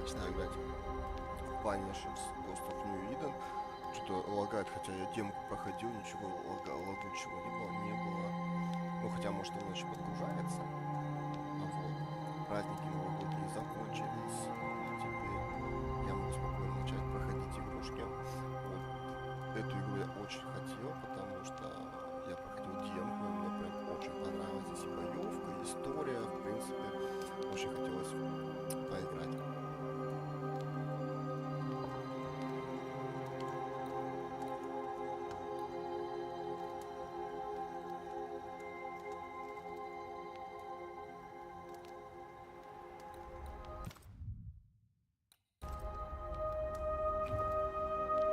начинаю играть в Banishers Ghost of New Eden. Что-то лагает, хотя я демку проходил, ничего лагучего не было. Ну, хотя, может, он еще подгружается. Вот. Праздники новогодние закончились. И теперь я могу спокойно начать проходить игрушки. Вот. Эту игру я очень хотел, потому что я проходил демку, и мне прям очень понравилась здесь и боевка, и история, в принципе. Очень хотелось поиграть.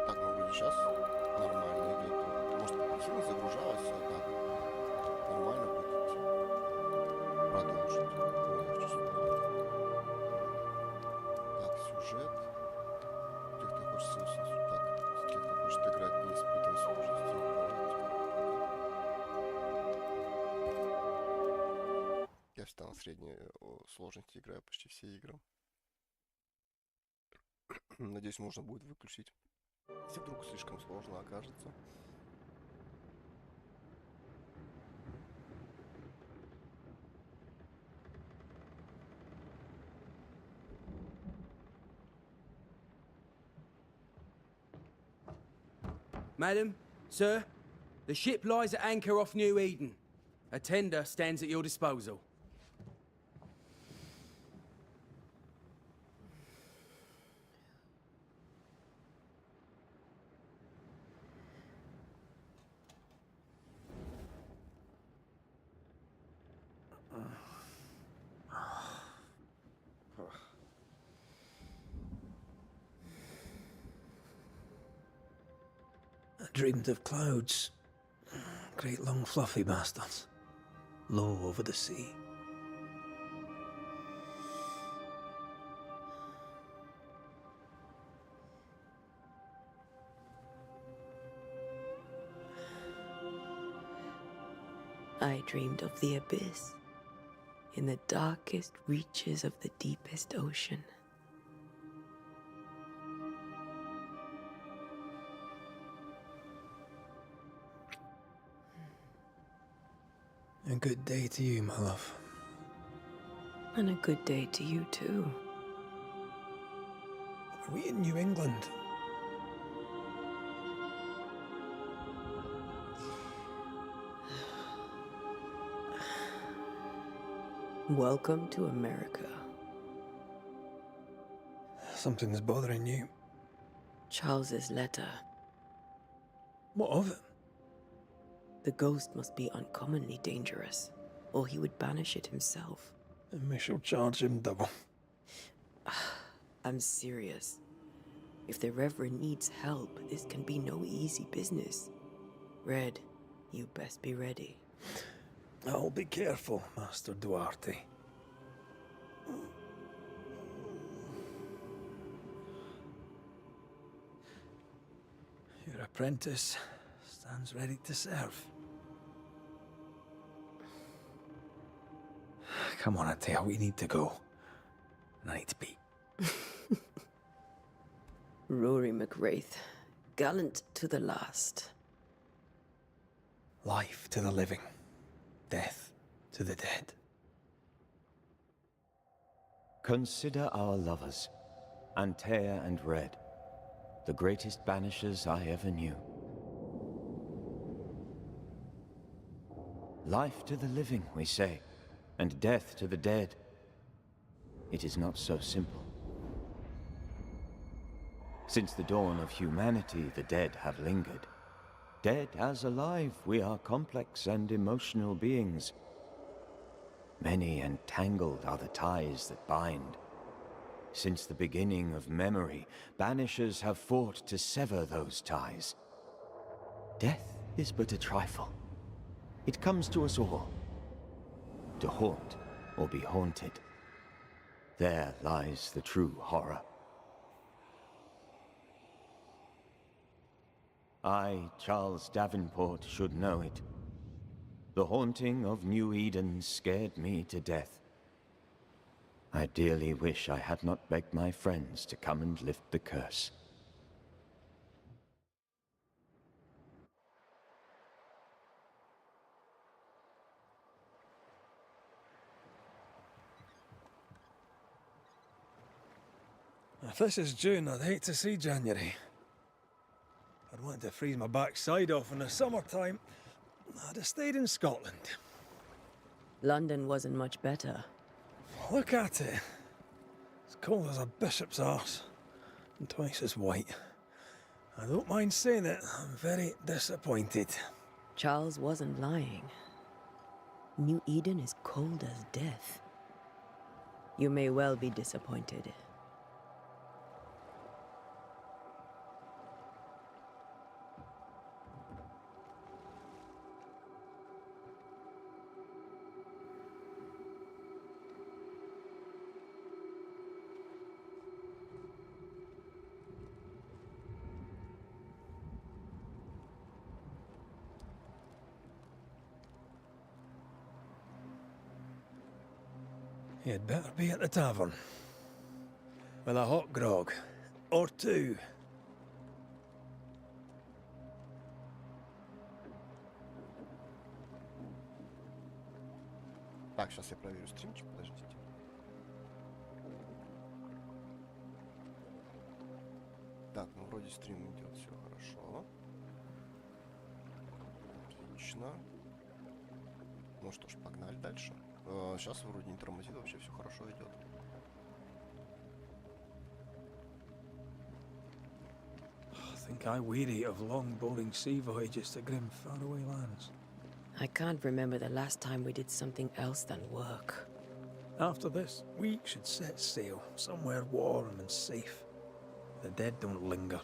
Так, ну вроде сейчас нормально идет. Может, сильно загружалось, а так нормально будет идти. Продолжить. Так, сюжет. Тех, кто хочет так, тех, кто хочет играть, не испытывая сложности. Я всегда на средней сложности играю почти все игры. Надеюсь, можно будет выключить, если вдруг слишком сложно окажется. Madam, sir, the ship lies at anchor off New Eden. A tender stands at your disposal. I dreamed of clouds. Great long fluffy bastards. Low over the sea. I dreamed of the abyss, in the darkest reaches of the deepest ocean. A good day to you, my love. And a good day to you too. Are we in New England? Welcome to America. Something's bothering you. Charles's letter. What of it? The ghost must be uncommonly dangerous, or he would banish it himself. And we shall charge him double. I'm serious. If the Reverend needs help, this can be no easy business. Red, you best be ready. I'll be careful, Master Duarte. Your apprentice stands ready to serve. Come on, Atea, we need to go. And I need to pee. Rory McWraith, gallant to the last. Life to the living, death to the dead. Consider our lovers, Antea and Red, the greatest banishers I ever knew. Life to the living, we say, and death to the dead. It is not so simple. Since the dawn of humanity, the dead have lingered. Dead as alive, we are complex and emotional beings. Many and tangled are the ties that bind. Since the beginning of memory, banishers have fought to sever those ties. Death is but a trifle. It comes to us all. To haunt or be haunted. There lies the true horror. I, Charles Davenport, should know it. The haunting of New Eden scared me to death. I dearly wish I had not begged my friends to come and lift the curse. If this is June, I'd hate to see January. I'd want to freeze my backside off in the summertime. I'd have stayed in Scotland. London wasn't much better. Look at it. As cold as a bishop's arse, and twice as white. I don't mind saying it, I'm very disappointed. Charles wasn't lying. New Eden is cold as death. You may well be disappointed. You'd better be at the tavern. With a hot grog. Or two. Так, сейчас я проверю стримчик, подождите. Так, ну вроде стрим идет, все хорошо. Отлично. Ну что ж, погнали дальше. Сейчас вроде не тормозит, вообще все хорошо идет. I think I weary of long, boring sea voyages to grim, faraway lands. I can't remember the last time we did something else than work. After this, we should set sail somewhere warm and safe. The dead don't linger.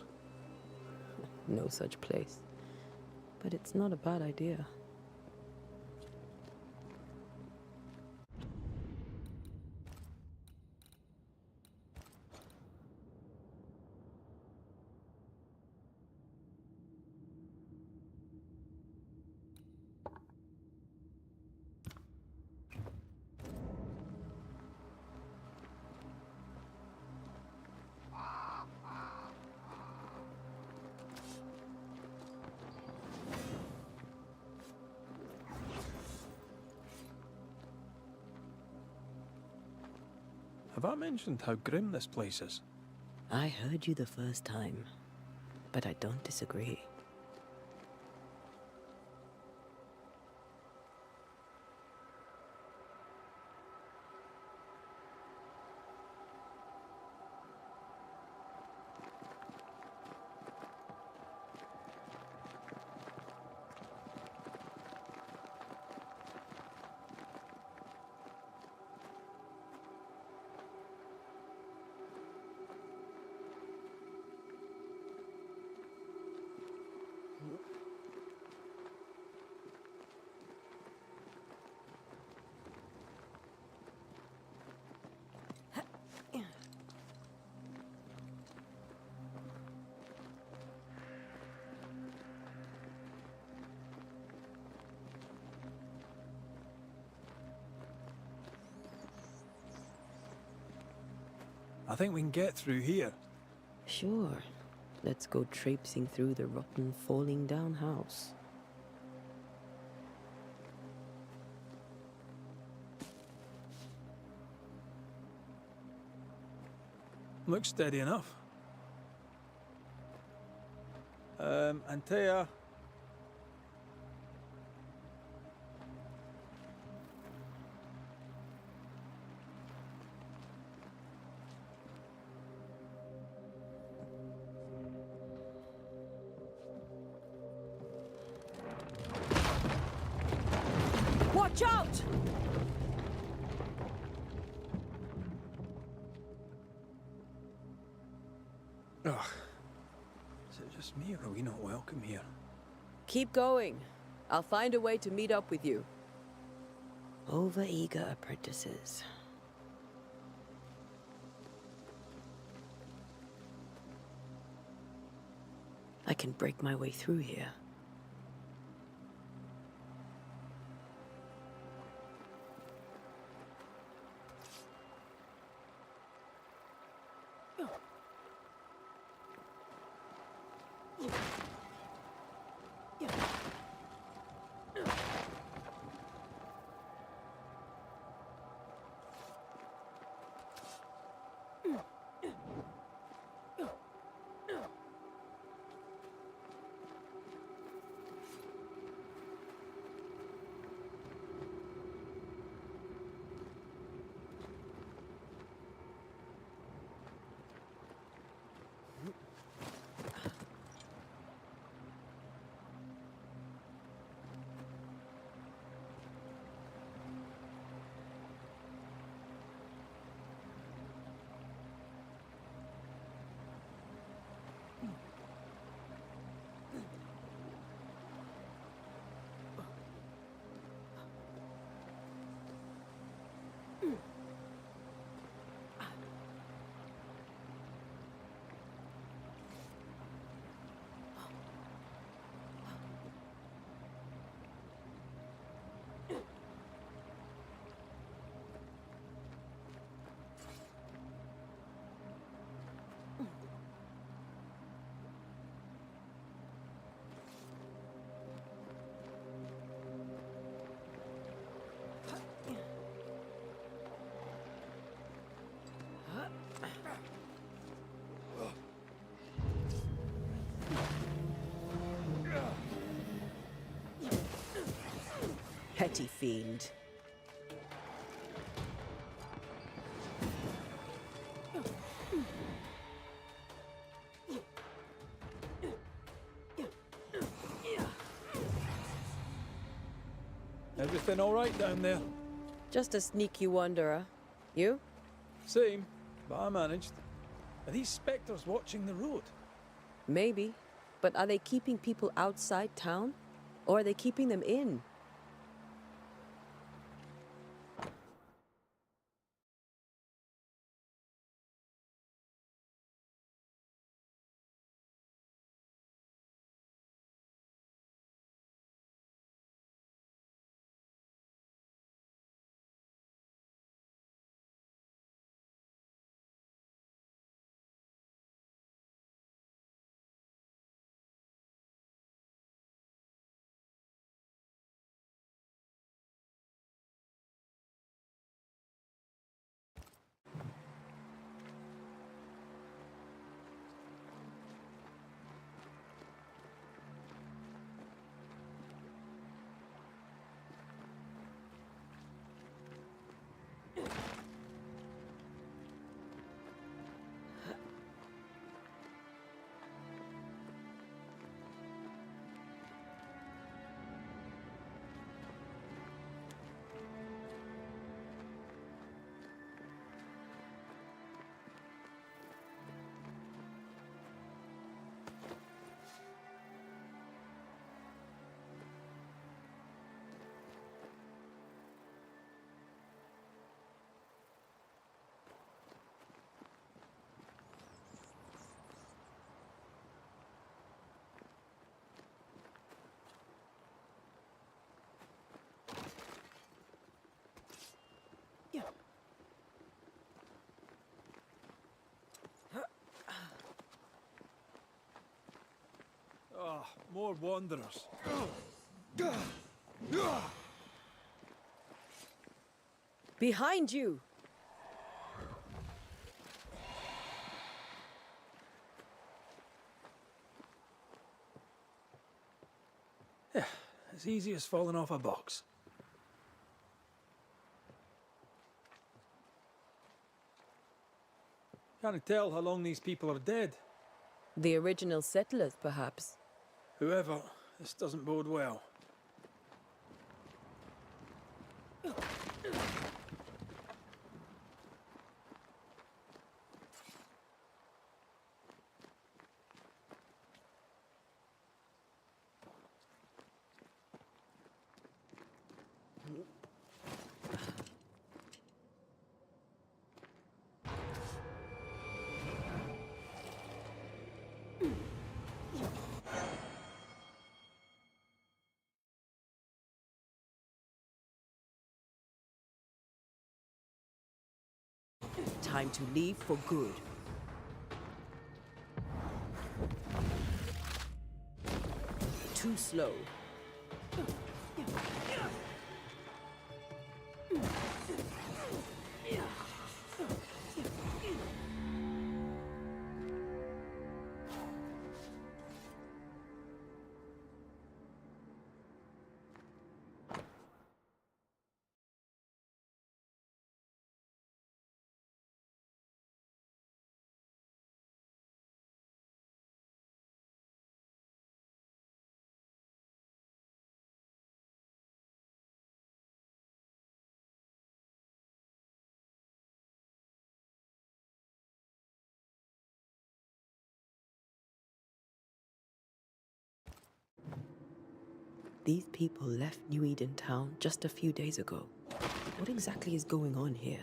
No such place. But it's not a bad idea. Have I mentioned how grim this place is? I heard you the first time, but I don't disagree. I think we can get through here. Sure. Let's go traipsing through the rotten, falling down house. Looks steady enough. Antea. Watch out! Ugh. Is it just me or are we not welcome here? Keep going. I'll find a way to meet up with you. Overeager apprentices. I can break my way through here. Petty fiend. Everything all right down there? Just a sneaky wanderer. You? Same, but I managed. Are these spectres watching the road? Maybe. But are they keeping people outside town? Or are they keeping them in? Ah, more wanderers. Behind you! Yeah, as easy as falling off a box. Can't tell how long these people are dead. The original settlers, perhaps. Whoever, this doesn't bode well. Time to leave for good. Too slow. These people left New Eden Town just a few days ago. What exactly is going on here?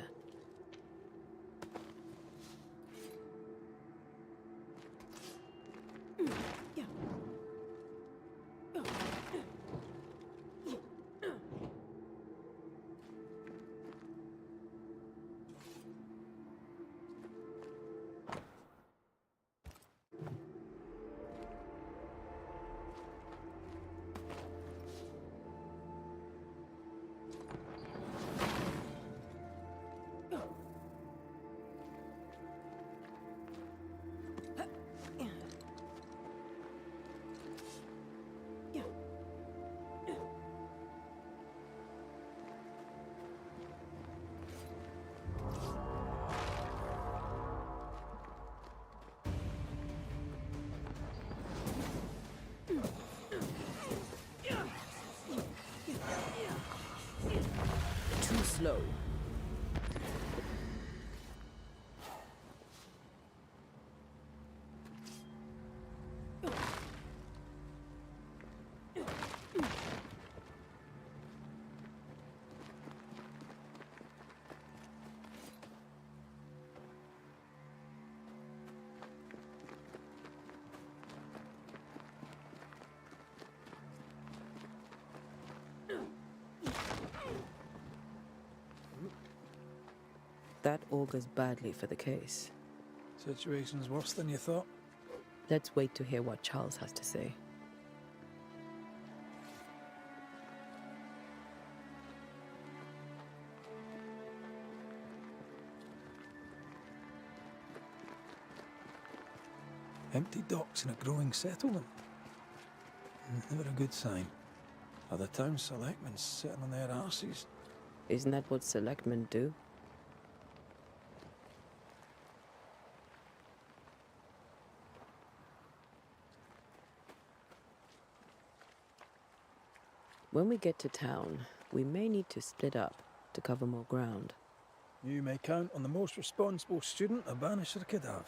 Too slow. That augurs badly for the case. Situation's worse than you thought. Let's wait to hear what Charles has to say. Empty docks in a growing settlement. Never a good sign. Are the town selectmen sitting on their arses? Isn't that what selectmen do? When we get to town, we may need to split up to cover more ground. You may count on the most responsible student a Banisher could have.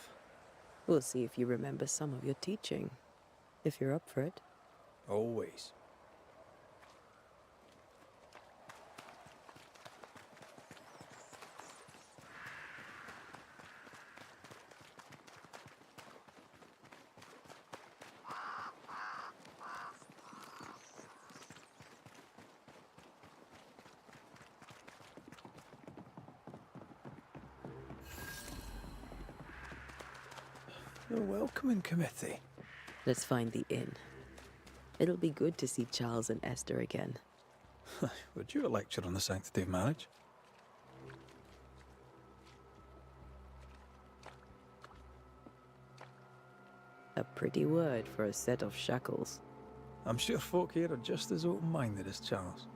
We'll see if you remember some of your teaching, if you're up for it. Always. The welcoming committee. Let's find the inn. It'll be good to see Charles and Esther again. Would you a lecture on the sanctity of marriage? A pretty word for a set of shackles. I'm sure folk here are just as open-minded as Charles.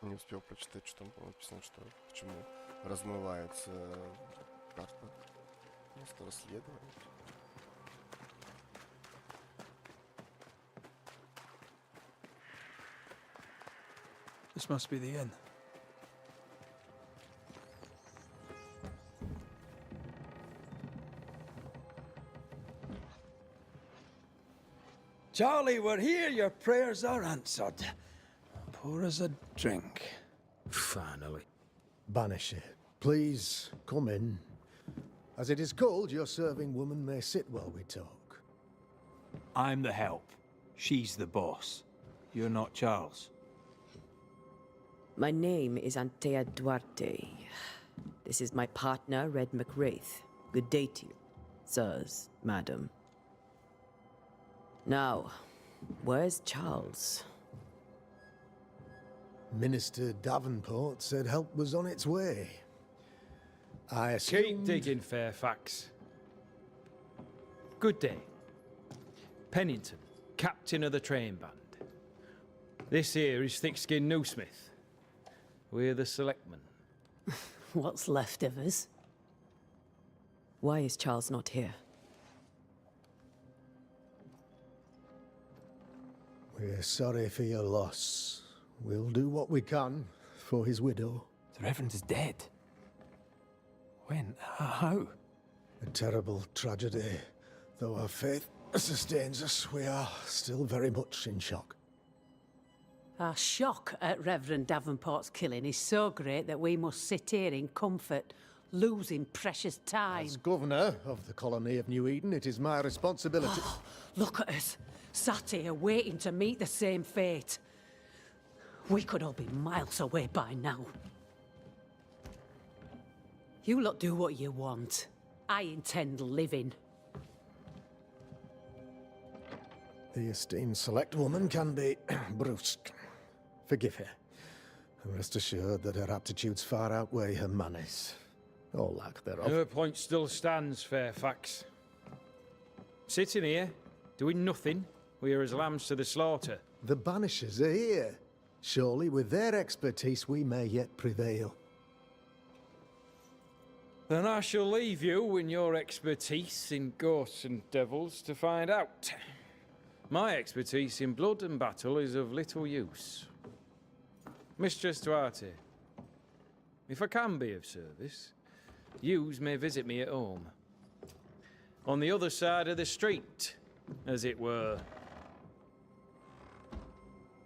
Не успел прочитать, что там было написано, что почему размывается карта место расследования. This must be the inn. Charlie, we're here. Your prayers are answered. Pour us a drink. Finally. Banisher, please come in. As it is cold, your serving woman may sit while we talk. I'm the help. She's the boss. You're not Charles. My name is Antea Duarte. This is my partner, Red McWraith. Good day to you, sirs, madam. Now, where's Charles? Minister Davenport said help was on its way. I assumed... Keep digging, Fairfax. Good day. Pennington, captain of the train band. This here is Thick-Skinned Newsmith. We're the selectmen. What's left of us? Why is Charles not here? We're sorry for your loss. We'll do what we can for his widow. The Reverend is dead. When? How? A terrible tragedy. Though our faith sustains us, we are still very much in shock. Our shock at Reverend Davenport's killing is so great that we must sit here in comfort, losing precious time. As governor of the colony of New Eden, it is my responsibility... Look at us, sat here waiting to meet the same fate. We could all be miles away by now. You lot do what you want. I intend living. The esteemed select woman can be brusque. Forgive her. And rest assured that her aptitudes far outweigh her manners. Or lack thereof. Her point still stands, Fairfax. Sitting here, doing nothing, we are as lambs to the slaughter. The Banishers are here. Surely with their expertise we may yet prevail. Then I shall leave you in your expertise in ghosts and devils to find out. My expertise in blood and battle is of little use. Mistress Duarte, if I can be of service, yous may visit me at home. On the other side of the street, as it were.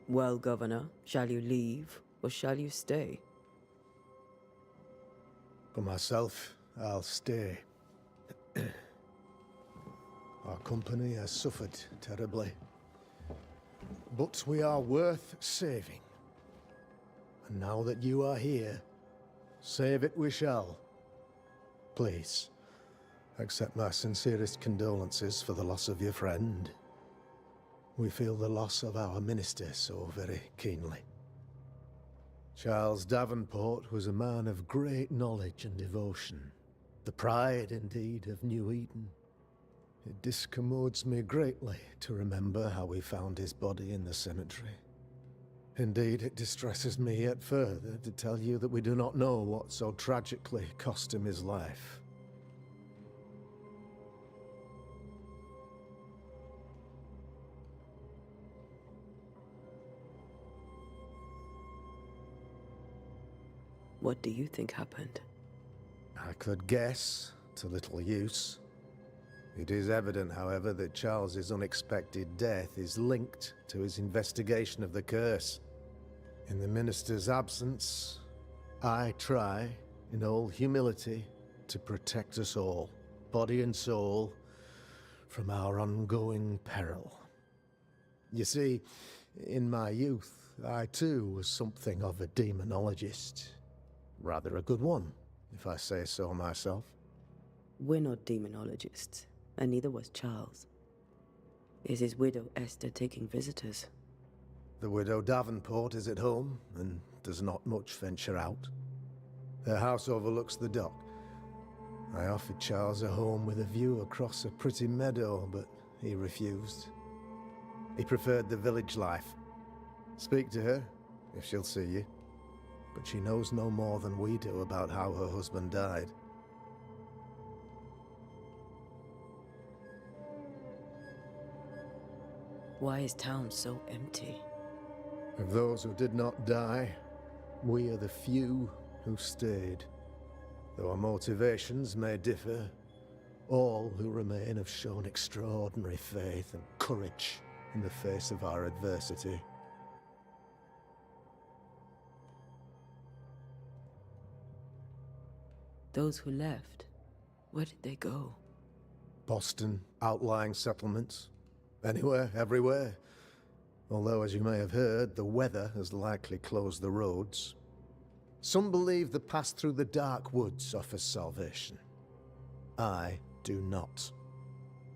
Well, Governor, shall you leave or shall you stay? For myself, I'll stay. Our company has suffered terribly. But we are worth saving. And now that you are here, save it we shall. Please, accept my sincerest condolences for the loss of your friend. We feel the loss of our minister so very keenly. Charles Davenport was a man of great knowledge and devotion. The pride, indeed, of New Eden. It discommodes me greatly to remember how we found his body in the cemetery. Indeed, it distresses me yet further to tell you that we do not know what so tragically cost him his life. What do you think happened? I could guess, to little use. It is evident, however, that Charles's unexpected death is linked to his investigation of the curse. In the minister's absence, I try, in all humility, to protect us all, body and soul, from our ongoing peril. You see, in my youth, I too was something of a demonologist. Rather a good one, if I say so myself. We're not demonologists, and neither was Charles. Is his widow Esther taking visitors? The widow Davenport is at home, and does not much venture out. Their house overlooks the dock. I offered Charles a home with a view across a pretty meadow, but he refused. He preferred the village life. Speak to her, if she'll see you. But she knows no more than we do about how her husband died. Why is town so empty? Of those who did not die, we are the few who stayed. Though our motivations may differ, all who remain have shown extraordinary faith and courage in the face of our adversity. Those who left, where did they go? Boston, outlying settlements. Anywhere, everywhere. Although, as you may have heard, the weather has likely closed the roads. Some believe the path through the dark woods offers salvation. I do not.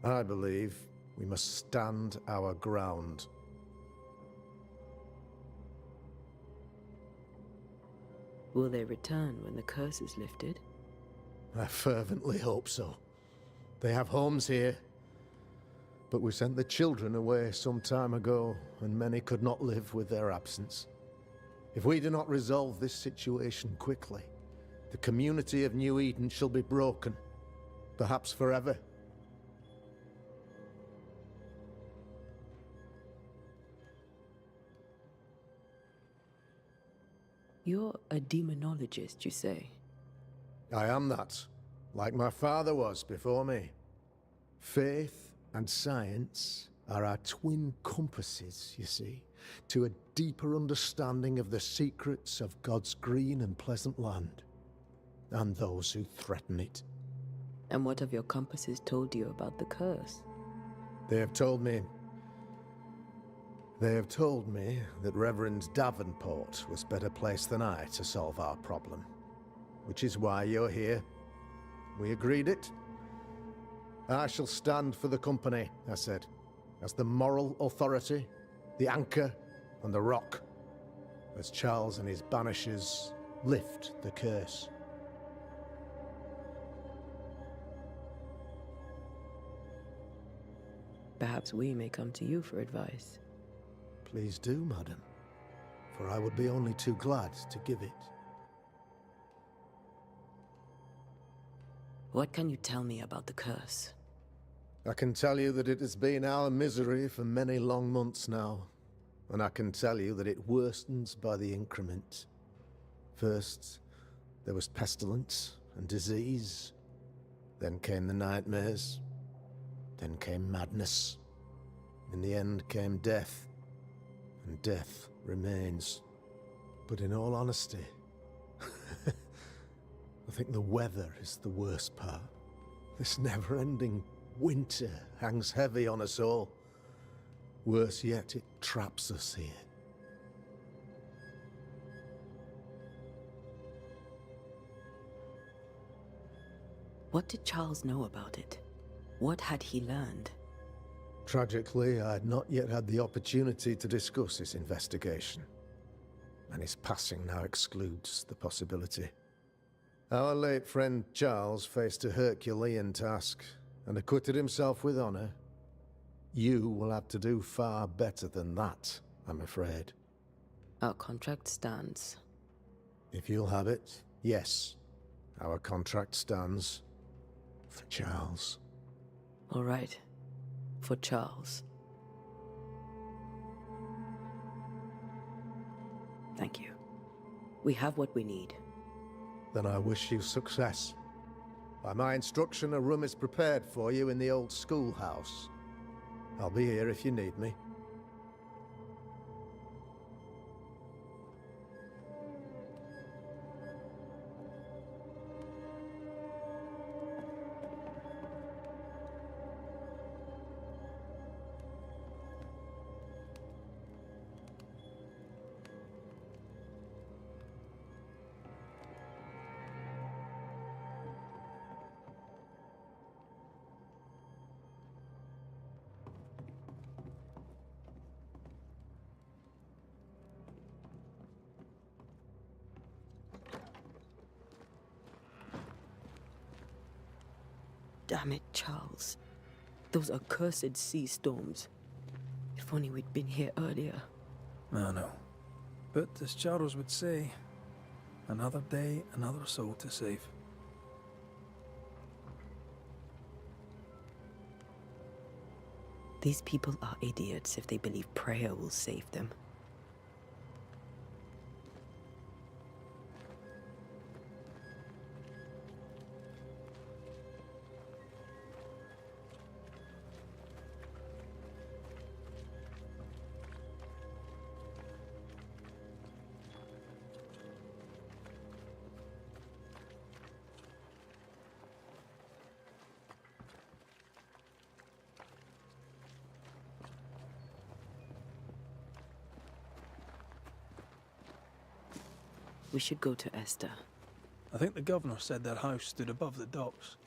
I believe we must stand our ground. Will they return when the curse is lifted? I fervently hope so. They have homes here. But we sent the children away some time ago, and many could not live with their absence. If we do not resolve this situation quickly, the community of New Eden shall be broken, perhaps forever. You're a demonologist, you say? I am that, like my father was before me. Faith and science are our twin compasses, you see, to a deeper understanding of the secrets of God's green and pleasant land, and those who threaten it. And what have your compasses told you about the curse? They have told me that Reverend Davenport was better placed than I to solve our problem. Which is why you're here. We agreed it. I shall stand for the company, I said, as the moral authority, the anchor, and the rock, as Charles and his Banishers lift the curse. Perhaps we may come to you for advice. Please do, madam, for I would be only too glad to give it. What can you tell me about the curse? I can tell you that it has been our misery for many long months now, and I can tell you that it worstens by the increment. First, there was pestilence and disease. Then came the nightmares. Then came madness. In the end came death, and death remains. But in all honesty, I think the weather is the worst part. This never-ending winter hangs heavy on us all. Worse yet, it traps us here. What did Charles know about it? What had he learned? Tragically, I had not yet had the opportunity to discuss his investigation, and his passing now excludes the possibility. Our late friend Charles faced a Herculean task and acquitted himself with honor. You will have to do far better than that, I'm afraid. Our contract stands. If you'll have it, yes. Our contract stands for Charles. All right. For Charles. Thank you. We have what we need. Then I wish you success. By my instruction, a room is prepared for you in the old schoolhouse. I'll be here if you need me. Damn it, Charles. Those accursed sea storms. If only we'd been here earlier. I know. But as Charles would say, another day, another soul to save. These people are idiots if they believe prayer will save them. We should go to Esther. I think the governor said their house stood above the docks.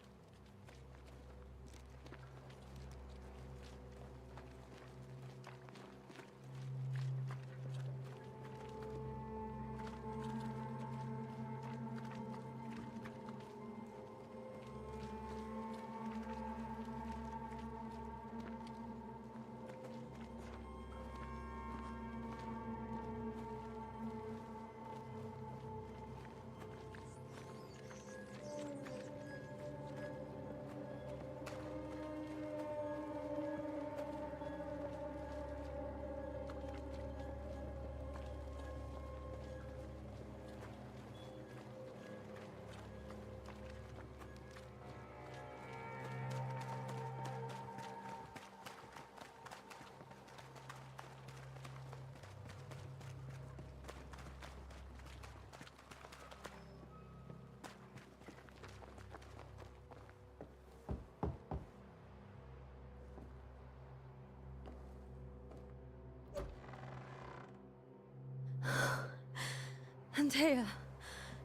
Antea,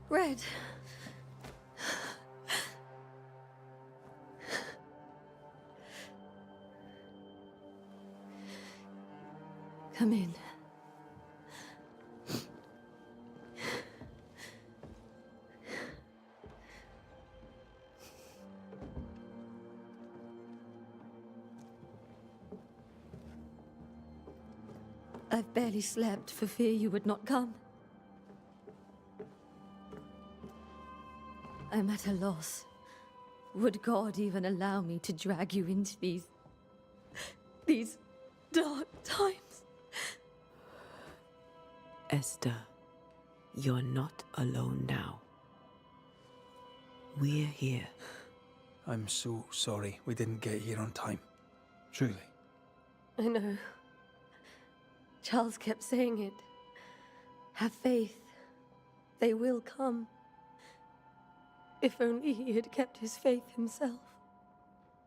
Red. Come in. I've barely slept for fear you would not come. I'm at a loss. Would God even allow me to drag you into these dark times? Esther, you're not alone now. We're here. I'm so sorry we didn't get here on time. Truly. I know. Charles kept saying it. Have faith. They will come. If only he had kept his faith himself.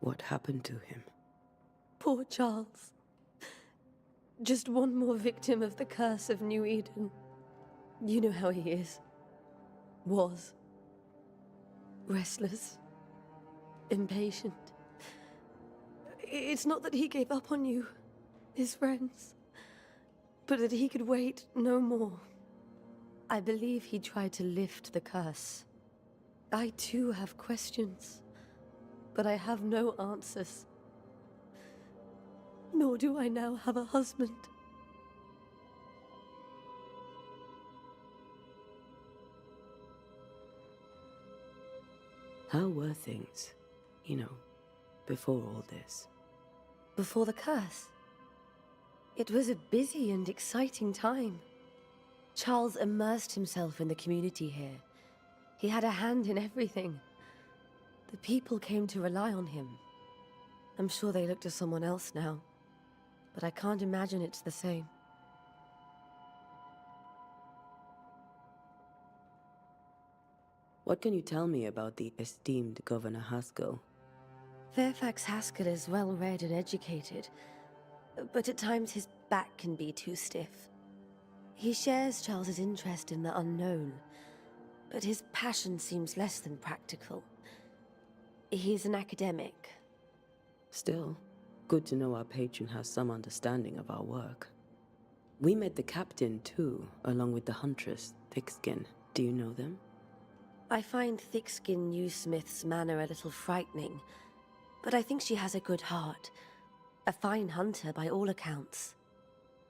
What happened to him? Poor Charles. Just one more victim of the curse of New Eden. You know how he is. Was. Restless. Impatient. It's not that he gave up on you, his friends, but that he could wait no more. I believe he tried to lift the curse. I too have questions, but I have no answers. Nor do I now have a husband. How were things, before all this? Before the curse? It was a busy and exciting time. Charles immersed himself in the community here. He had a hand in everything. The people came to rely on him. I'm sure they look to someone else now, but I can't imagine it's the same. What can you tell me about the esteemed Governor Haskell? Fairfax Haskell is well-read and educated, but at times his back can be too stiff. He shares Charles's interest in the unknown, but his passion seems less than practical. He's an academic. Still, good to know our patron has some understanding of our work. We met the captain, too, along with the huntress, Thickskin. Do you know them? I find Thickskin Newsmith's manner a little frightening, but I think she has a good heart. A fine hunter by all accounts.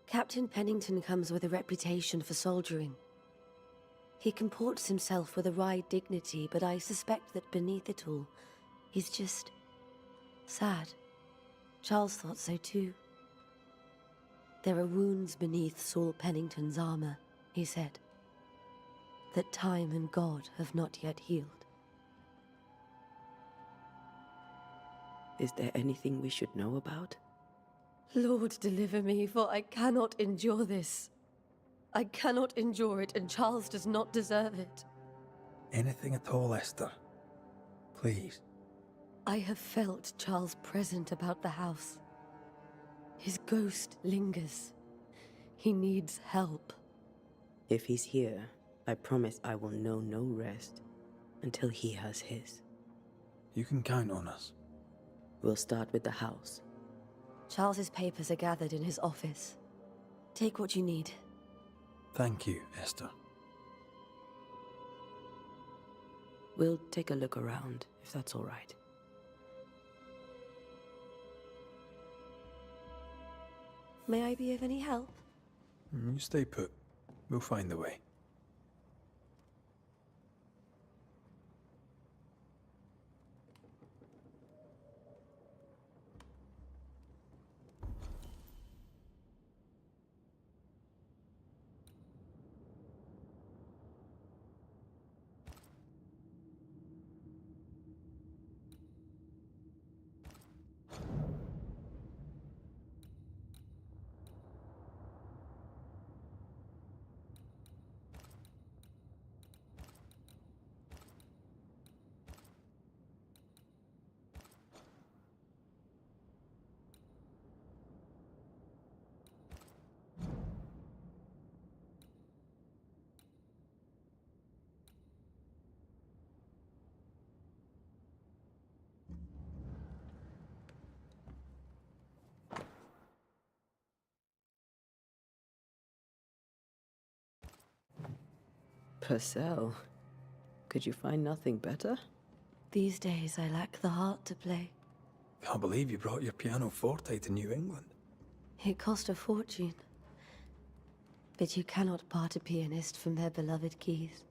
Captain Pennington comes with a reputation for soldiering. He comports himself with a wry dignity, but I suspect that beneath it all, he's just sad. Charles thought so too. There are wounds beneath Saul Pennington's armor, he said, that time and God have not yet healed. Is there anything we should know about? Lord, deliver me, for I cannot endure this. I cannot endure it, and Charles does not deserve it. Anything at all, Esther. Please. I have felt Charles present about the house. His ghost lingers. He needs help. If he's here, I promise I will know no rest until he has his. You can count on us. We'll start with the house. Charles's papers are gathered in his office. Take what you need. Thank you, Esther. We'll take a look around, if that's all right. May I be of any help? You stay put. We'll find the way. Purcell, could you find nothing better? These days I lack the heart to play. Can't believe you brought your pianoforte to New England. It cost a fortune. But you cannot part a pianist from their beloved keys.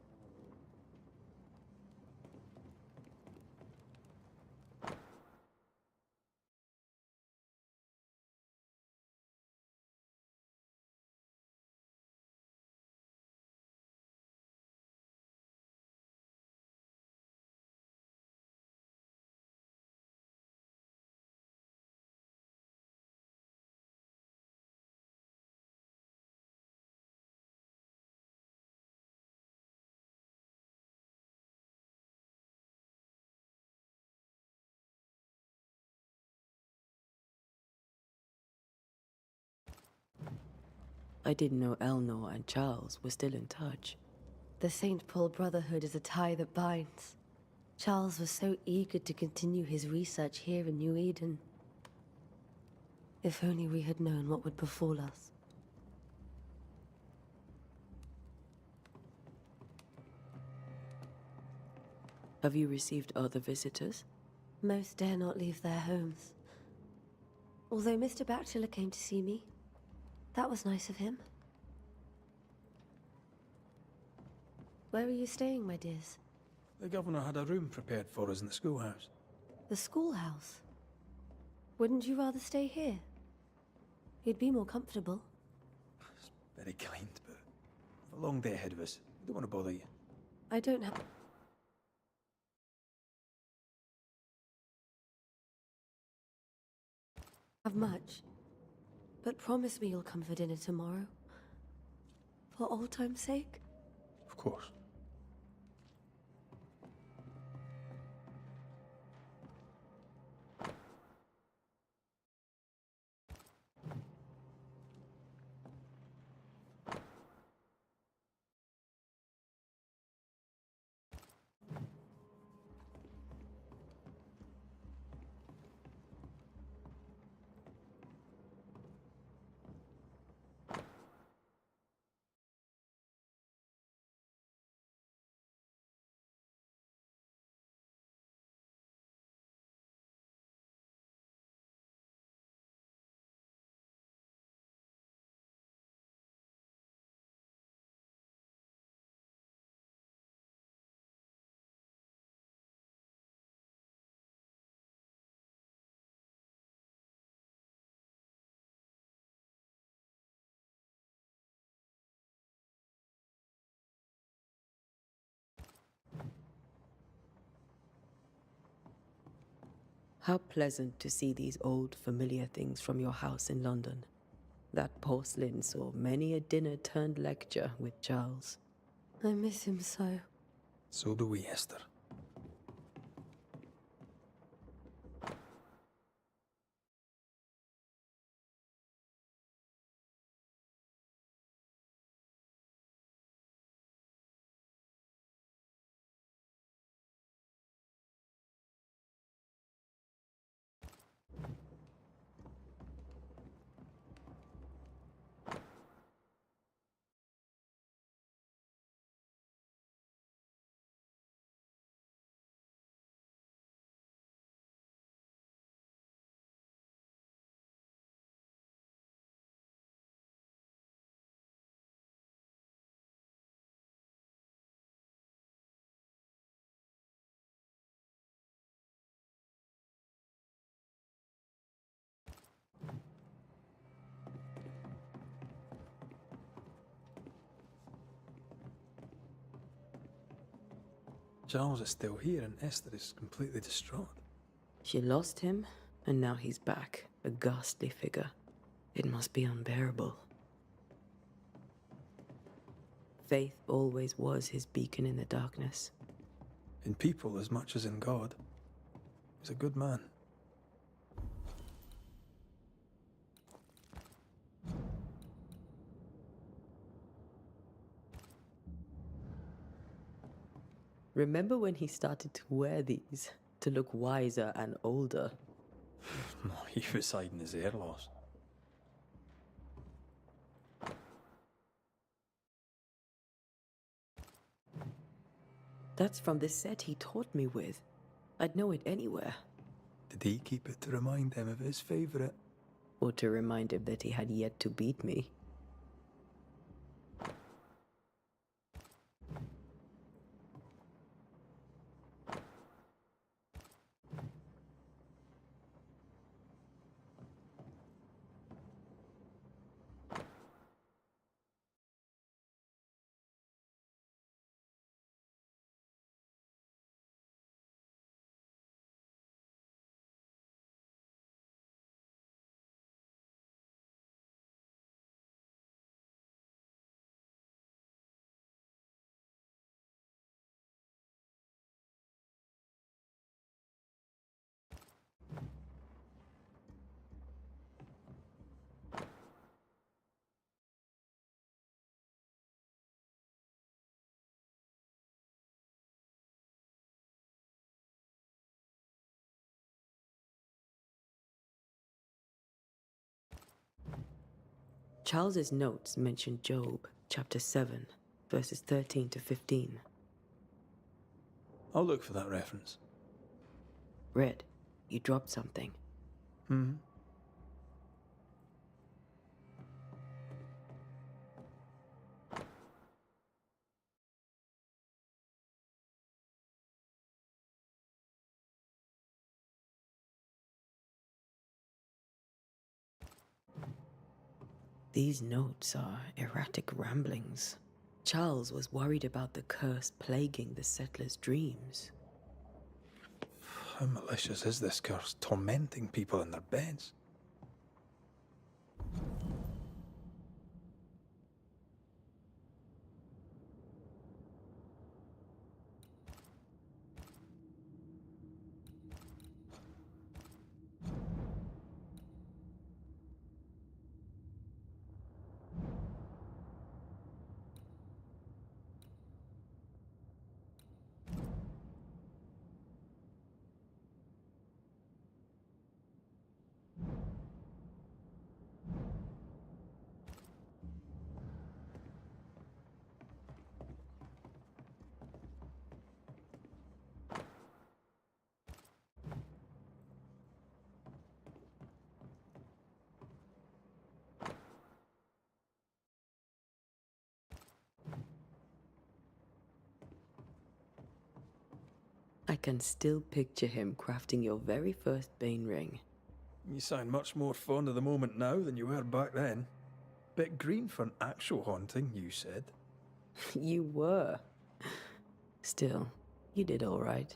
I didn't know Eleanor and Charles were still in touch. The St. Paul Brotherhood is a tie that binds. Charles was so eager to continue his research here in New Eden. If only we had known what would befall us. Have you received other visitors? Most dare not leave their homes. Although Mr. Bachelor came to see me, that was nice of him. Where are you staying, my dears? The governor had a room prepared for us in the schoolhouse. The schoolhouse? Wouldn't you rather stay here? You'd be more comfortable. It's very kind, but we've a long day ahead of us. I don't want to bother you. I don't have much. But promise me you'll come for dinner tomorrow. For old time's sake. Of course. How pleasant to see these old, familiar things from your house in London. That porcelain saw many a dinner-turned-lecture with Charles. I miss him so. So do we, Esther. Charles is still here and Esther is completely distraught. She lost him, and now he's back, a ghastly figure. It must be unbearable. Faith always was his beacon in the darkness. In people as much as in God. He's a good man. Remember when he started to wear these to look wiser and older? No, he was hiding his hair loss. That's from the set he taught me with. I'd know it anywhere. Did he keep it to remind him of his favourite? Or to remind him that he had yet to beat me. Charles's notes mention Job, chapter 7, verses 13 to 15. I'll look for that reference. Red, you dropped something. These notes are erratic ramblings. Charles was worried about the curse plaguing the settlers' dreams. How malicious is this curse, tormenting people in their beds? I can still picture him crafting your very first Bane ring. You sound much more fond of the moment now than you were back then. Bit green for an actual haunting, you said. You were. Still, you did all right.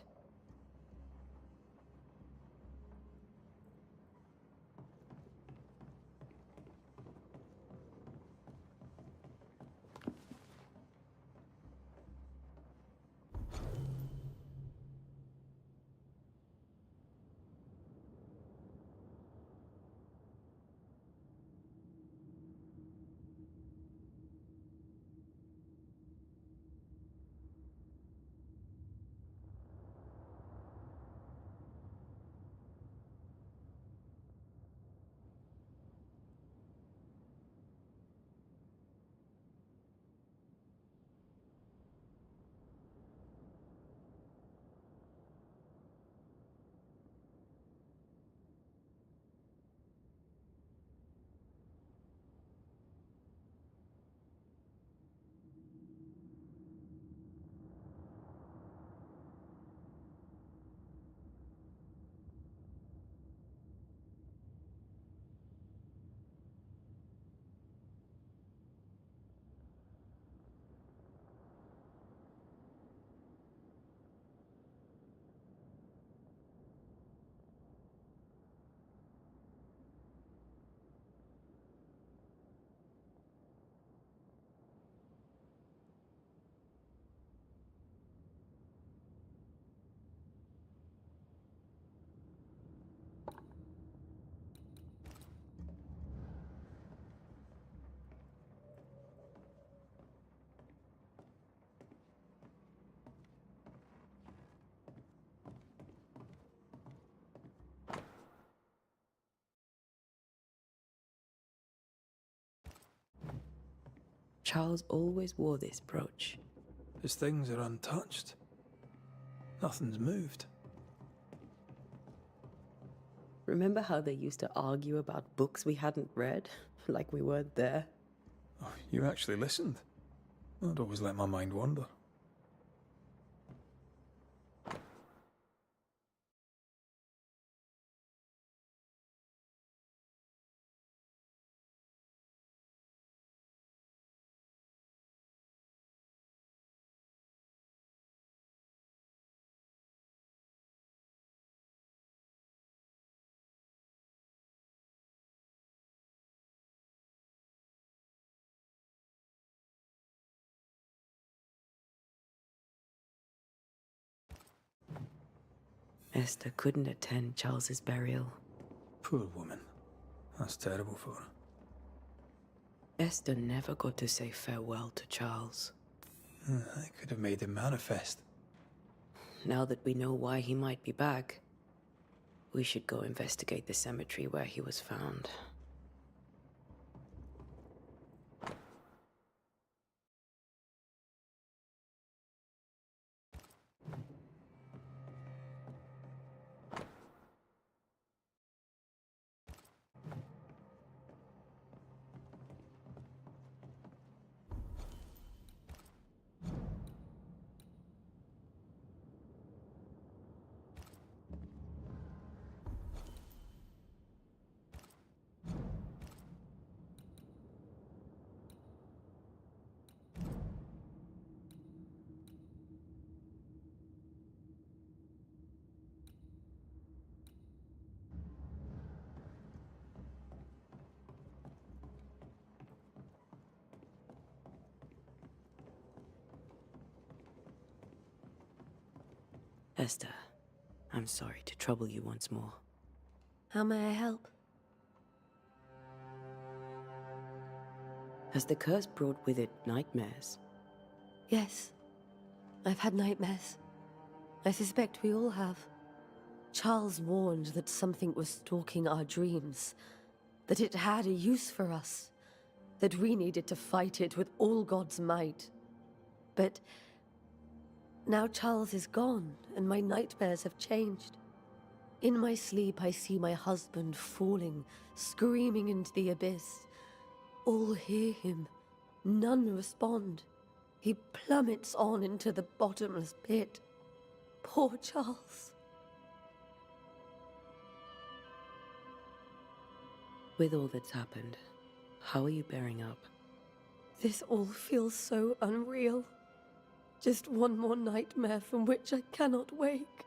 Charles always wore this brooch. His things are untouched. Nothing's moved. Remember how they used to argue about books we hadn't read? Like we weren't there? Oh, you actually listened. I'd always let my mind wander. Esther couldn't attend Charles's burial. Poor woman. That's terrible for her. Esther never got to say farewell to Charles. I could have made him manifest. Now that we know why he might be back, we should go investigate the cemetery where he was found. Esther, I'm sorry to trouble you once more. How may I help? Has the curse brought with it nightmares? Yes. I've had nightmares. I suspect we all have. Charles warned that something was stalking our dreams, that it had a use for us, that we needed to fight it with all God's might. But now Charles is gone, and my nightmares have changed. In my sleep, I see my husband falling, screaming into the abyss. All hear him. None respond. He plummets on into the bottomless pit. Poor Charles. With all that's happened, how are you bearing up? This all feels so unreal. Just one more nightmare from which I cannot wake.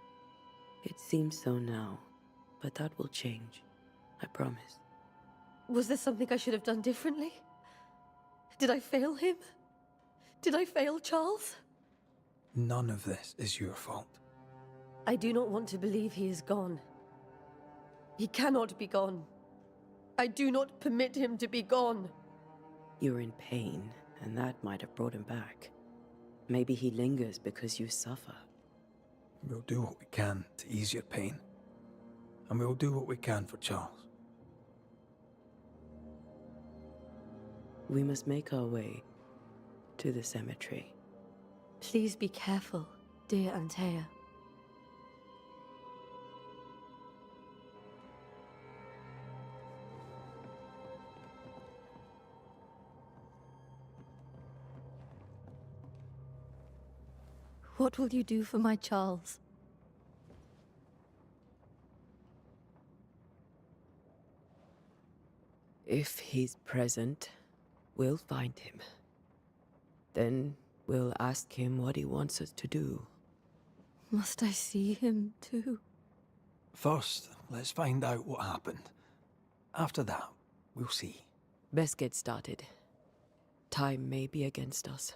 It seems so now, but that will change. I promise. Was there something I should have done differently? Did I fail him? Did I fail Charles? None of this is your fault. I do not want to believe he is gone. He cannot be gone. I do not permit him to be gone. You're in pain, and that might have brought him back. Maybe he lingers because you suffer. We'll do what we can to ease your pain. And we'll do what we can for Charles. We must make our way to the cemetery. Please be careful, dear Antea. What will you do for my Charles? If he's present, we'll find him. Then we'll ask him what he wants us to do. Must I see him too? First, let's find out what happened. After that, we'll see. Best get started. Time may be against us.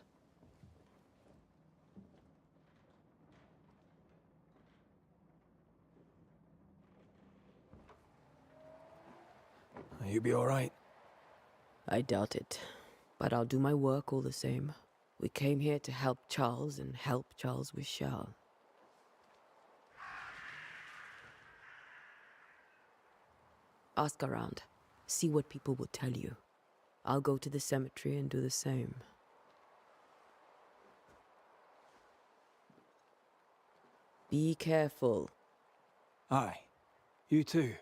You be all right? I doubt it, but I'll do my work all the same. We came here to help Charles, and help Charles we shall. Ask around. See what people will tell you. I'll go to the cemetery and do the same. Be careful. Aye. You too.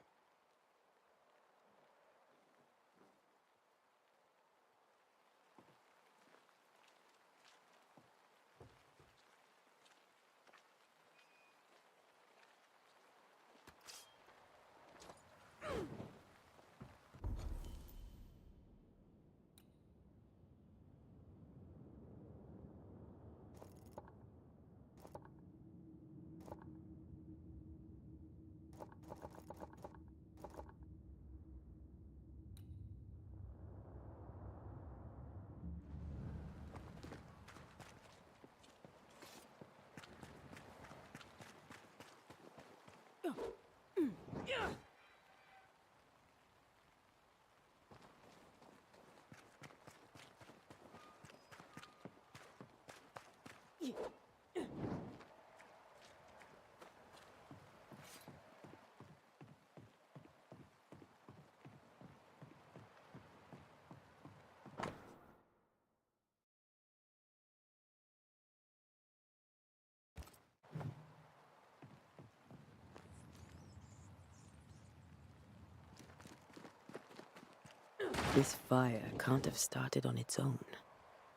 This fire can't have started on its own.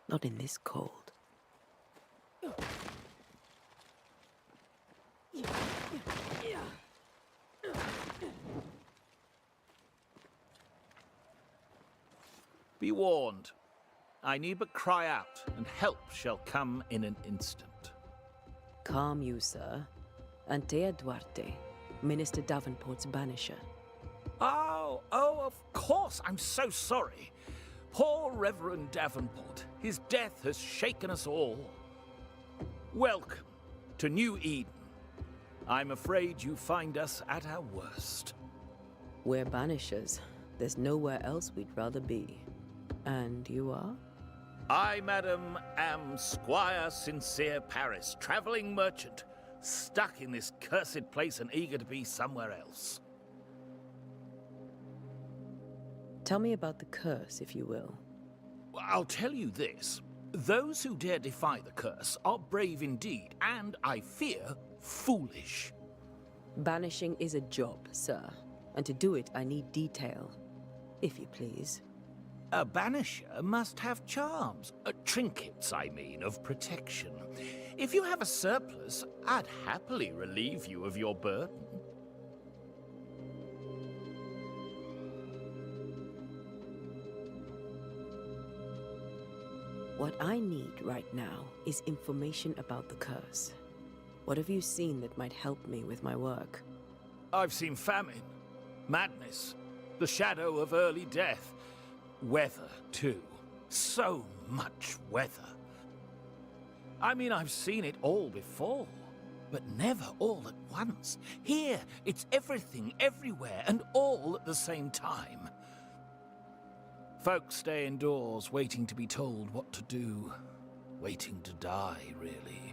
Not in this cold. Be warned. I need but cry out, and help shall come in an instant. Calm you, sir. Antea Duarte, Minister Davenport's banisher. Oh, of course. I'm so sorry. Poor Reverend Davenport. His death has shaken us all. Welcome to New Eden. I'm afraid you find us at our worst. We're banishers. There's nowhere else we'd rather be. And you are? I, madam, am Squire Sincere Paris, travelling merchant, stuck in this cursed place and eager to be somewhere else. Tell me about the curse, if you will. I'll tell you this. Those who dare defy the curse are brave indeed, and, I fear, foolish. Banishing is a job, sir. And to do it, I need detail. If you please. A banisher must have charms. Trinkets, I mean, of protection. If you have a surplus, I'd happily relieve you of your burden. What I need right now is information about the curse. What have you seen that might help me with my work? I've seen famine, madness, the shadow of early death. Weather, too. So much weather. I mean, I've seen it all before, but never all at once. Here, it's everything, everywhere, and all at the same time. Folks stay indoors, waiting to be told what to do. Waiting to die, really.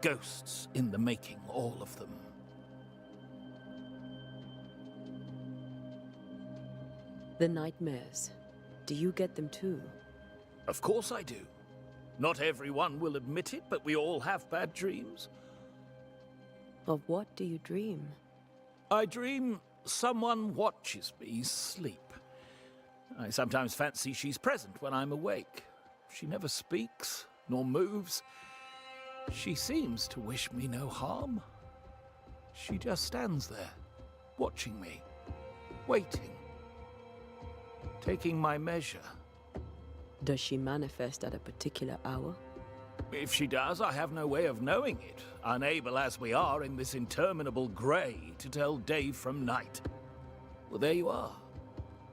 Ghosts in the making, all of them. The nightmares. Do you get them too? Of course I do. Not everyone will admit it, but we all have bad dreams. Of what do you dream? I dream someone watches me sleep. I sometimes fancy she's present when I'm awake. She never speaks, nor moves. She seems to wish me no harm. She just stands there, watching me, waiting, taking my measure. Does she manifest at a particular hour? If she does, I have no way of knowing it, unable as we are in this interminable grey to tell day from night. Well, there you are.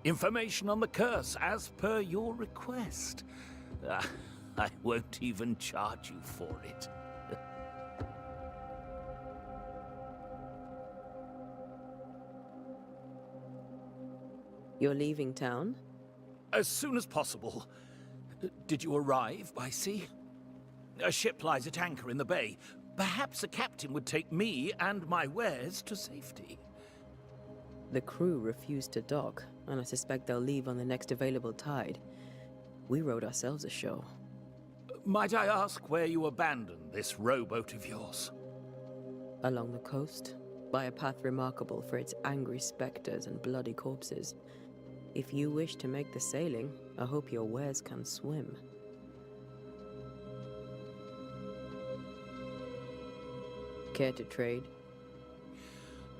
Information on the curse, as per your request. I won't even charge you for it. You're leaving town? As soon as possible. Did you arrive by sea? A ship lies at anchor in the bay. Perhaps a captain would take me and my wares to safety. The crew refused to dock, and I suspect they'll leave on the next available tide. We rode ourselves ashore. Might I ask where you abandoned this rowboat of yours? Along the coast, by a path remarkable for its angry specters and bloody corpses. If you wish to make the sailing, I hope your wares can swim. Care to trade?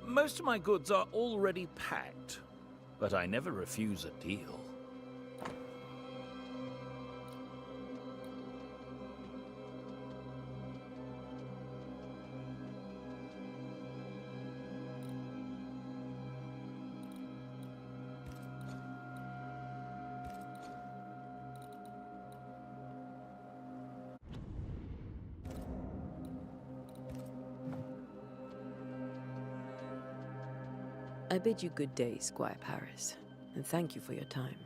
Most of my goods are already packed, but I never refuse a deal. I bid you good day, Squire Paris, and thank you for your time.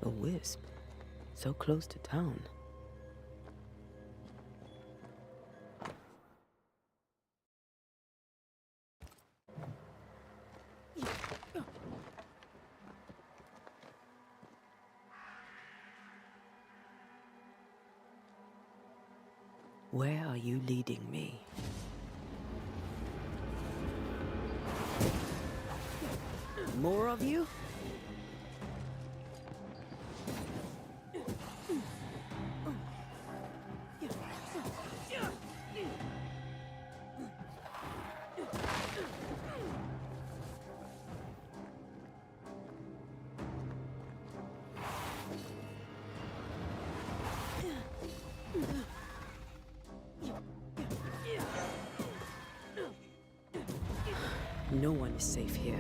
A wisp, so close to town. Where are you leading me? More of you? No one is safe here.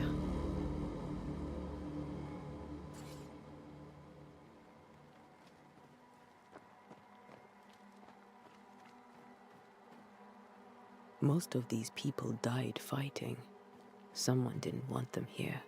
Most of these people died fighting. Someone didn't want them here.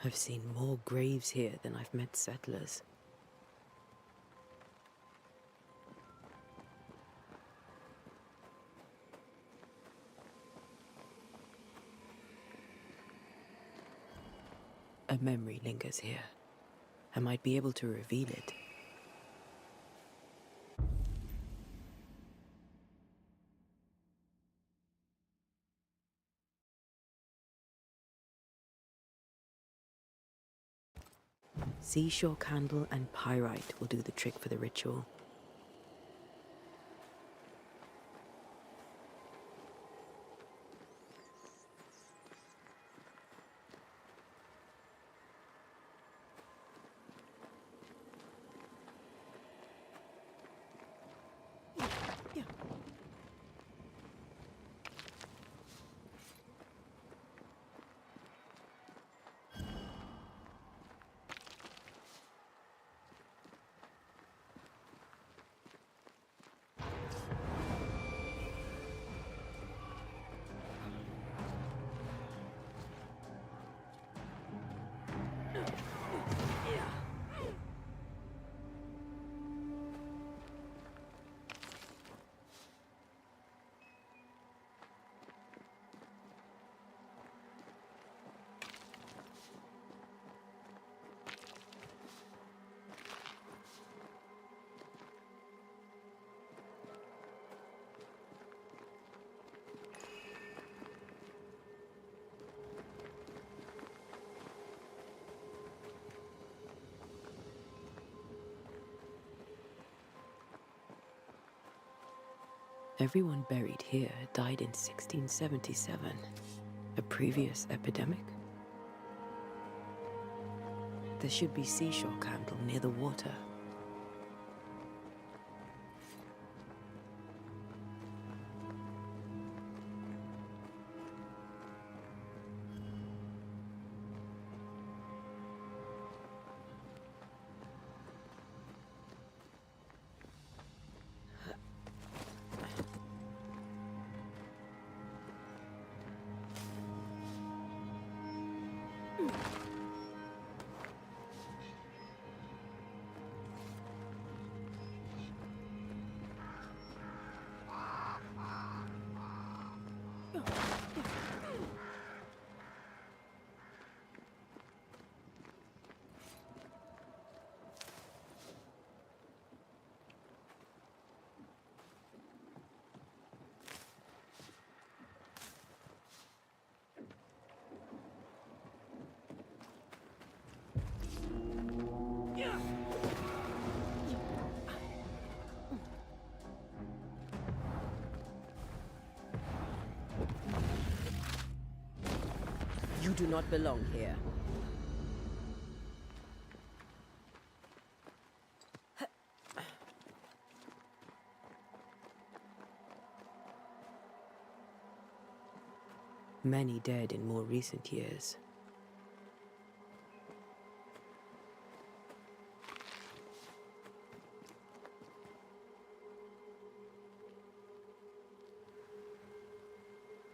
I've seen more graves here than I've met settlers. A memory lingers here. I might be able to reveal it. Seashore candle and pyrite will do the trick for the ritual. Everyone buried here died in 1677. A previous epidemic? There should be seashore candle near the water. You do not belong here. Many dead in more recent years.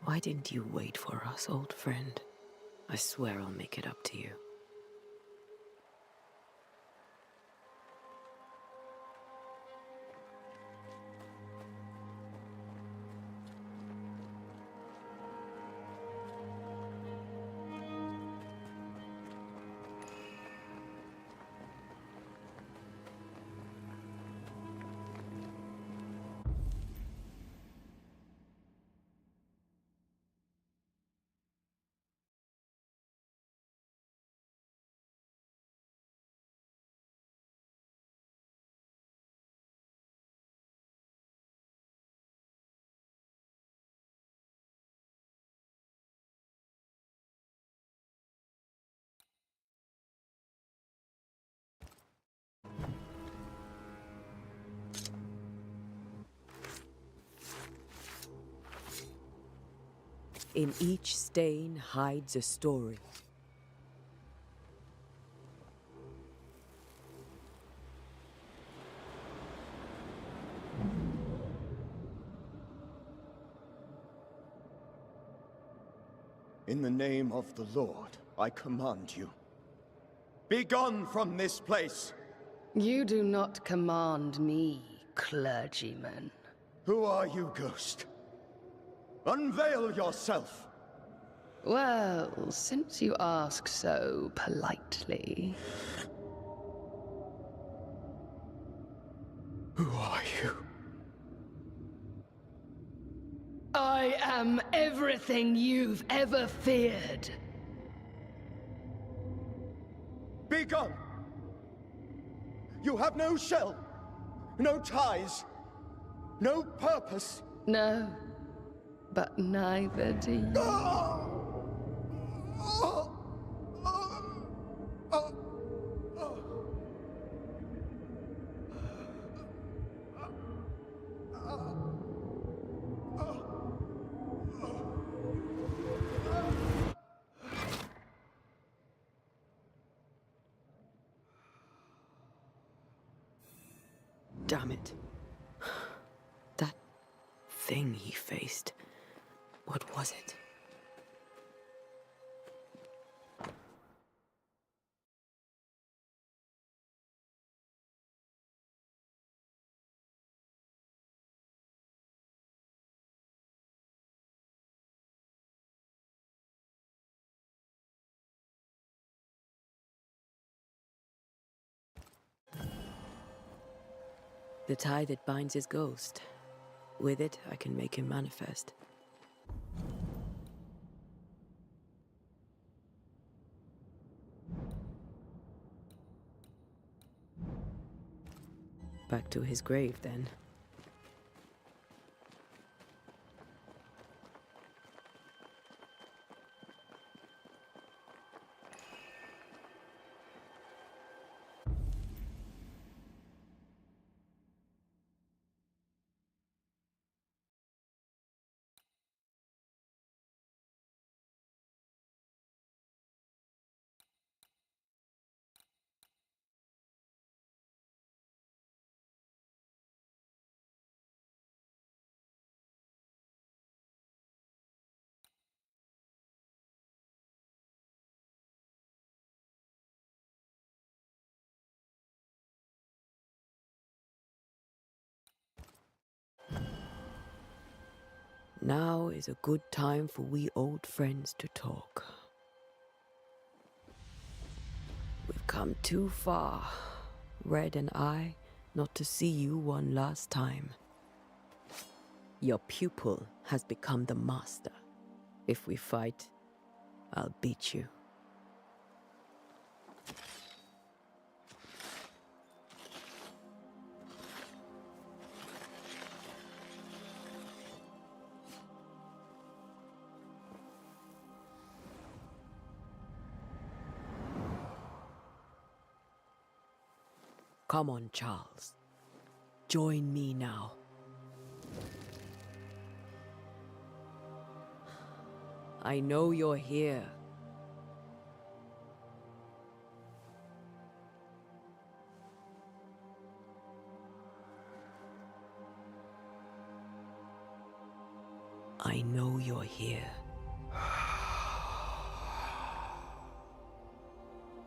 Why didn't you wait for us, old friend? I swear I'll make it up to you. In each stain hides a story. In the name of the Lord, I command you. Be gone from this place! You do not command me, clergyman. Who are you, ghost? Unveil yourself! Well, since you ask so politely... Who are you? I am everything you've ever feared. Be gone! You have no shell, no ties, no purpose. No, but neither do you. Damn it. That thing he faced. What was it? The tie that binds his ghost. With it, I can make him manifest. Back to his grave, then. Now is a good time for we old friends to talk. We've come too far, Red and I, not to see you one last time. Your pupil has become the master. If we fight, I'll beat you. Come on, Charles. Join me now. I know you're here. I know you're here.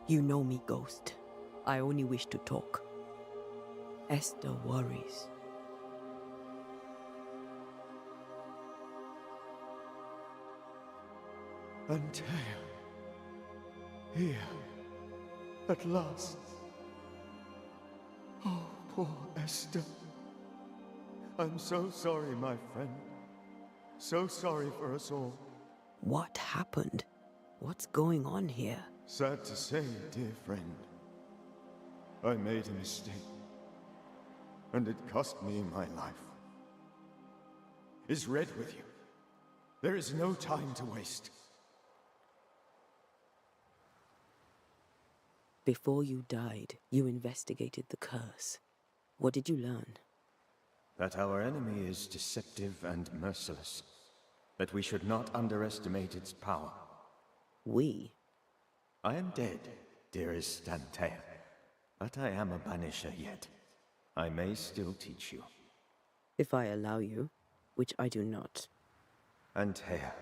You know me, Ghost. I only wish to talk. Esther worries. Antea. Here. At last. Oh, poor Esther. I'm so sorry, my friend. So sorry for us all. What happened? What's going on here? Sad to say, dear friend. I made a mistake. And it cost me my life. Is Red with you? There is no time to waste. Before you died, you investigated the curse. What did you learn? That our enemy is deceptive and merciless. That we should not underestimate its power. We? I am dead, dearest Antea. But I am a Banisher yet. I may still teach you. If I allow you, which I do not. Antea,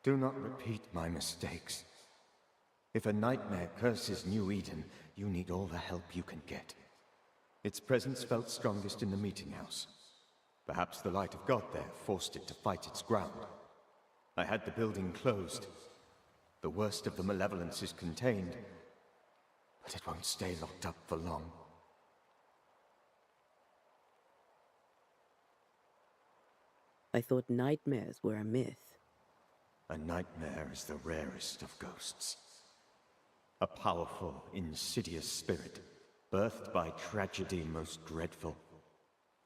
do not repeat my mistakes. If a nightmare curses New Eden, you need all the help you can get. Its presence felt strongest in the meeting house. Perhaps the light of God there forced it to fight its ground. I had the building closed. The worst of the malevolence is contained, but it won't stay locked up for long. I thought nightmares were a myth. A nightmare is the rarest of ghosts. A powerful, insidious spirit, birthed by tragedy most dreadful.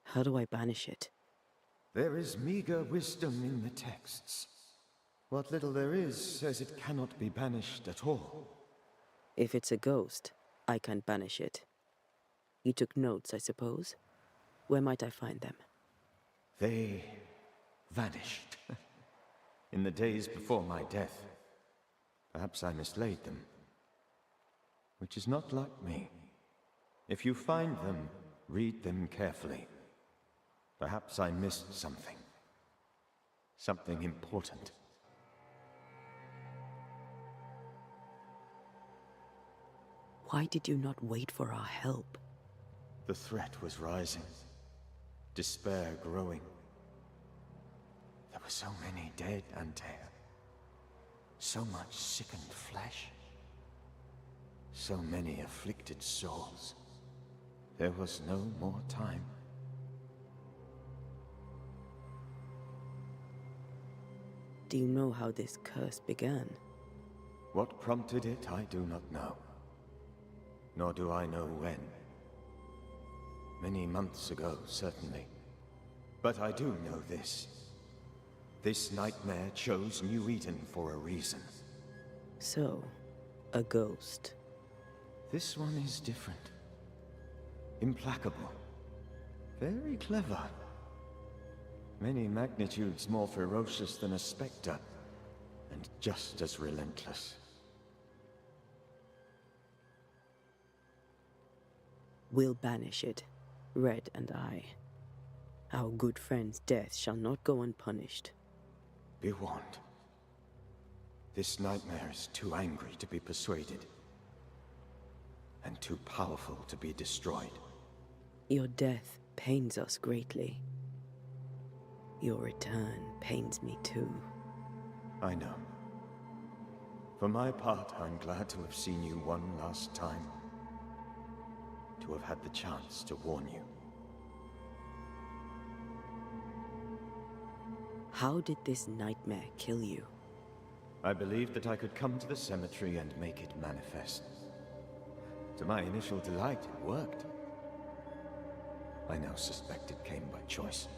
How do I banish it? There is meager wisdom in the texts. What little there is says it cannot be banished at all. If it's a ghost, I can't banish it. You took notes, I suppose? Where might I find them? They vanished. In the days before my death. Perhaps I mislaid them. Which is not like me. If you find them, read them carefully. Perhaps I missed something. Something important. Why did you not wait for our help? The threat was rising. Despair growing. There were so many dead, Antea. So much sickened flesh. So many afflicted souls. There was no more time. Do you know how this curse began? What prompted it, I do not know. Nor do I know when. Many months ago, certainly. But I do know this. This nightmare chose New Eden for a reason. So, a ghost. This one is different. Implacable. Very clever. Many magnitudes more ferocious than a spectre, and just as relentless. We'll banish it, Red and I. Our good friend's death shall not go unpunished. Be warned. This nightmare is too angry to be persuaded, and too powerful to be destroyed. Your death pains us greatly. Your return pains me too. I know. For my part, I'm glad to have seen you one last time. To have had the chance to warn you. How did this nightmare kill you? I believed that I could come to the cemetery and make it manifest. To my initial delight, it worked. I now suspect it came by choice.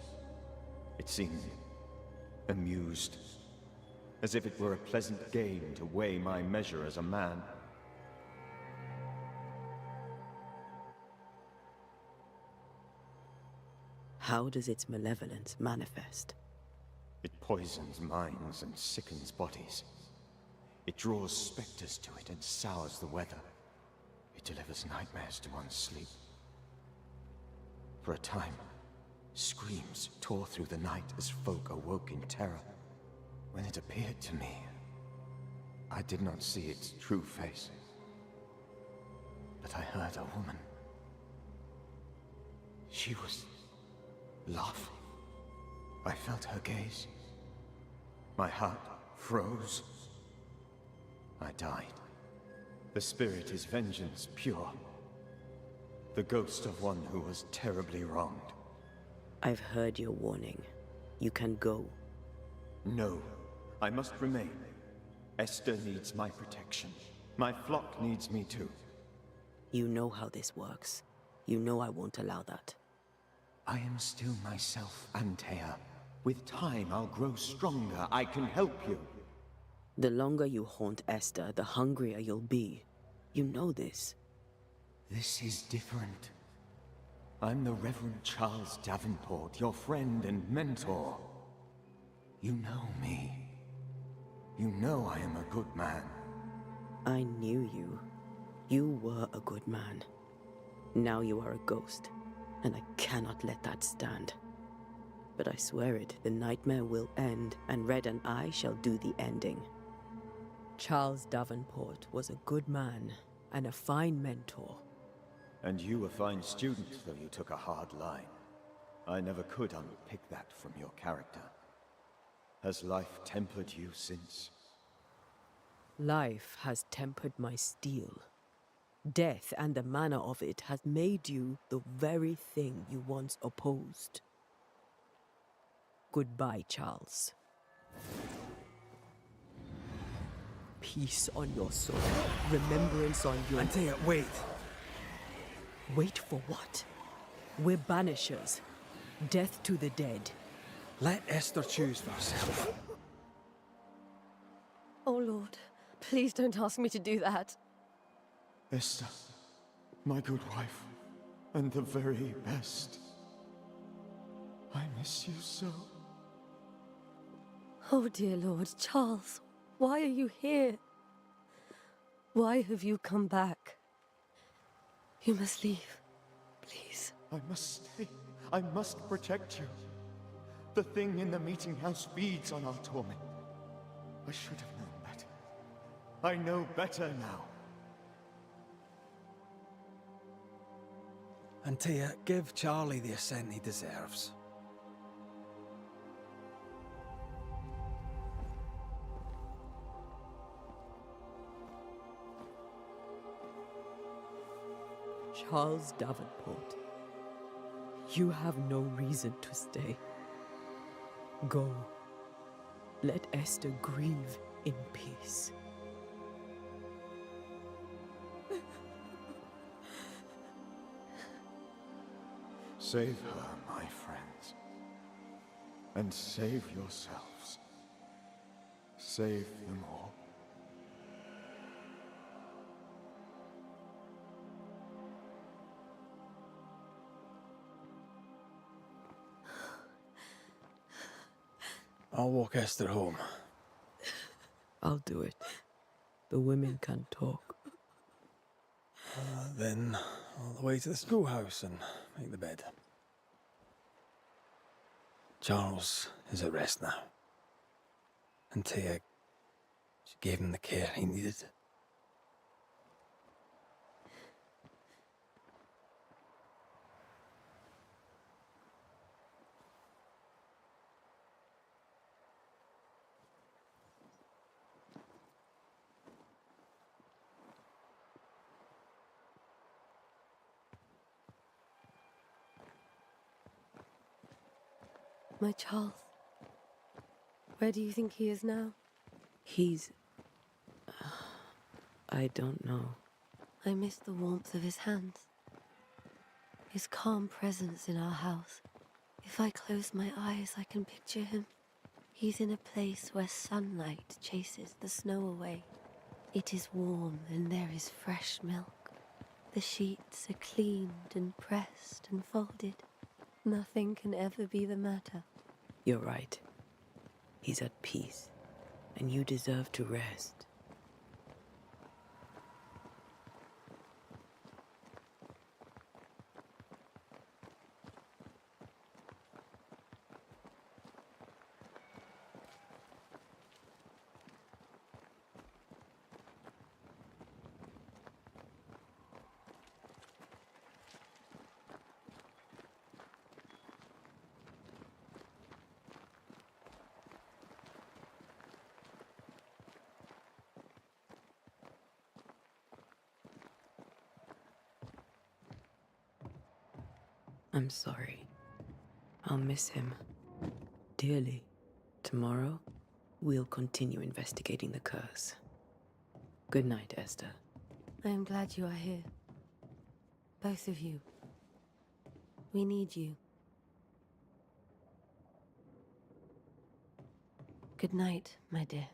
It seemed amused, as if it were a pleasant game to weigh my measure as a man. How does its malevolence manifest? It poisons minds and sickens bodies. It draws specters to it and sours the weather. It delivers nightmares to one's sleep. For a time, screams tore through the night as folk awoke in terror. When it appeared to me, I did not see its true face. But I heard a woman. She was laughing. I felt her gaze. My heart froze. I died. The spirit is vengeance pure. The ghost of one who was terribly wronged. I've heard your warning. You can go. No, I must remain. Esther needs my protection. My flock needs me too. You know how this works. You know I won't allow that. I am still myself, Antea. With time, I'll grow stronger. I can help you. The longer you haunt Esther, the hungrier you'll be. You know this. This is different. I'm the Reverend Charles Davenport, your friend and mentor. You know me. You know I am a good man. I knew you. You were a good man. Now you are a ghost, and I cannot let that stand. But I swear it, the nightmare will end, and Red and I shall do the ending. Charles Davenport was a good man, and a fine mentor. And you a fine student, though you took a hard line. I never could unpick that from your character. Has life tempered you since? Life has tempered my steel. Death and the manner of it has made you the very thing you once opposed. Goodbye, Charles. Peace on your soul. Remembrance on your... Antea, wait. Wait for what? We're banishers. Death to the dead. Let Esther choose for herself. Oh, Lord, please don't ask me to do that. Esther, my good wife, and the very best. I miss you so. Oh, dear Lord, Charles, why are you here? Why have you come back? You must leave, please. I must stay. I must protect you. The thing in the meeting house feeds on our torment. I should have known better. I know better now. Antea, give Charlie the ascent he deserves. Charles Davenport, you have no reason to stay. Go. Let Esther grieve in peace. Save her, my friends. And save yourselves. Save them all. I'll walk Esther home. I'll do it. The women can talk. Then all the way to the schoolhouse and make the bed. Charles is at rest now. Antea, she gave him the care he needed. My Charles, where do you think he is now? He's... I don't know. I miss the warmth of his hands. His calm presence in our house. If I close my eyes, I can picture him. He's in a place where sunlight chases the snow away. It is warm and there is fresh milk. The sheets are cleaned and pressed and folded. Nothing can ever be the matter. You're right. He's at peace, and you deserve to rest. I'm sorry. I'll miss him dearly. Tomorrow, we'll continue investigating the curse. Good night, Esther. I am glad you are here. Both of you. We need you. Good night, my dear.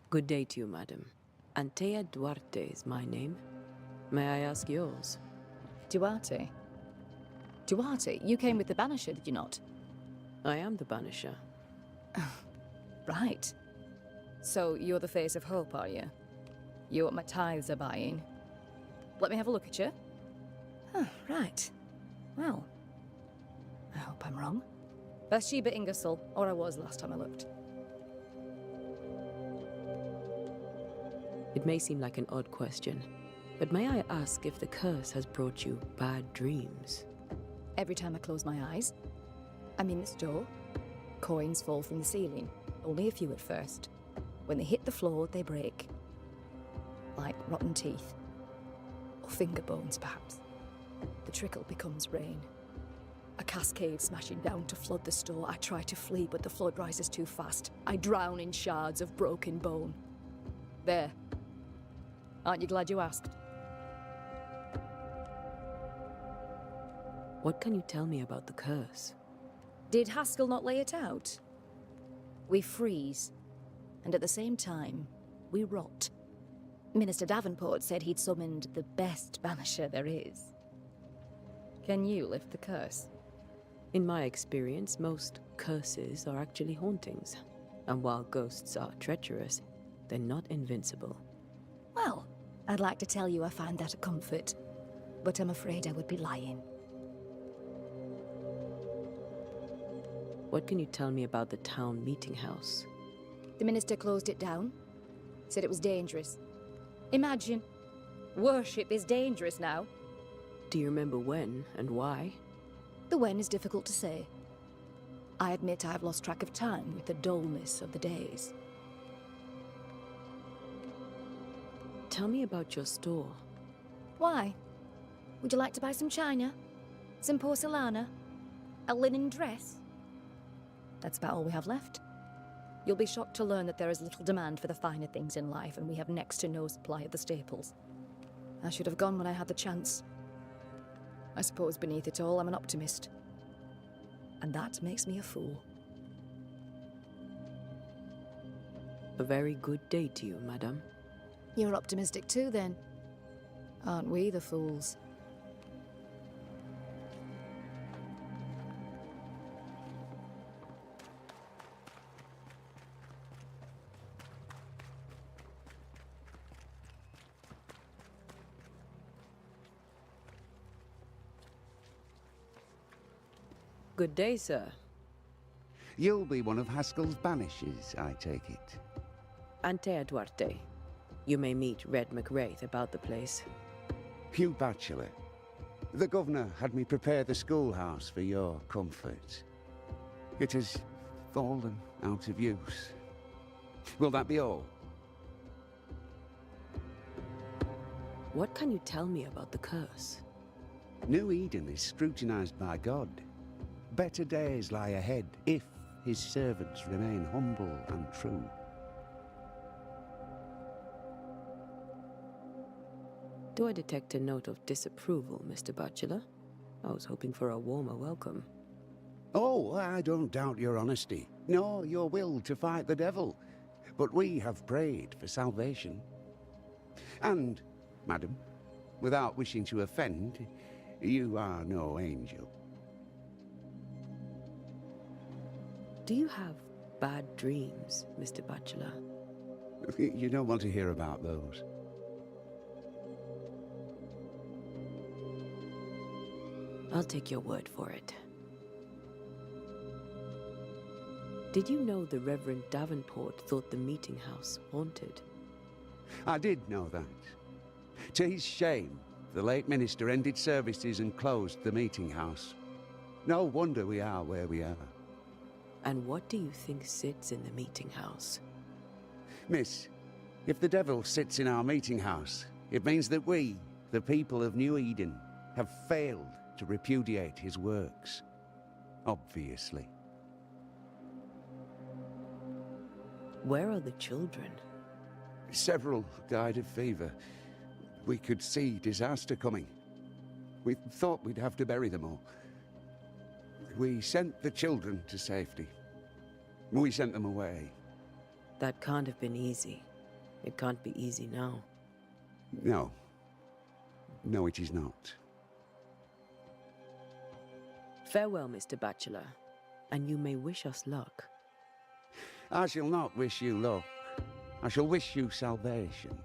Good day to you, madam. Antea Duarte is my name. May I ask yours? Duarte? Duarte, you came with the Banisher, did you not? I am the Banisher. Right. So you're the face of hope, are you? You're what my tithes are buying. Let me have a look at you. Huh, right. Well, I hope I'm wrong. Bathsheba Ingersoll, or I was last time I looked. It may seem like an odd question, but may I ask if the curse has brought you bad dreams? Every time I close my eyes, I'm in this door. Coins fall from the ceiling, only a few at first. When they hit the floor, they break. Like rotten teeth. Or finger bones, perhaps. The trickle becomes rain. A cascade smashing down to flood the store. I try to flee, but the flood rises too fast. I drown in shards of broken bone. There. Aren't you glad you asked? What can you tell me about the curse? Did Haskell not lay it out? We freeze, and at the same time, we rot. Minister Davenport said he'd summoned the best banisher there is. Can you lift the curse? In my experience, most curses are actually hauntings. And while ghosts are treacherous, they're not invincible. Well, I'd like to tell you I find that a comfort, but I'm afraid I would be lying. What can you tell me about the town meeting house? The minister closed it down, said it was dangerous. Imagine, worship is dangerous now. Do you remember when and why? The when is difficult to say. I admit I've lost track of time with the dullness of the days. Tell me about your store. Why? Would you like to buy some china? Some porcelana? A linen dress? That's about all we have left. You'll be shocked to learn that there is little demand for the finer things in life, and we have next to no supply of the staples. I should have gone when I had the chance. I suppose beneath it all, I'm an optimist. And that makes me a fool. A very good day to you, madame. You're optimistic too, then. Aren't we the fools? Good day, sir. You'll be one of Haskell's Banishers, I take it. Antea Duarte. You may meet Red McWraith about the place. Hugh Bachelor. The governor had me prepare the schoolhouse for your comfort. It has fallen out of use. Will that be all? What can you tell me about the curse? New Eden is scrutinized by God. Better days lie ahead if his servants remain humble and true. Do I detect a note of disapproval, Mr. Bachelor? I was hoping for a warmer welcome. Oh, I don't doubt your honesty, nor your will to fight the devil. But we have prayed for salvation. And, madam, without wishing to offend, you are no angel. Do you have bad dreams, Mr. Bachelor? You don't want to hear about those. I'll take your word for it. Did you know the Reverend Davenport thought the meeting house haunted? I did know that. To his shame, the late minister ended services and closed the meeting house. No wonder we are where we are. And what do you think sits in the meeting house? Miss, if the devil sits in our meeting house, it means that we, the people of New Eden, have failed to repudiate his works. Obviously. Where are the children? Several died of fever. We could see disaster coming. We thought we'd have to bury them all. We sent the children to safety. We sent them away. That can't have been easy. It can't be easy now. No. No, it is not. Farewell, Mr. Bachelor, and you may wish us luck. I shall not wish you luck. I shall wish you salvation.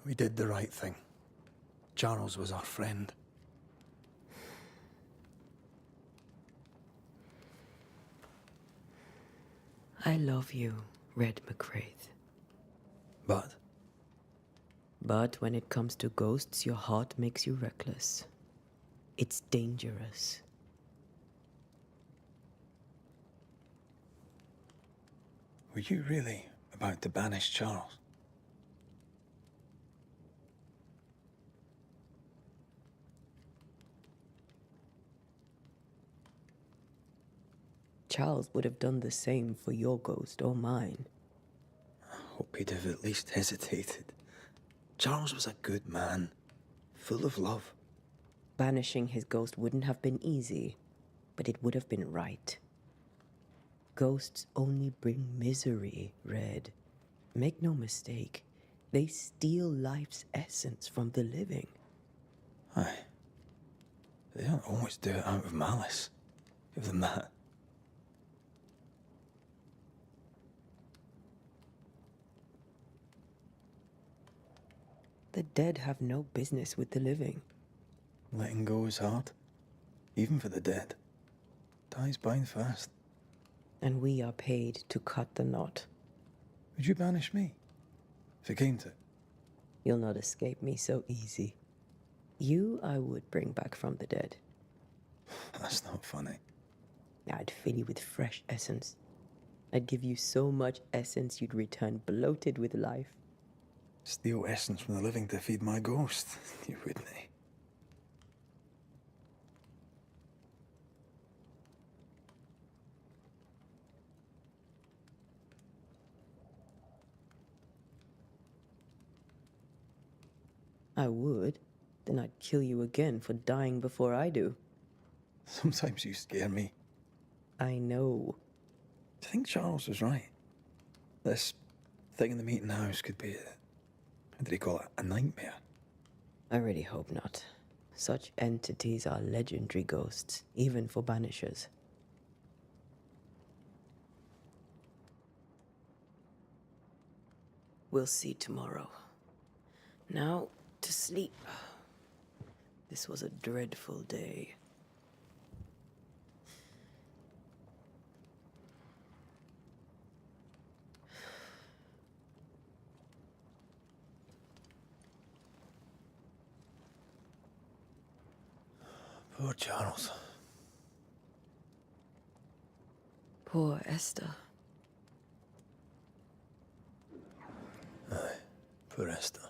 We did the right thing. Charles was our friend. I love you, Red McCraith. But But when it comes to ghosts, your heart makes you reckless. It's dangerous. were you really about to banish Charles? Charles would have done the same for your ghost or mine. I hope he'd have at least hesitated. Charles was a good man, full of love. Banishing his ghost wouldn't have been easy, but it would have been right. Ghosts only bring misery, Red. Make no mistake, they steal life's essence from the living. Aye. They don't always do it out of malice. Give them that. The dead have no business with the living. Letting go is hard. Even for the dead. Ties bind fast. And we are paid to cut the knot. Would you banish me? If it came to it? You'll not escape me so easy. You I would bring back from the dead. That's not funny. I'd fill you with fresh essence. I'd give you so much essence you'd return bloated with life. Steal essence from the living to feed my ghost. You wouldn't, eh? I would. Then I'd kill you again for dying before I do. Sometimes you scare me. I know. Do you think Charles was right? This thing in the meeting house could be how did he call it? A nightmare? I really hope not. Such entities are legendary ghosts, even for Banishers. We'll see tomorrow. Now, to sleep. This was a dreadful day. Poor Charles. Poor Esther. Aye, poor Esther.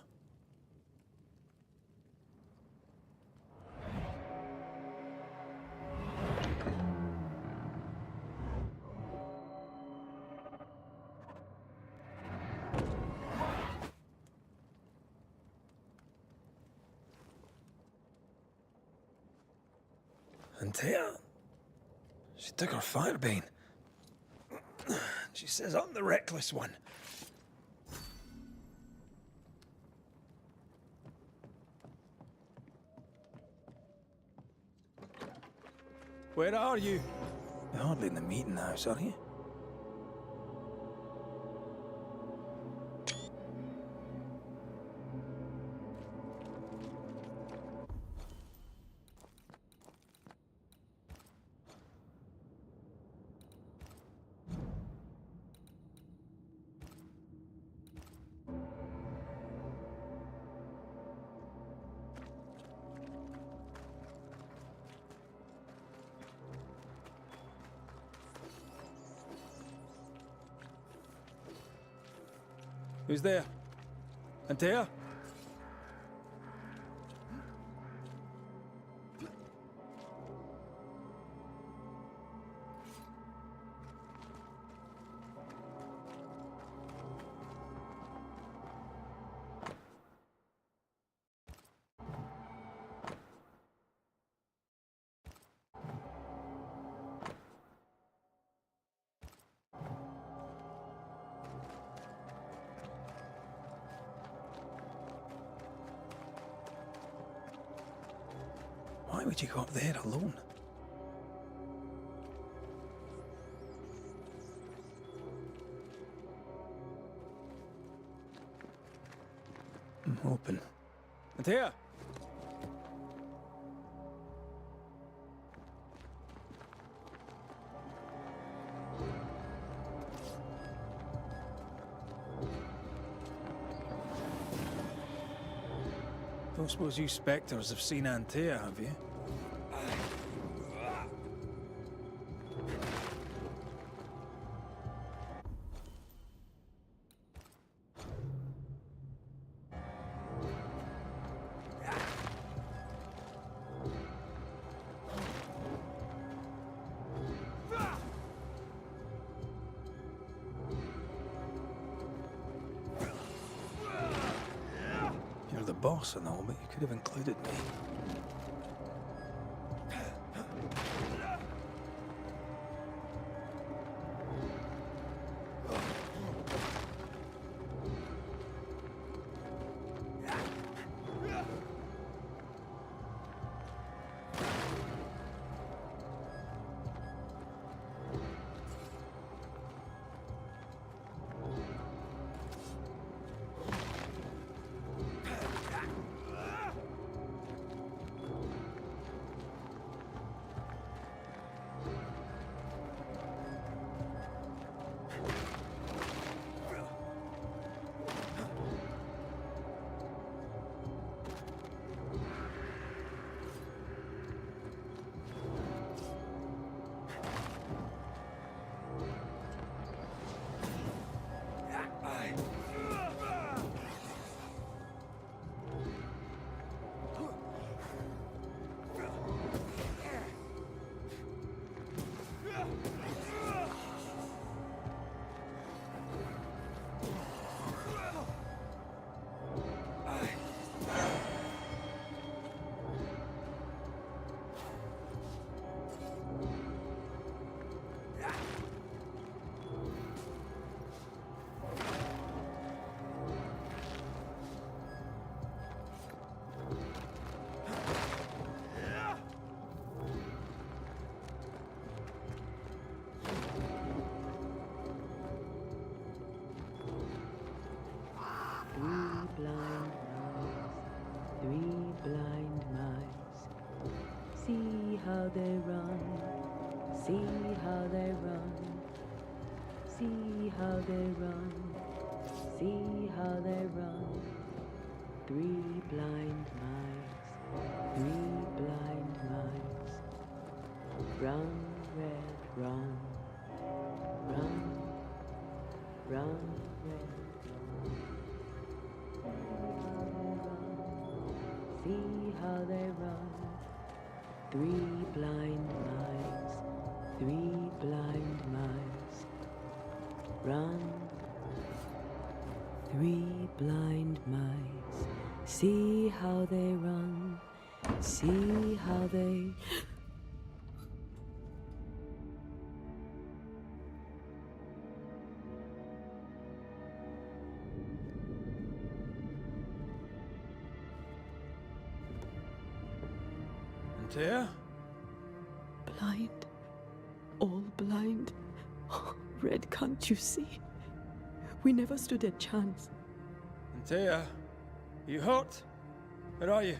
And Tia, she took her firebane. She says I'm the reckless one. Where are you? You're hardly in the meeting house, are you? Who's there? Antea? Why would you go up there alone? Open. And here! Don't suppose you spectres have seen Antea, have you? You're the boss and all, but you could have included me. Blind mice. See how they run, see how they run, see how they run, see how they run. 3 blind mice, 3 blind mice. Run, red, run, run, run, red, run. See how they run. 3 blind mice, 3 blind mice. Run. 3 blind mice. See how they run. See how they... Antea? Blind. All blind. Oh, Red, can't you see? We never stood a chance. Antea, you hurt? Where are you?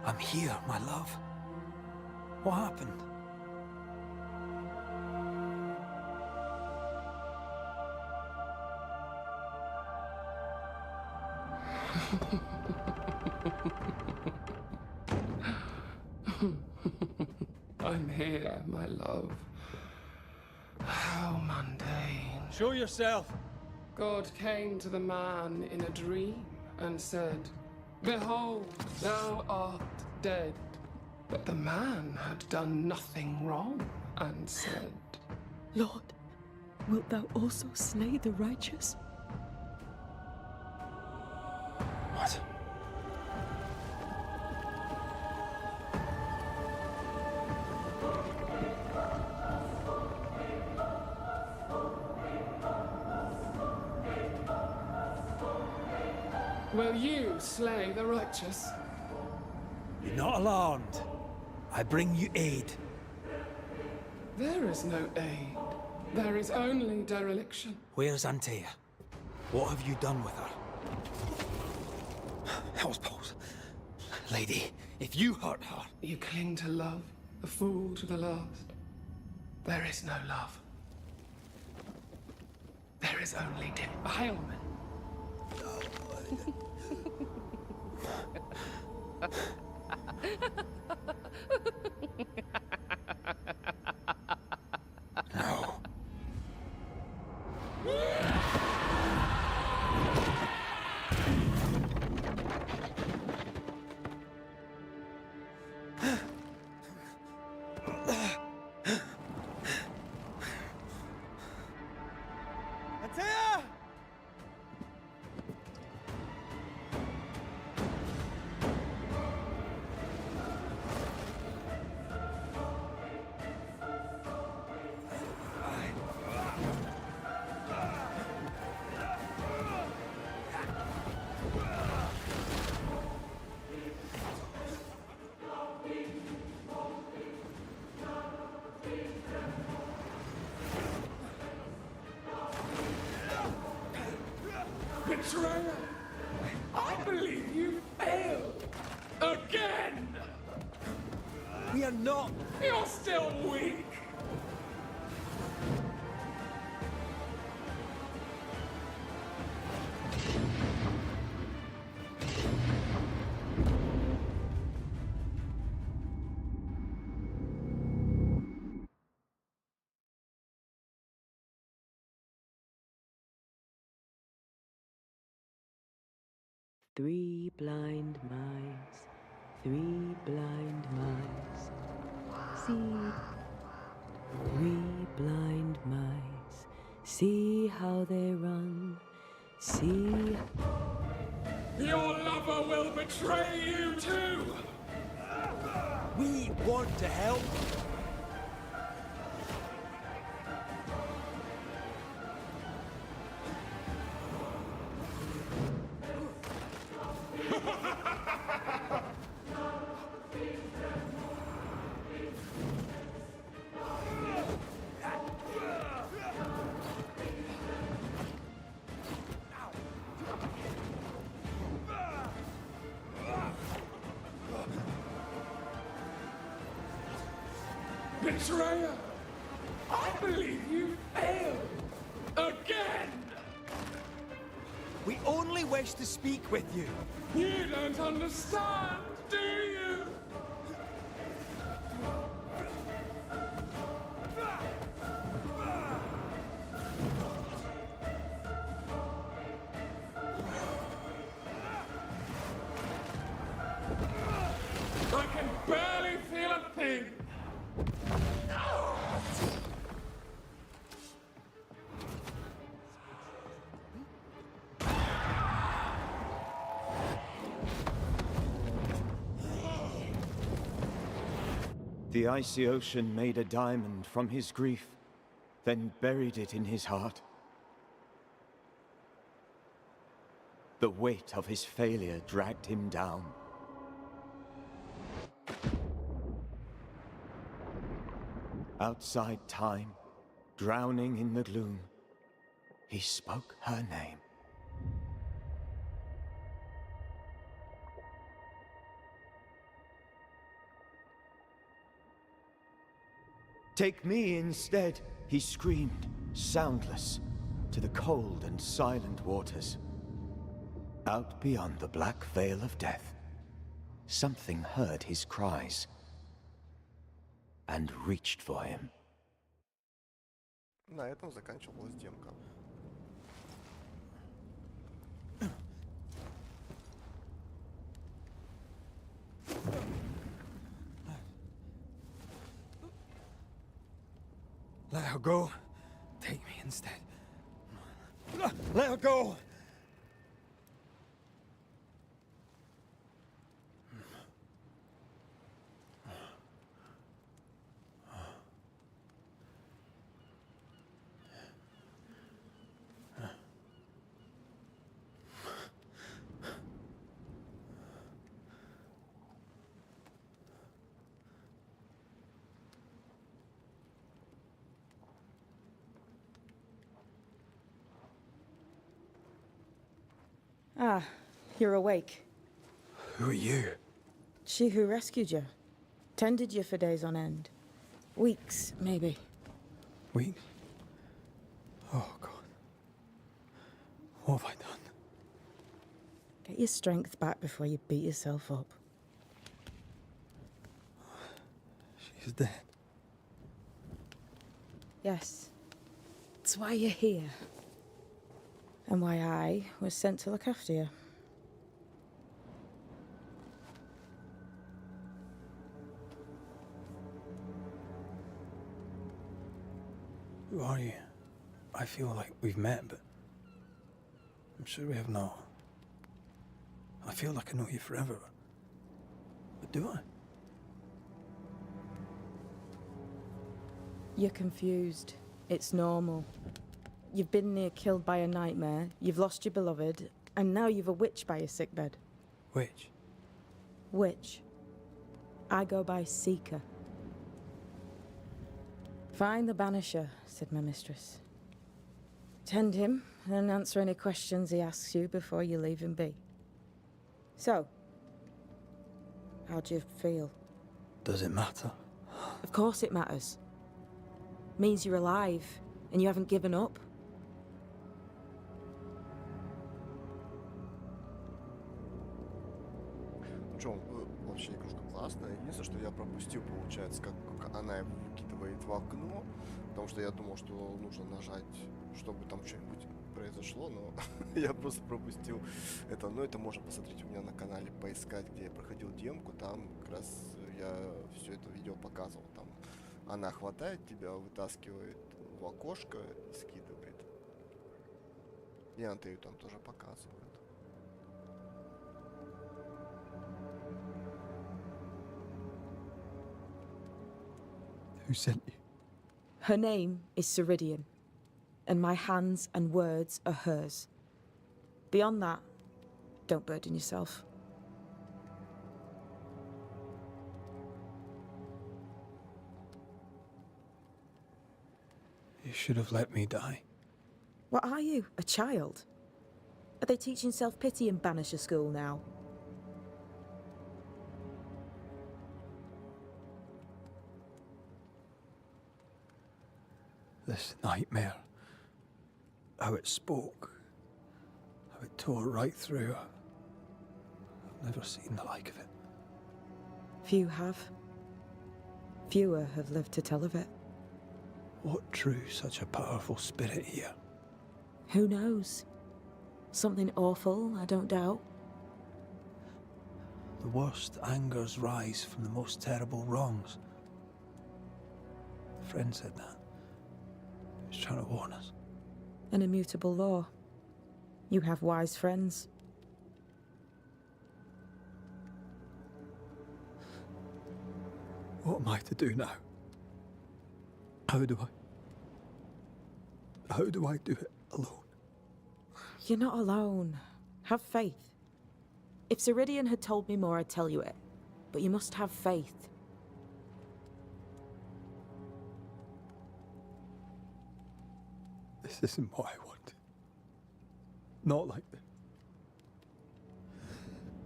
I'm here, my love. What happened? I'm here, my love. How mundane. Show yourself! God came to the man in a dream and said, "Behold, thou art dead." But the man had done nothing wrong and said, Lord, wilt thou also slay the righteous? What? "Will you slay the righteous?" You're not alarmed. I bring you aid. There is no aid. There is only dereliction. Where's Antea? What have you done with her? Hellsballs. Lady, if you hurt her... You cling to love, a fool to the last. There is no love. There is only defilement. No. Antea! Betrayer! I believe you failed! Again! We are not... You're still weak! Three blind mice, three blind mice. See, three blind mice. See how they run. See. Your lover will betray you too! We want to help. Betrayer! I believe you failed! Again! We only wish to speak with you. You don't understand, do you? I can barely feel a thing! The icy ocean made a diamond from his grief, then buried it in his heart. The weight of his failure dragged him down. Outside time, drowning in the gloom, he spoke her name. Take me instead, he screamed, soundless, to the cold and silent waters. Out beyond the black veil of death, something heard his cries and reached for him. На этом заканчивалась демка. Let her go. Take me instead. Let her go! Ah, you're awake. Who are you? She who rescued you. Tended you for days on end. Weeks, maybe. Weeks? Oh, God. What have I done? Get your strength back before you beat yourself up. She's dead. Yes. That's why you're here. And why I was sent to look after you. Who are you? I feel like we've met, but I'm sure we have not. I feel like I know you forever, but do I? You're confused. It's normal. You've been near killed by a nightmare, you've lost your beloved, and now you've a witch by your sickbed. Which? Witch. I go by Seeker. Find the Banisher, said my mistress. Tend him, and answer any questions he asks you before you leave him be. So, how do you feel? Does it matter? Of course it matters. Means you're alive, and you haven't given up. Ну что, вообще игрушка классная. Единственное, что я пропустил, получается, как она его выкидывает в окно, потому что я думал, что нужно нажать, чтобы там что-нибудь произошло, но я просто пропустил это. Но это можно посмотреть у меня на канале, поискать, где я проходил демку, там как раз я все это видео показывал. Там она хватает тебя, вытаскивает в окошко и скидывает. И Антею там тоже показывают. Who sent you? Her name is Ceridian, and my hands and words are hers. Beyond that, don't burden yourself. You should have let me die. What are you, a child? Are they teaching self-pity in Banisher school now? This nightmare, how it spoke, how it tore right through. I've never seen the like of it. Few have. Fewer have lived to tell of it. What drew such a powerful spirit here? Who knows? Something awful, I don't doubt. The worst angers rise from the most terrible wrongs. A friend said that. He was trying to warn us. An immutable law. You have wise friends. What am I to do now? How do I do it alone? You're not alone. Have faith. If Ceridian had told me more, I'd tell you it. But you must have faith. This isn't what I wanted. Not like this.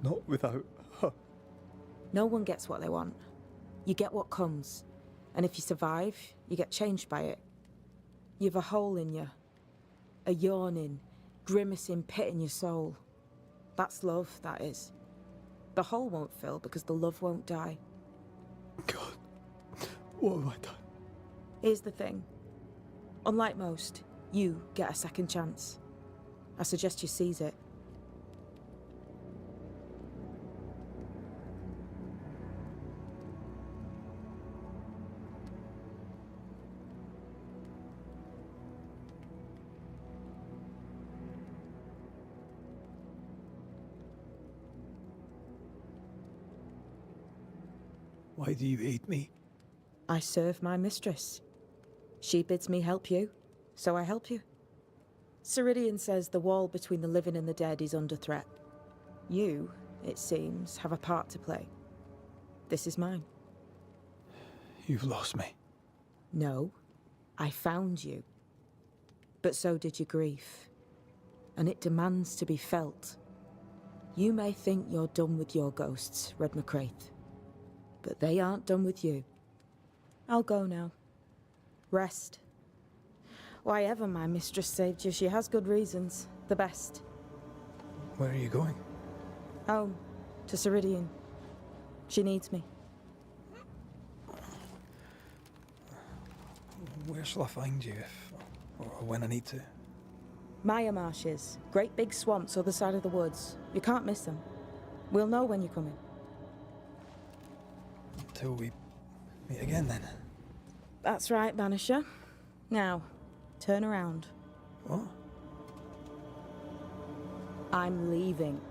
Not without her. No one gets what they want. You get what comes. And if you survive, you get changed by it. You've a hole in you. A yawning, grimacing pit in your soul. That's love, that is. The hole won't fill because the love won't die. God, what have I done? Here's the thing. Unlike most, you get a second chance. I suggest you seize it. Why do you hate me? I serve my mistress. She bids me help you, so I help you. Ceridian says the wall between the living and the dead is under threat. You, it seems, have a part to play. This is mine. You've lost me. No, I found you. But so did your grief. And it demands to be felt, You may think you're done with your ghosts, Red McCraith, but they aren't done with you. I'll go now. Rest. Why ever my mistress saved you, she has good reasons. The best. Where are you going? Home. To Ceridian. She needs me. Where shall I find you if, or when I need to? Maya Marshes. Great big swamps other side of the woods. You can't miss them. We'll know when you're coming. Until we meet again, then. That's right, Banisher. Now, turn around. What? I'm leaving.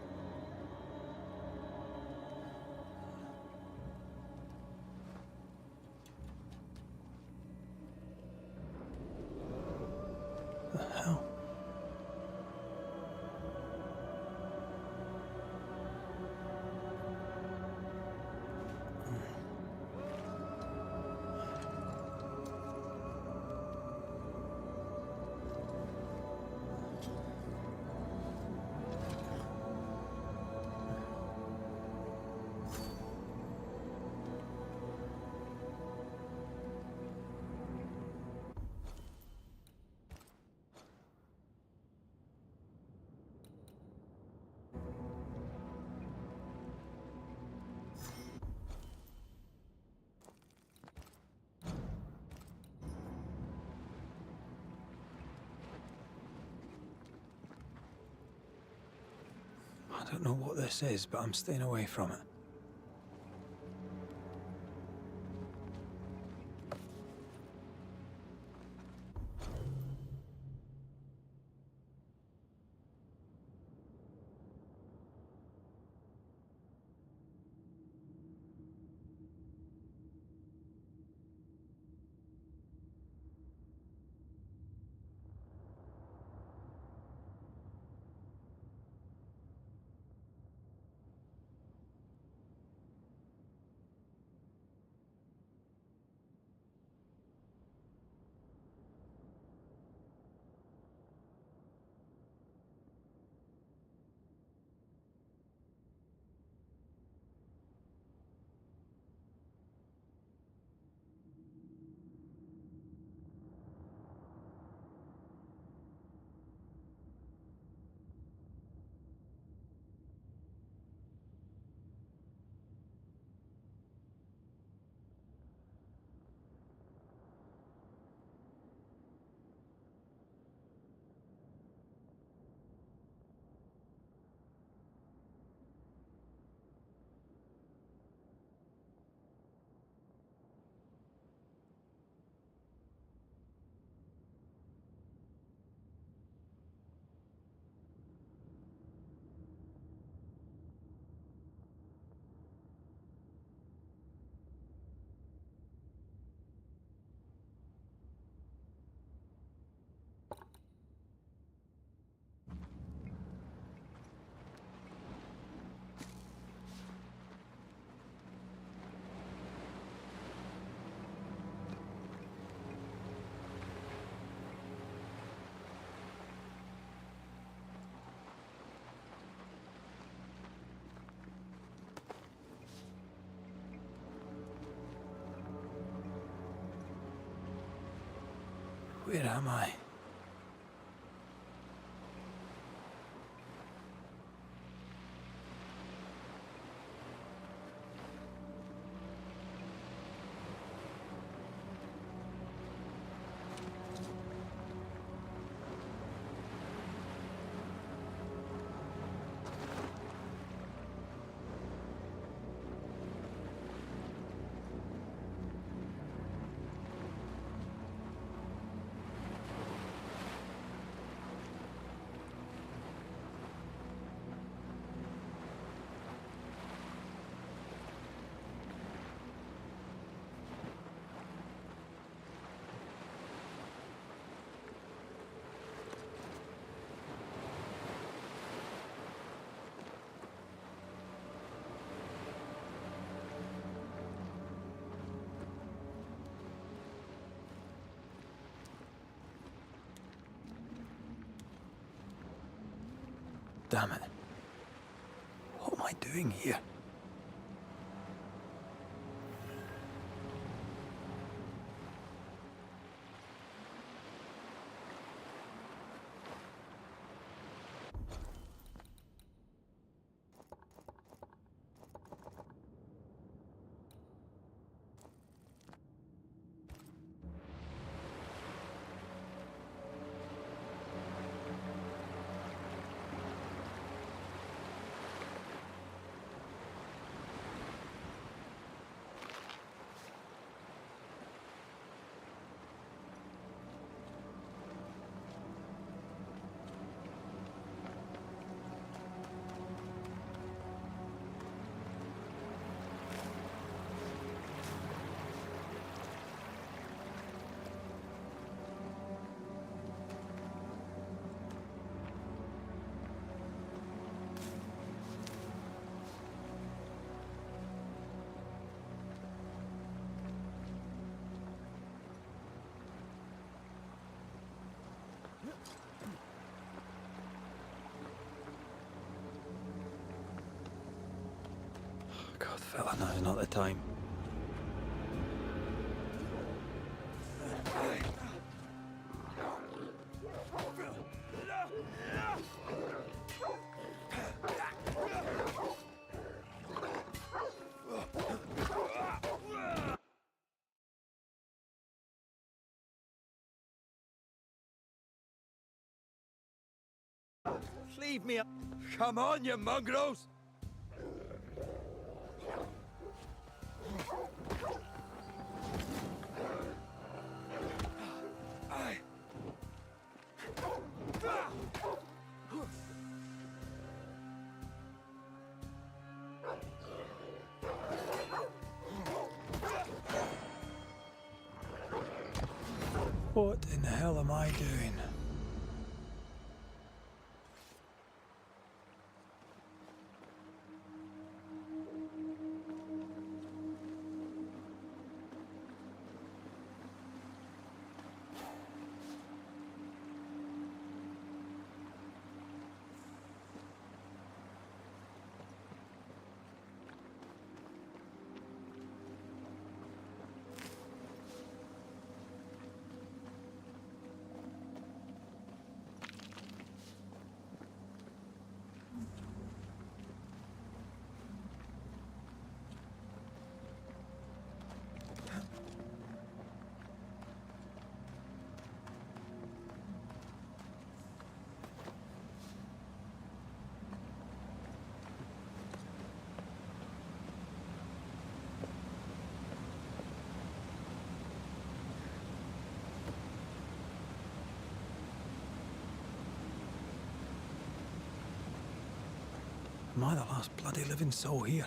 The hell? I don't know what this is, but I'm staying away from it. Where am I? Damn it. am I doing here? God, fella, now's not the time. Leave me. Come on, you mongrels! What in the hell am I doing? Am I the last bloody living soul here?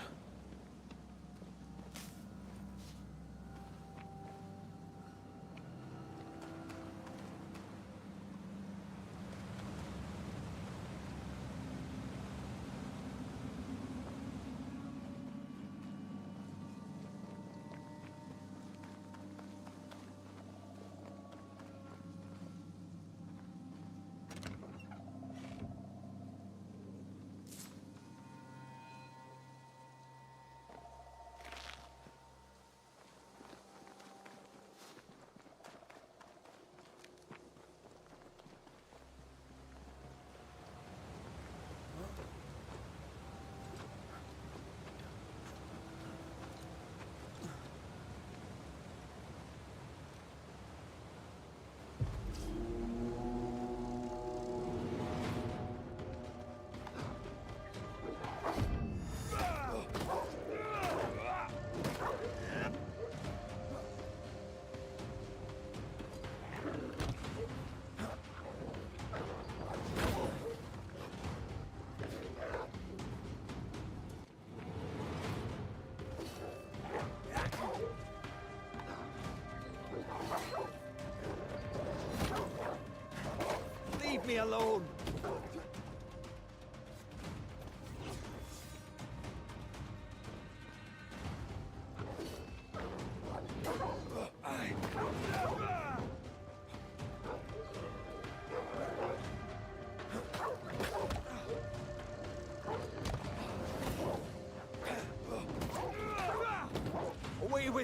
Leave me alone!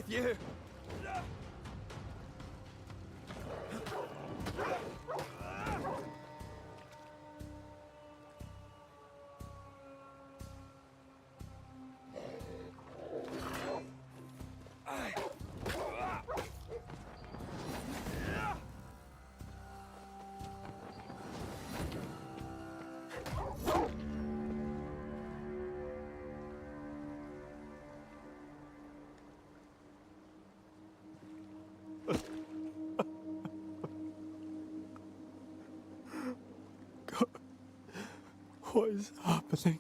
with you. God, what is happening?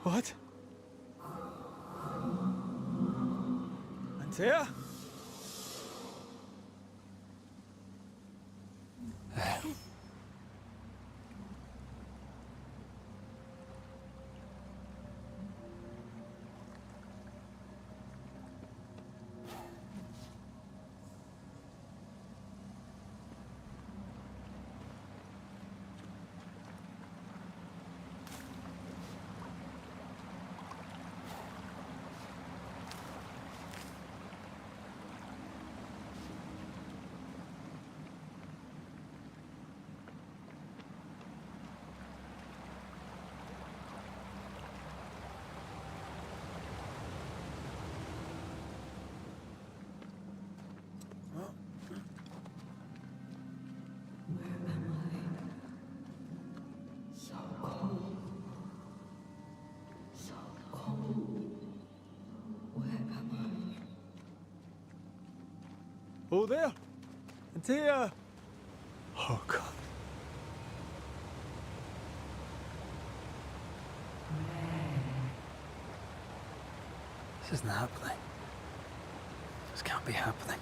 What? Antea? Oh, there! Antea! Oh, God. This isn't happening. This can't be happening.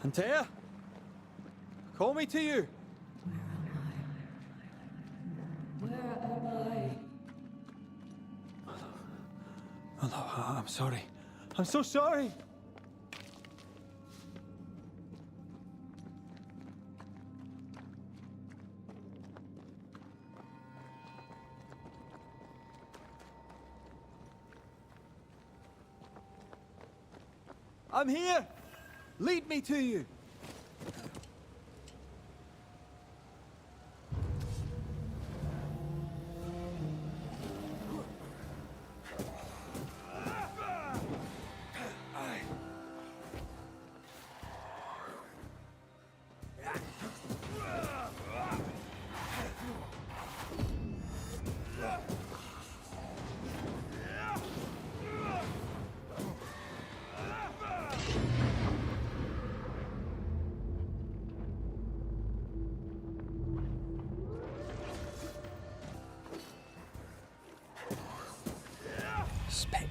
Antea? Call me to you. Oh, no, I'm sorry. I'm so sorry. I'm here. Lead me to you.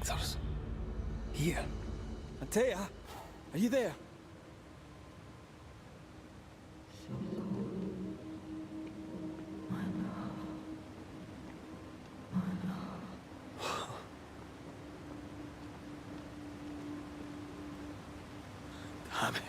spectres. Here. Antea, are you there? Damn it.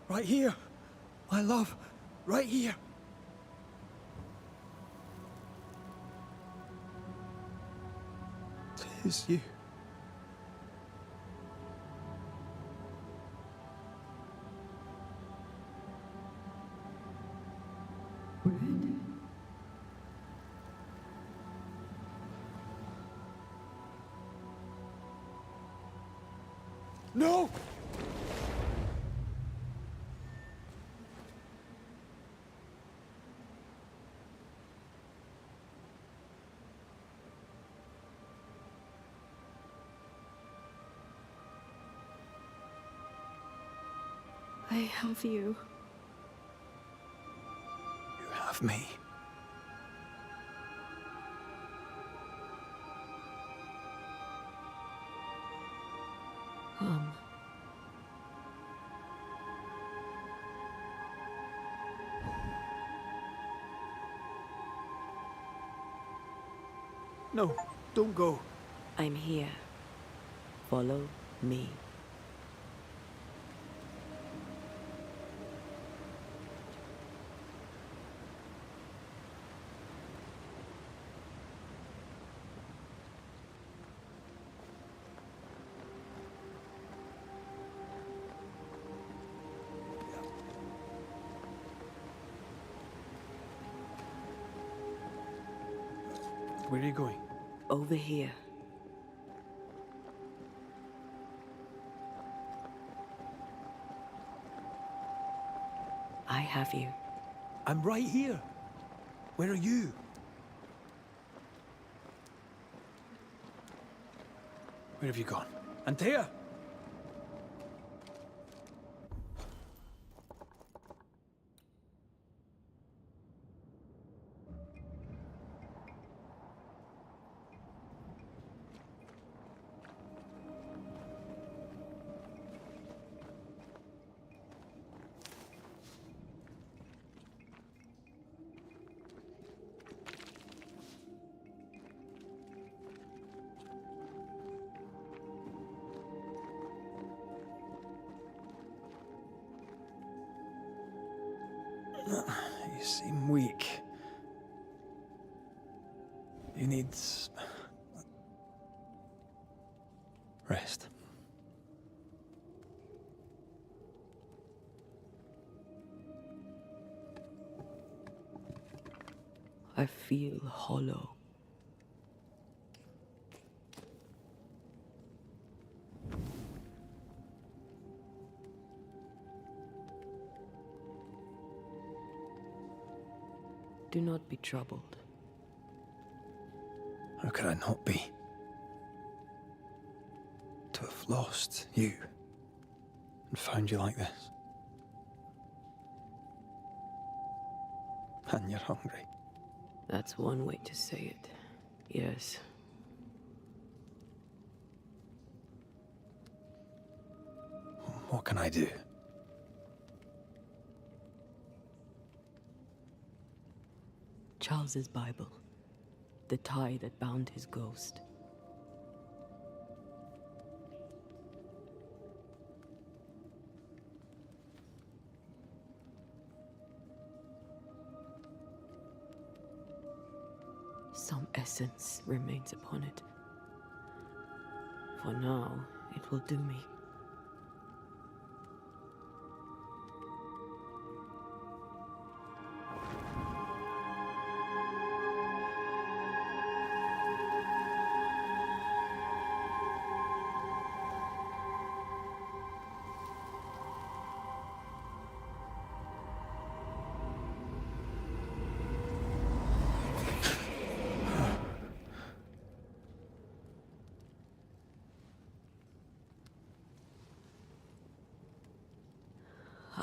Right here. My love. Right here. Tis you. No! I have you. You have me. No, don't go. I'm here. Follow me. Where are you going? Over here. I have you. I'm right here. Where are you? Where have you gone? Antea! You seem weak. You need rest. I feel hollow. Do not be troubled. How could I not be? To have lost you and found you like this. And you're hungry. That's one way to say it. Yes. What can I do? Charles's Bible. The tie that bound his ghost. Some essence remains upon it. For now, it will do me.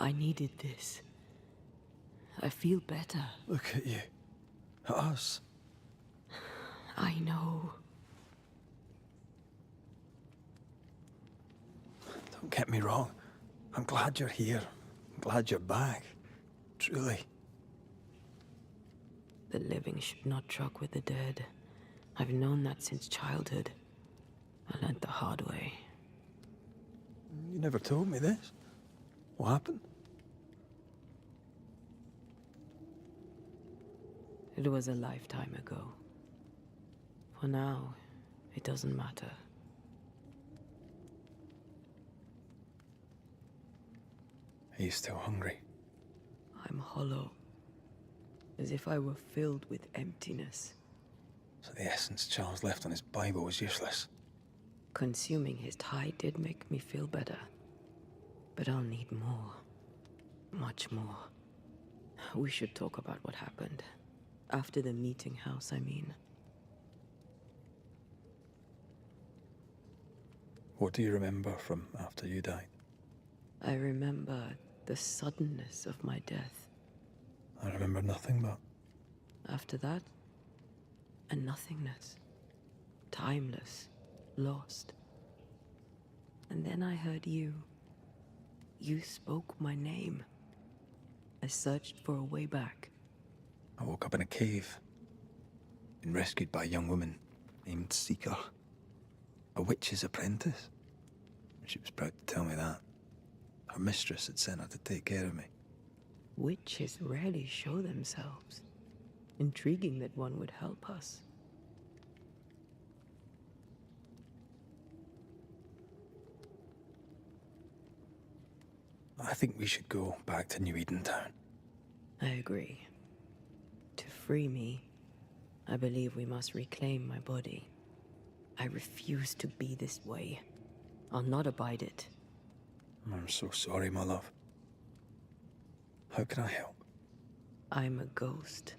I needed this. I feel better. Look at you. At us. I know. Don't get me wrong. I'm glad you're here. I'm glad you're back. Truly. The living should not truck with the dead. I've known that since childhood. I learned the hard way. You never told me this. What happened? It was a lifetime ago. For now, it doesn't matter. Are you still hungry? I'm hollow. As if I were filled with emptiness. So the essence Charles left on his Bible was useless. Consuming his tide did make me feel better. But I'll need more. Much more. We should talk about what happened. After the meeting house, I mean. What do you remember from after you died? I remember the suddenness of my death. I remember nothing but... After that, a nothingness. Timeless. Lost. And then I heard you. You spoke my name. I searched for a way back. I woke up in a cave. Been rescued by a young woman named Seeker. A witch's apprentice. She was proud to tell me that. Her mistress had sent her to take care of me. Witches rarely show themselves. Intriguing that one would help us. I think we should go back to New Eden Town. I agree. To free me, I believe we must reclaim my body. I refuse to be this way. I'll not abide it. I'm so sorry, my love. How can I help? I'm a ghost.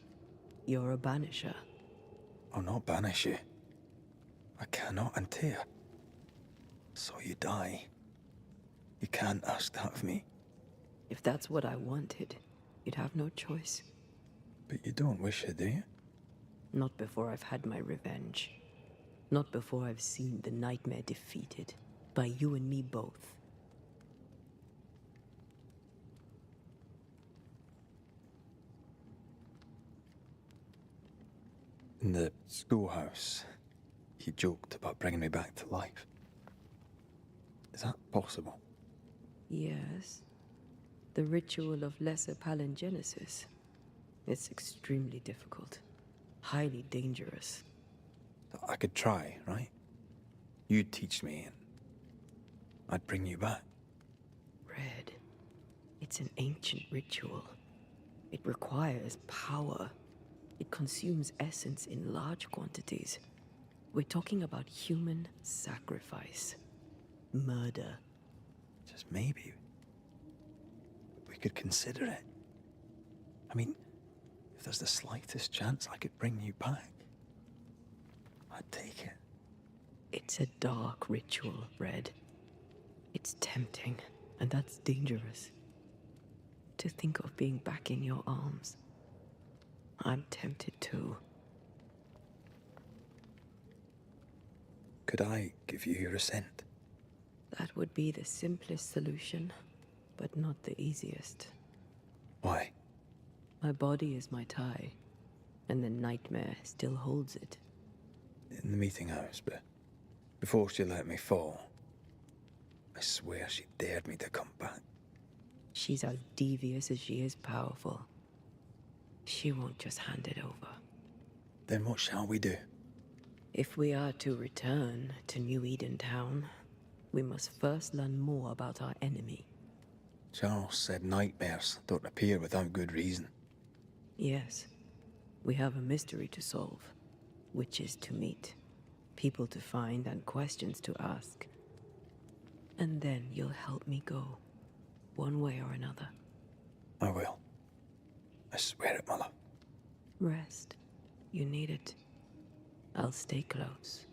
You're a banisher. I'll not banish you. I cannot until. So you die. You can't ask that of me. If that's what I wanted, you'd have no choice. But you don't wish it, do you? Not before I've had my revenge. Not before I've seen the nightmare defeated. By you and me both. In the schoolhouse, he joked about bringing me back to life. Is that possible? Yes. The ritual of lesser palingenesis. It's extremely difficult. Highly dangerous. I could try, right? You'd teach me and I'd bring you back. Red. It's an ancient ritual. It requires power. It consumes essence in large quantities. We're talking about human sacrifice. Murder. Just maybe. We could consider it. I mean, if there's the slightest chance I could bring you back, I'd take it. It's a dark ritual, Red. It's tempting, and that's dangerous. To think of being back in your arms. I'm tempted too. Could I give you your assent? That would be the simplest solution, but not the easiest. Why? My body is my tie, and the nightmare still holds it. In the meeting house, but before she let me fall, I swear she dared me to come back. She's as devious as she is powerful. She won't just hand it over. Then what shall we do? If we are to return to New Eden Town, we must first learn more about our enemy. Charles said nightmares don't appear without good reason. Yes. We have a mystery to solve. Witches to meet. People to find and questions to ask. And then you'll help me go. One way or another. I will. I swear it, my love. Rest. You need it. I'll stay close.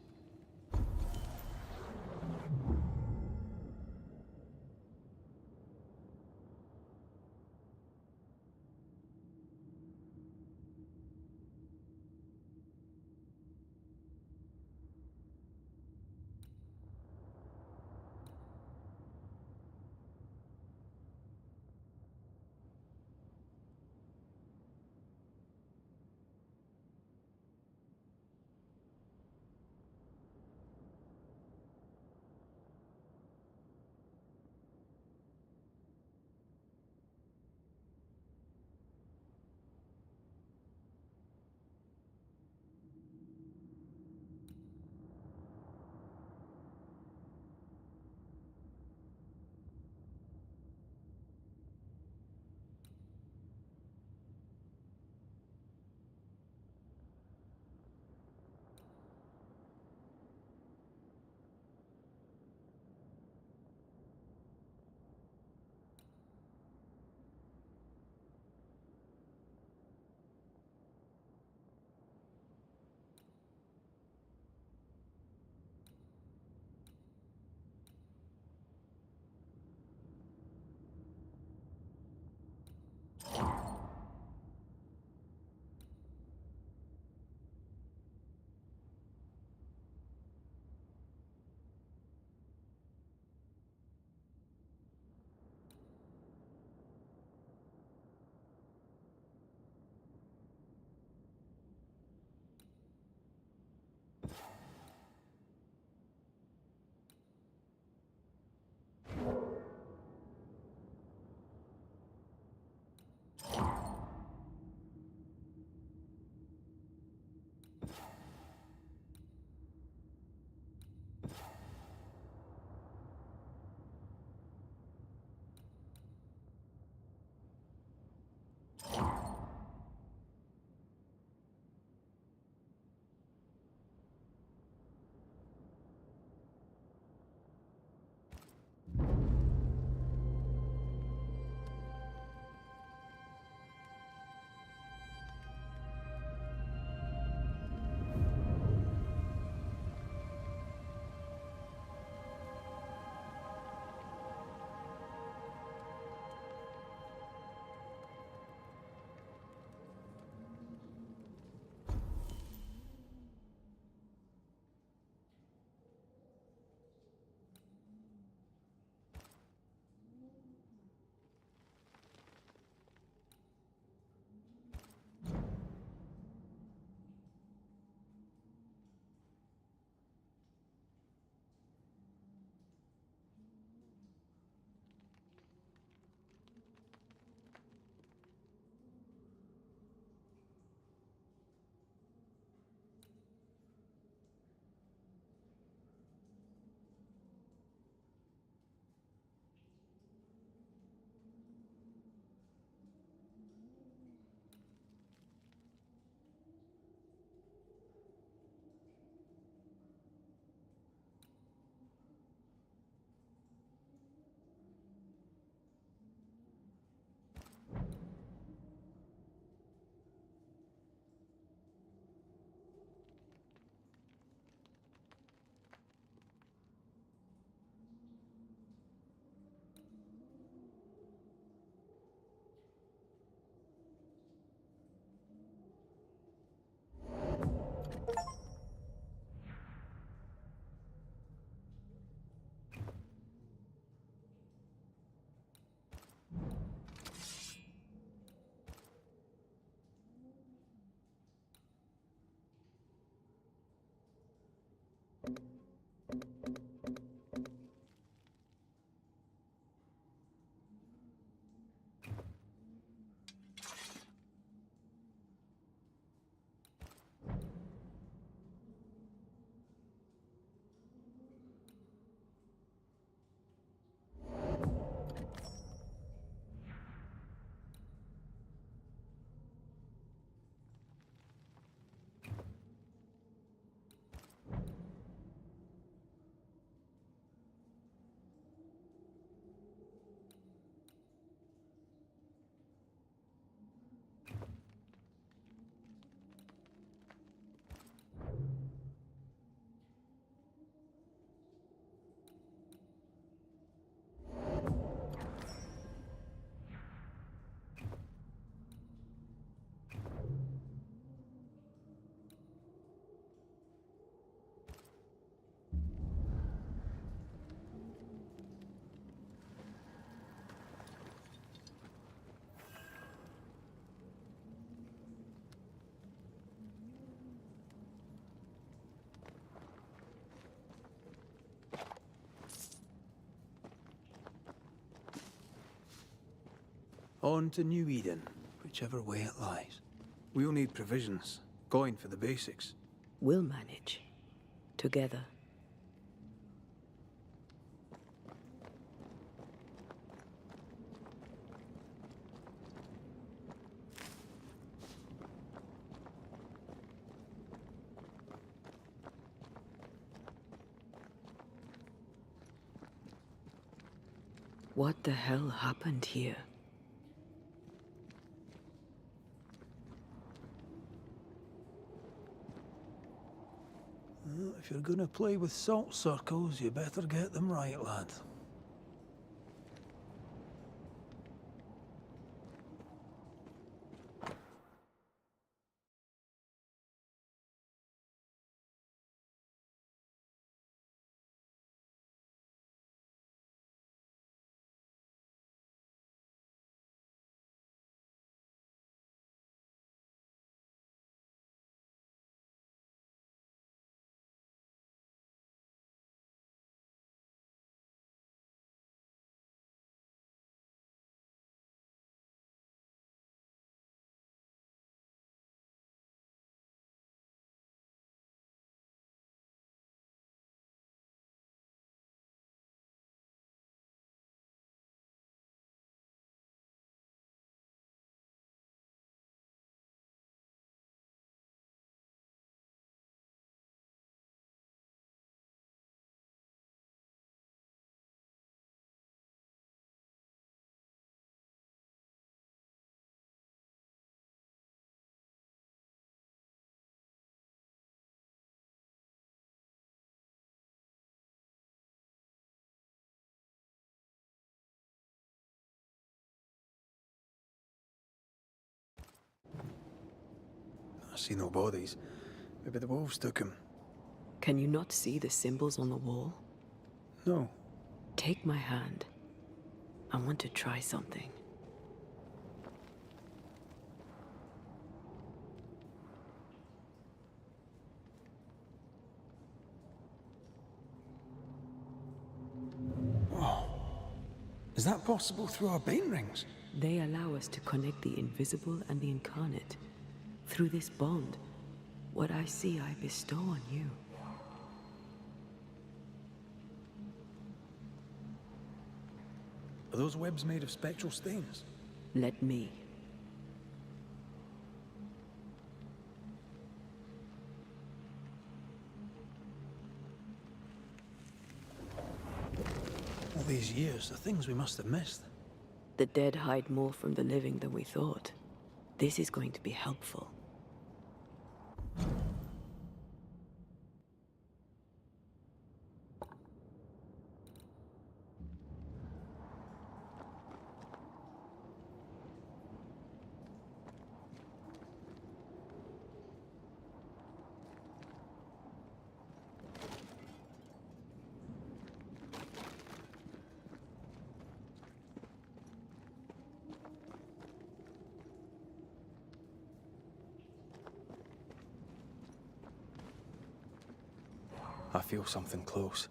On to New Eden, whichever way it lies. We'll need provisions, going for the basics. We'll manage. Together. What the hell happened here? Well, if you're gonna play with salt circles, you better get them right, lad. I see no bodies. Maybe the wolves took him. Can you not see the symbols on the wall? No. Take my hand. I want to try something. Is that possible through our bane rings? They allow us to connect the invisible and the incarnate. Through this bond, what I see I bestow on you. Are those webs made of spectral stains? Let me. All these years, the things we must have missed. The dead hide more from the living than we thought. This is going to be helpful. I feel something close.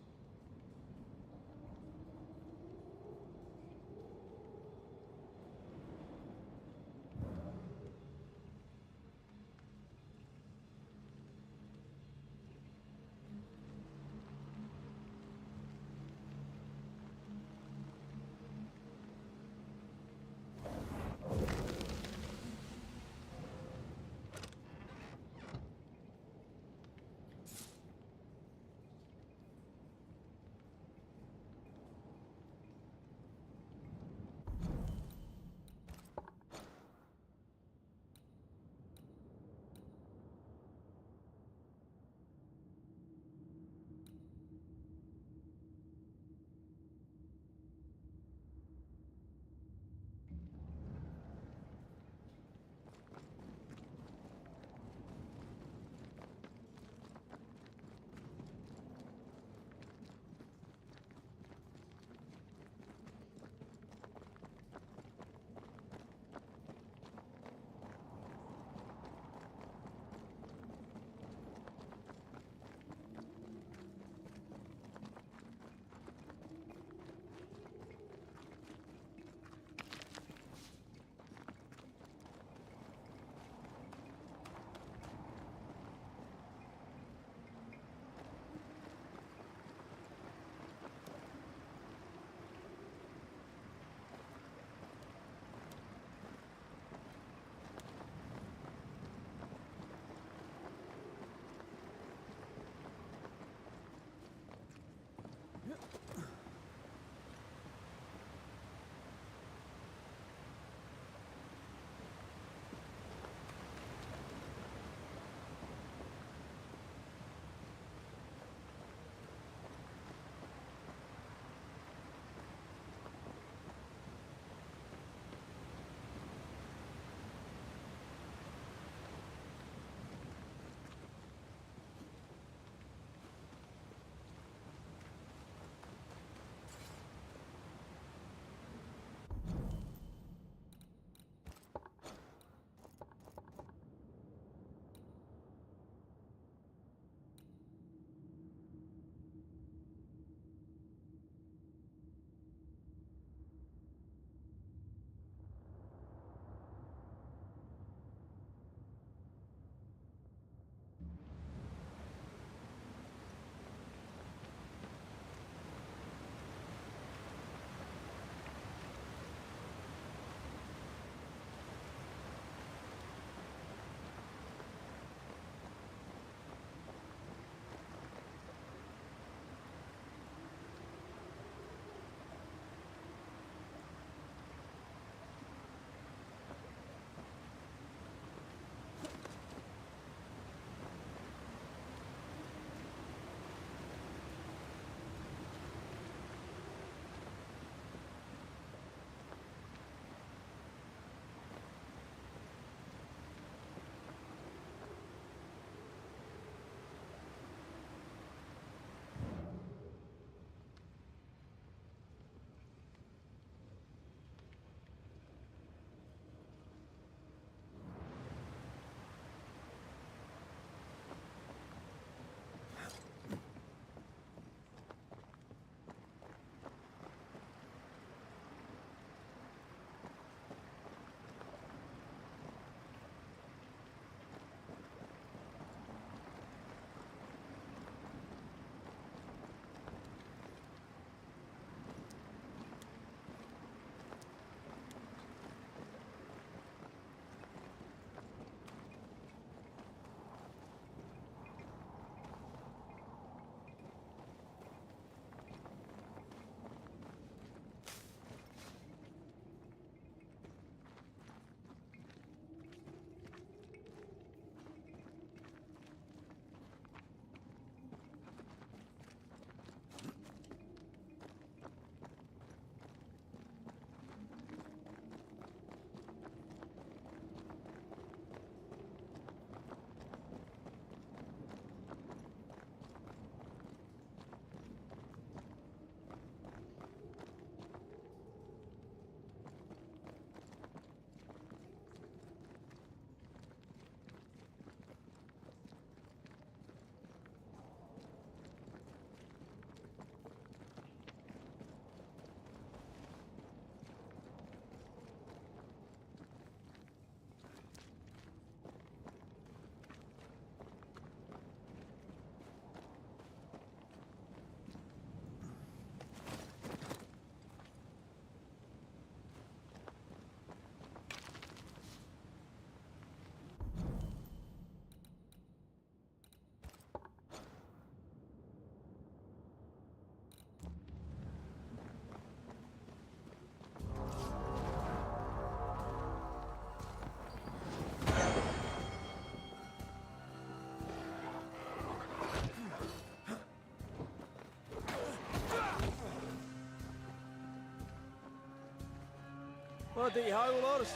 Bloody howlers!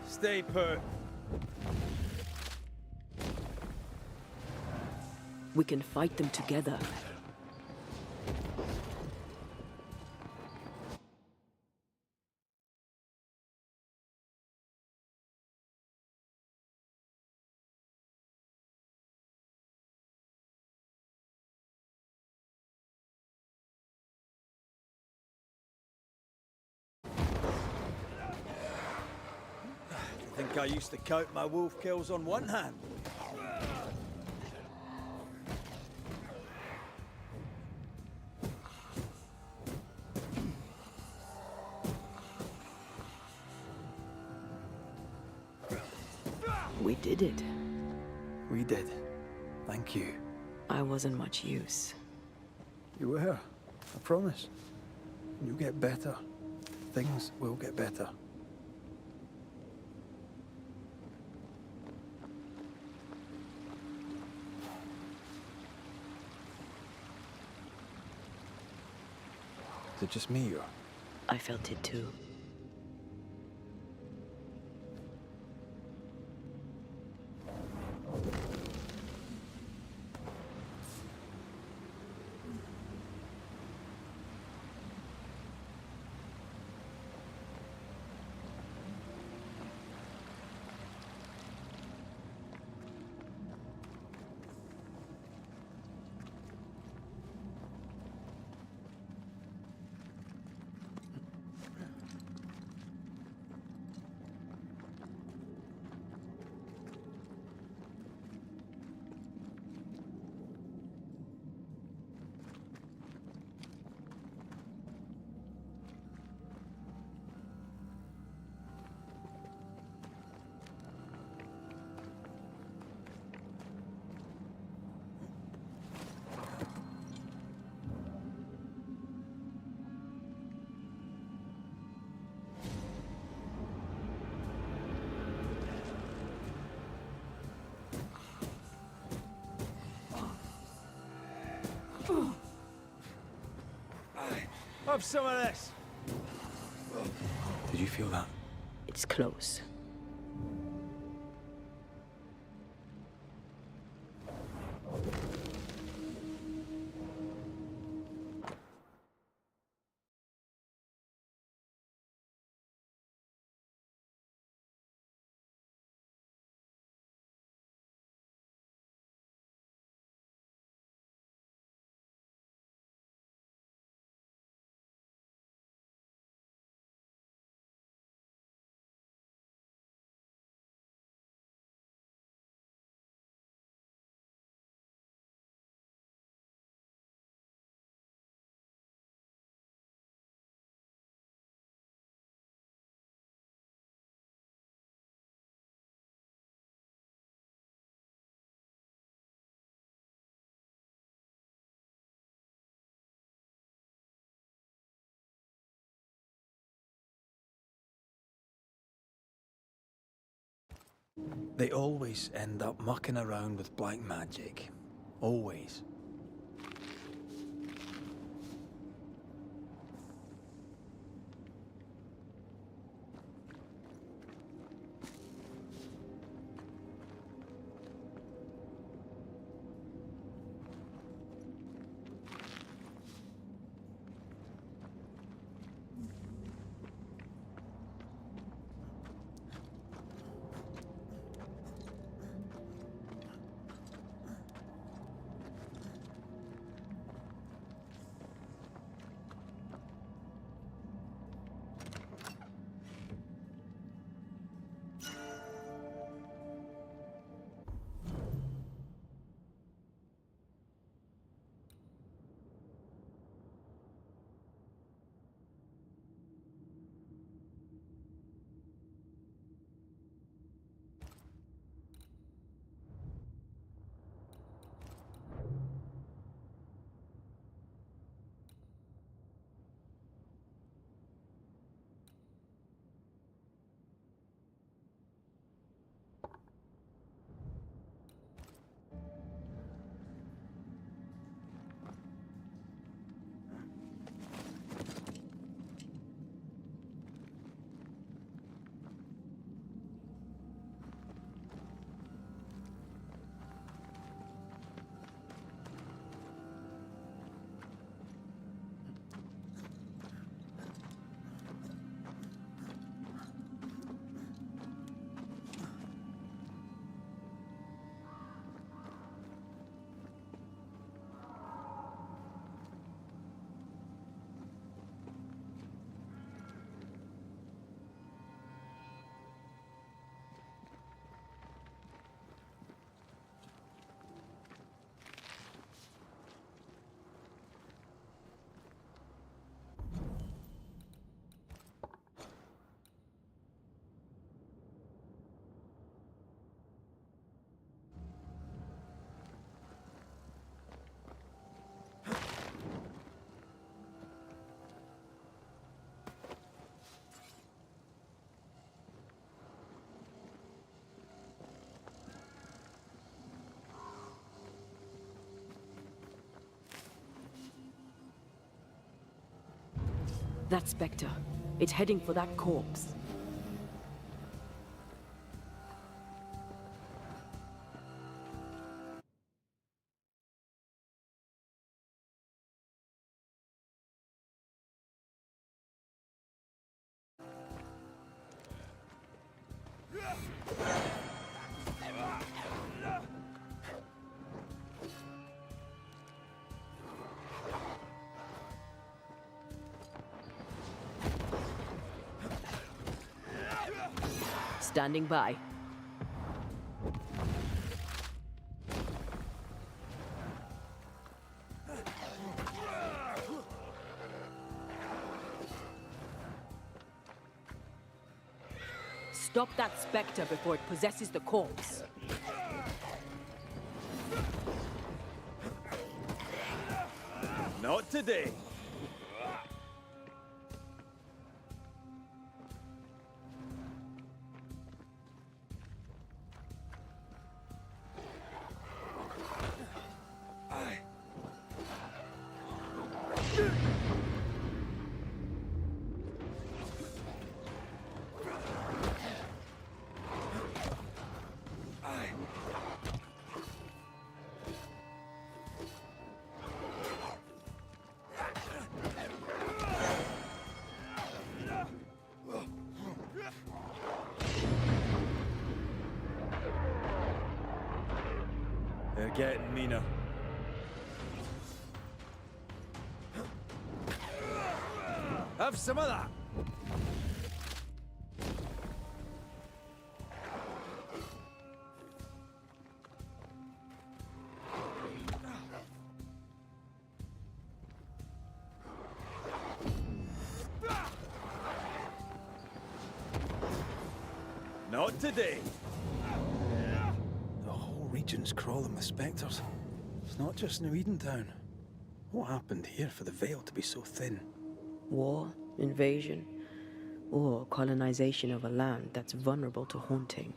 Stay put. We can fight them together. I think I used to count my wolf kills on one hand. We did it. We did. Thank you. I wasn't much use. You were. I promise. You'll get better. Things will get better. Is it just me, or? I felt it too. Have some of this. Did you feel that? It's close. They always end up mucking around with black magic. Always. That spectre. It's heading for that corpse. Standing by. Stop that spectre before it possesses the corpse. Not today. They're getting meaner. Have some of that. Not today. The whole region's crawling with spectres. It's not just New Edentown. What happened here for the veil to be so thin? War, invasion, or colonization of a land that's vulnerable to haunting.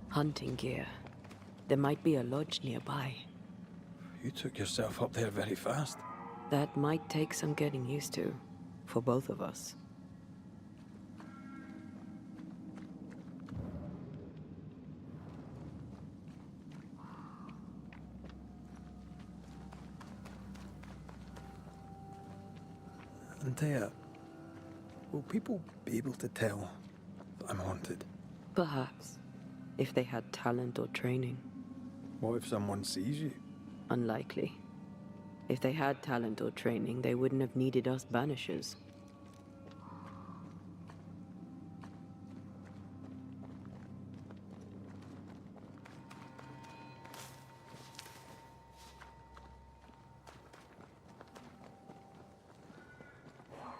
Hunting gear. There might be a lodge nearby. You took yourself up there very fast. That might take some getting used to, for both of us. Antea, will people be able to tell that I'm haunted? Perhaps, if they had talent or training. What if someone sees you? Unlikely. If they had talent or training, they wouldn't have needed us Banishers.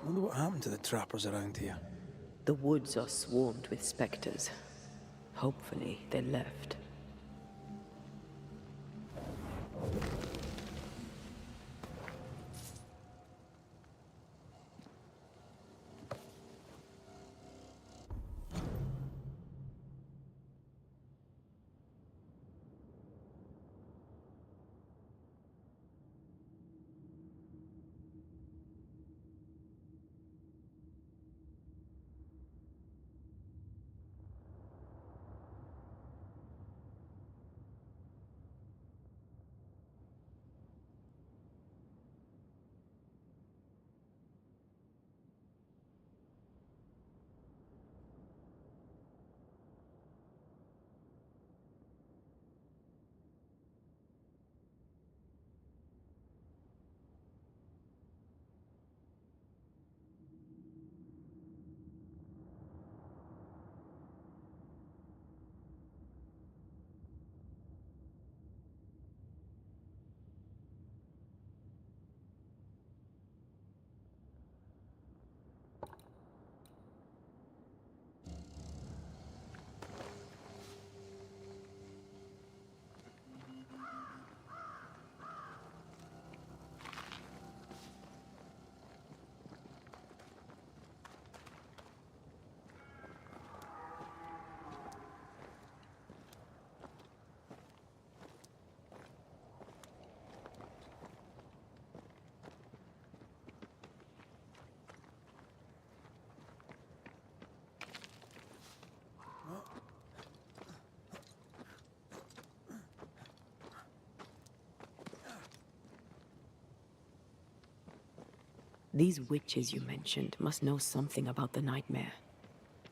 Wonder what happened to the trappers around here. The woods are swarmed with spectres. Hopefully, they left. These witches you mentioned must know something about the nightmare.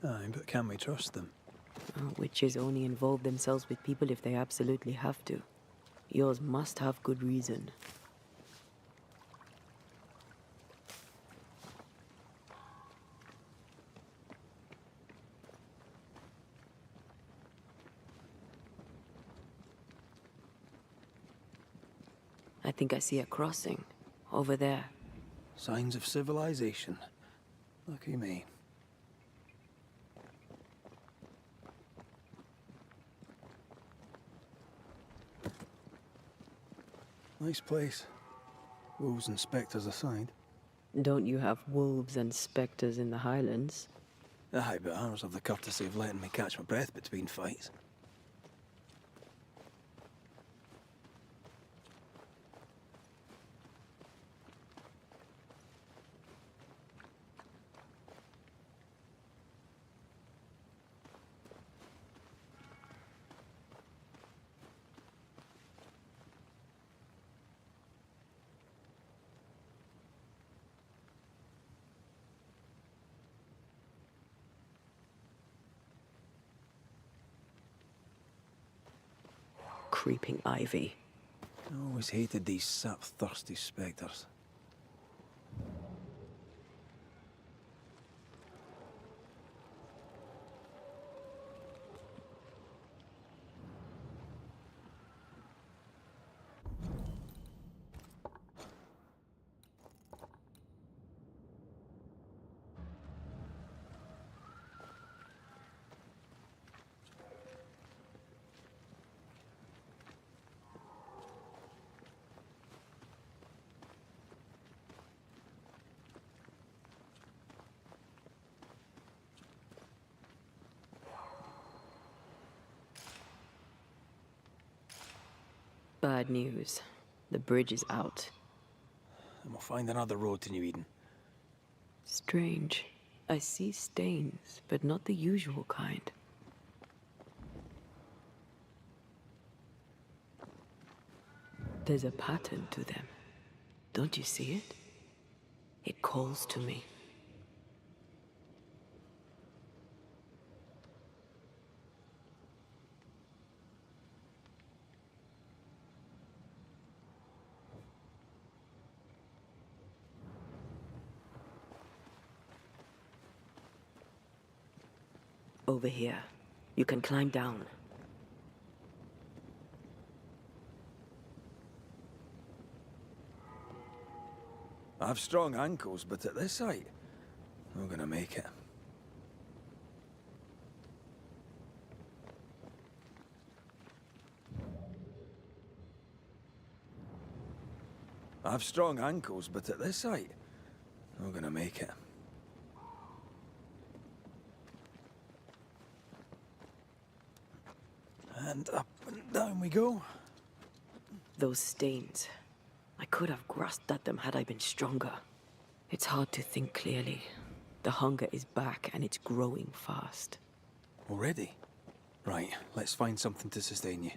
Aye, but can we trust them? Witches only involve themselves with people if they absolutely have to. Yours must have good reason. I think I see a crossing. Over there. Signs of civilization. Lucky me. Nice place. Wolves and spectres aside. Don't you have wolves and spectres in the Highlands? Aye, but ours have the courtesy of letting me catch my breath between fights. Creeping ivy. I always hated these sap-thirsty spectres. Bad news. The bridge is out. And we'll find another road to New Eden. Strange. I see stains, but not the usual kind. There's a pattern to them. Don't you see it? It calls to me. Over here. You can climb down. I have strong ankles, but at this height, I'm gonna make it. I have strong ankles, but at this height, I'm gonna make it. And up and down we go. Those stains. I could have grasped at them had I been stronger. It's hard to think clearly. The hunger is back and it's growing fast. Already? Right, let's find something to sustain you.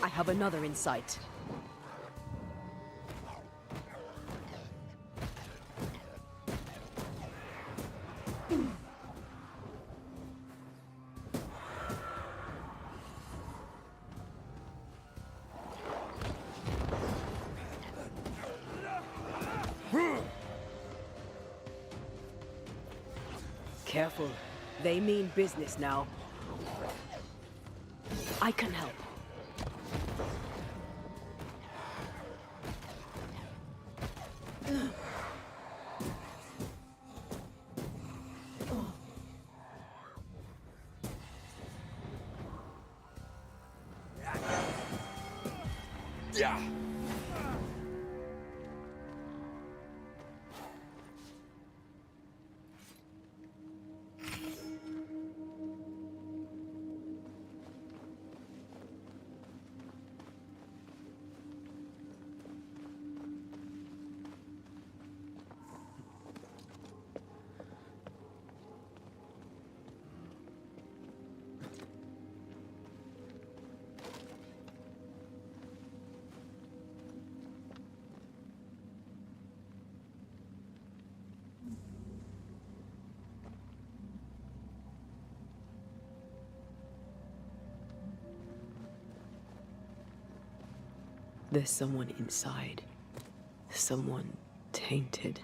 I have another in sight. Careful. They mean business now. I can help. There's someone inside. Someone tainted.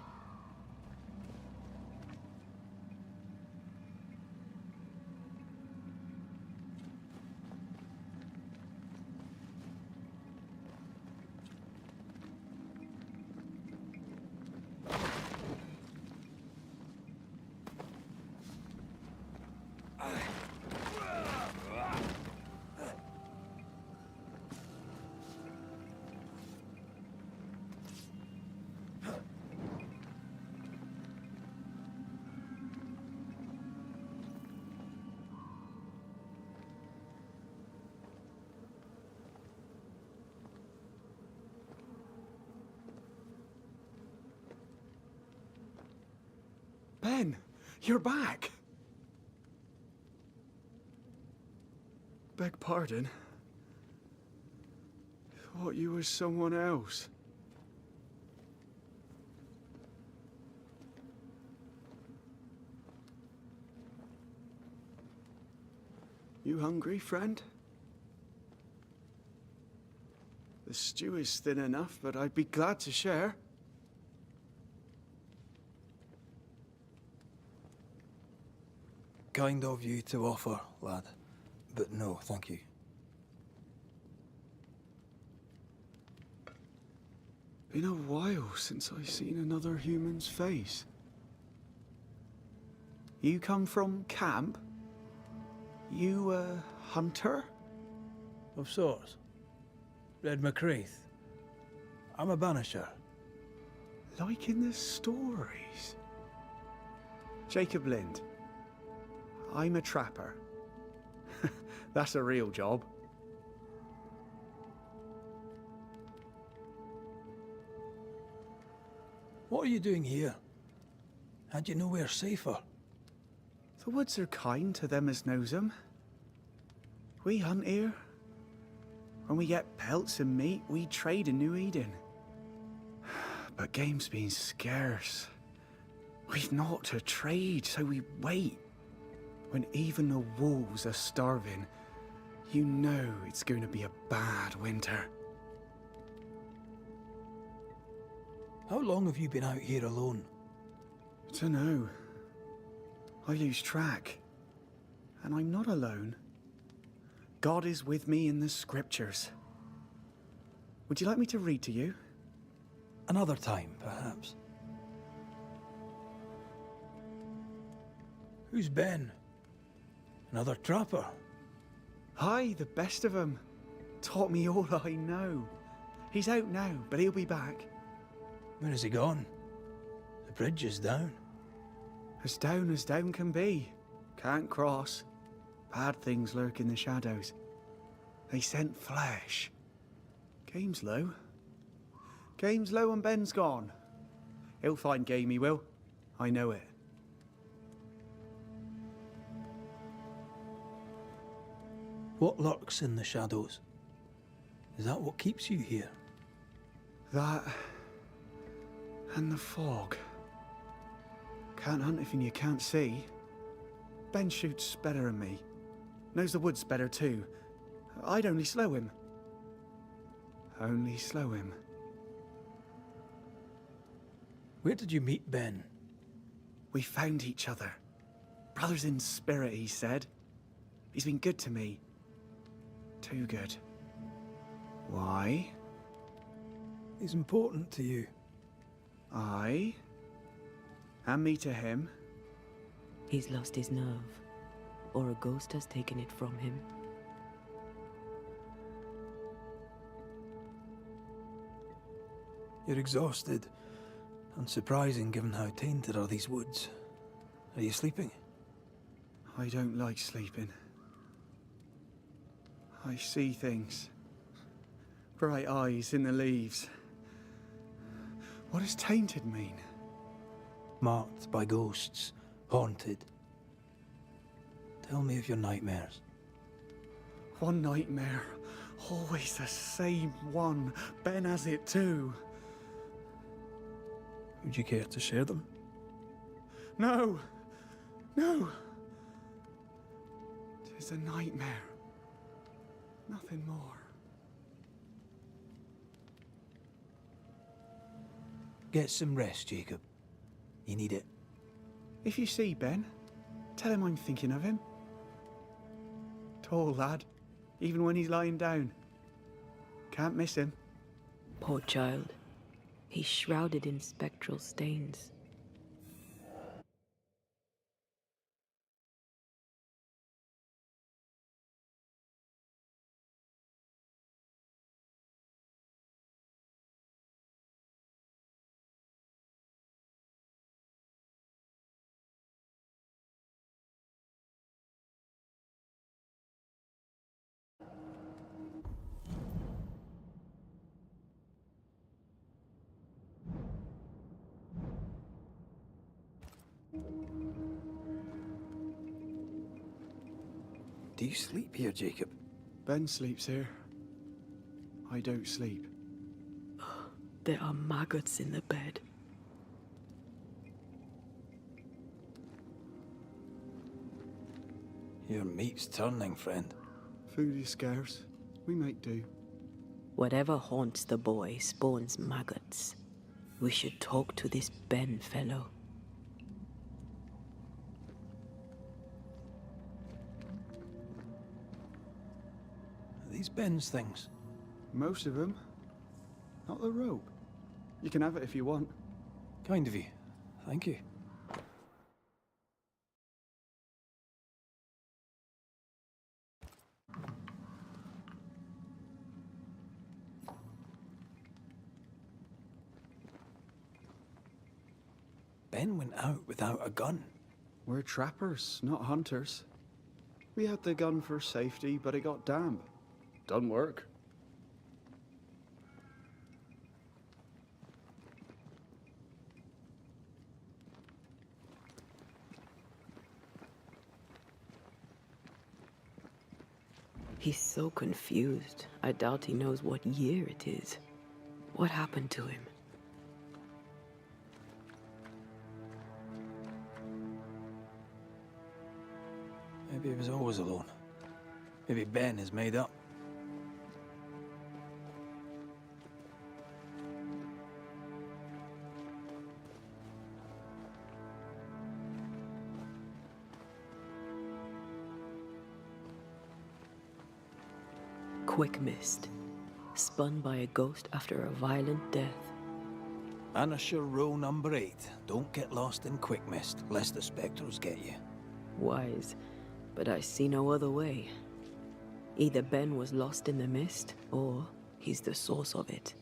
Ben, you're back. Beg pardon. Thought you was someone else. You hungry, friend? The stew is thin enough, but I'd be glad to share. Kind of you to offer, lad. But no, thank you. Been a while since I seen another human's face. You come from camp? You a hunter? Of sorts. Red McCraith. I'm a banisher. Like in the stories. Jacob Lind. I'm a trapper. That's a real job. What are you doing here? Had you nowhere safer? The woods are kind to them as knows 'em. We hunt here. When we get pelts and meat, we trade in New Eden. But game's been scarce. We've naught to trade, so we wait. When even the wolves are starving, you know it's going to be a bad winter. How long have you been out here alone? Dunno. I lose track. And I'm not alone. God is with me in the scriptures. Would you like me to read to you? Another time, perhaps. Who's Ben? Another trapper? Aye, the best of 'em. Taught me all I know. He's out now, but he'll be back. Where has he gone? The bridge is down. As down can be. Can't cross. Bad things lurk in the shadows. They scent flesh. Game's low. Game's low and Ben's gone. He'll find game, he will. I know it. What lurks in the shadows? Is that what keeps you here? That... and the fog. Can't hunt if you can't see. Ben shoots better than me. Knows the woods better too. I'd only slow him. Only slow him. Where did you meet Ben? We found each other. Brothers in spirit, he said. He's been good to me. Too good. Why? He's important to you. Aye. And me to him. He's lost his nerve, or a ghost has taken it from him. You're exhausted. Unsurprising given how tainted are these woods. Are you sleeping? I don't like sleeping. I see things. Bright eyes in the leaves. What does tainted mean? Marked by ghosts. Haunted. Tell me of your nightmares. One nightmare. Always the same one. Ben has it too. Would you care to share them? No! No! 'Tis a nightmare. Nothing more. Get some rest, Jacob. You need it. If you see Ben, tell him I'm thinking of him. Tall lad, even when he's lying down. Can't miss him. Poor child. He's shrouded in spectral stains. Do you sleep here, Jacob? Ben sleeps here. I don't sleep. There are maggots in the bed. Your meat's turning, friend. Food is scarce. We make do. Whatever haunts the boy spawns maggots. We should talk to this Ben fellow. Are these Ben's things? Most of them. Not the rope. You can have it if you want. Kind of you. Thank you. Ben went out without a gun. We're trappers, not hunters. We had the gun for safety, but it got damp. Doesn't work. He's so confused. I doubt he knows what year it is. What happened to him? Maybe he was always alone. Maybe Ben is made up. Quick mist. Spun by a ghost after a violent death. Banisher rule number 8. Don't get lost in quick mist, lest the spectres get you. Wise, but I see no other way. Either Ben was lost in the mist, or he's the source of it.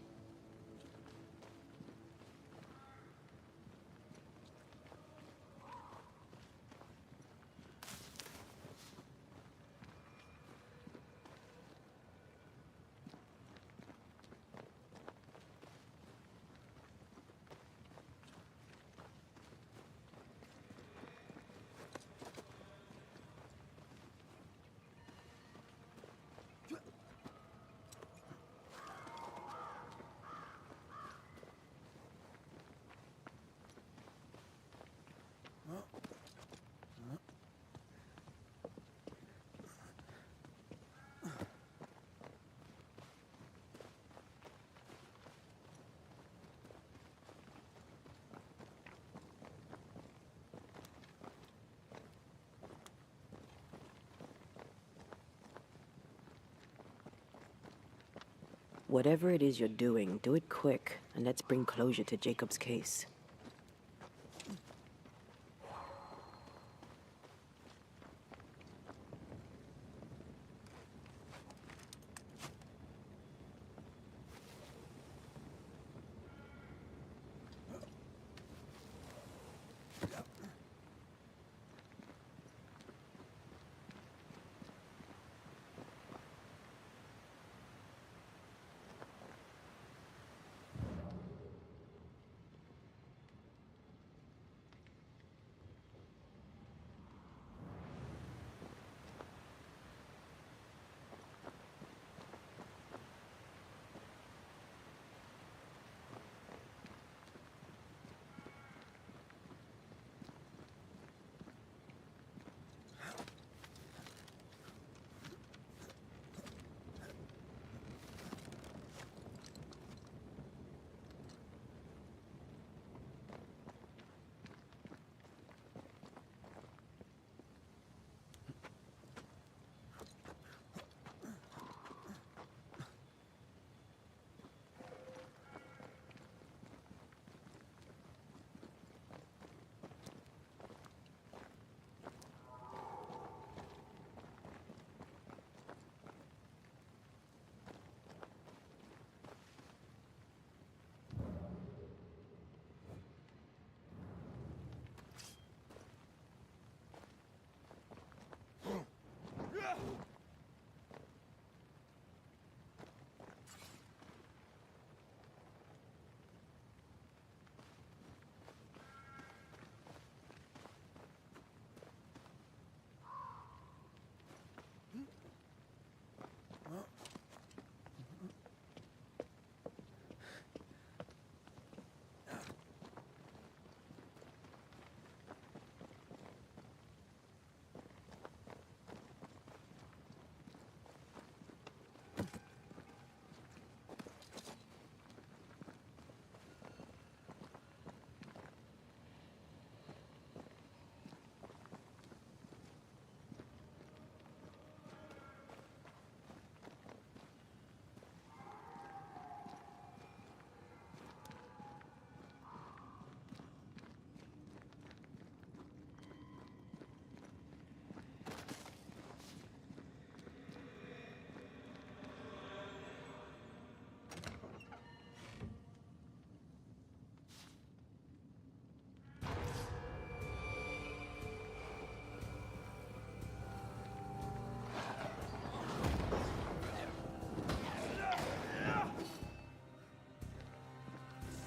Whatever it is you're doing, do it quick, and let's bring closure to Jacob's case.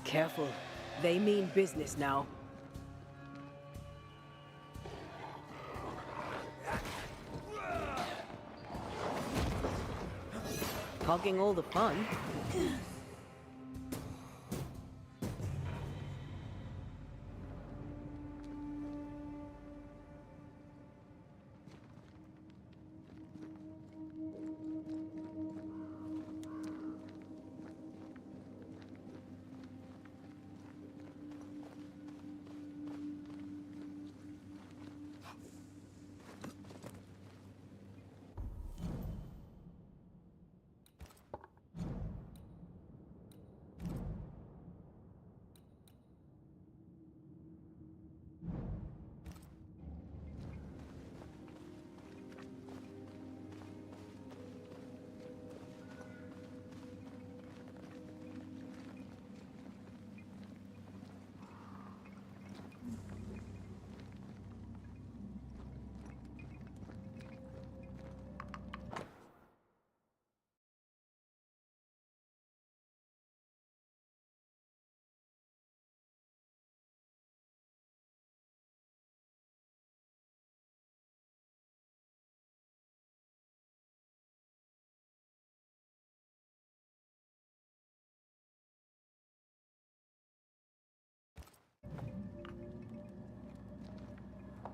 Careful. They mean business now. Hogging all the fun.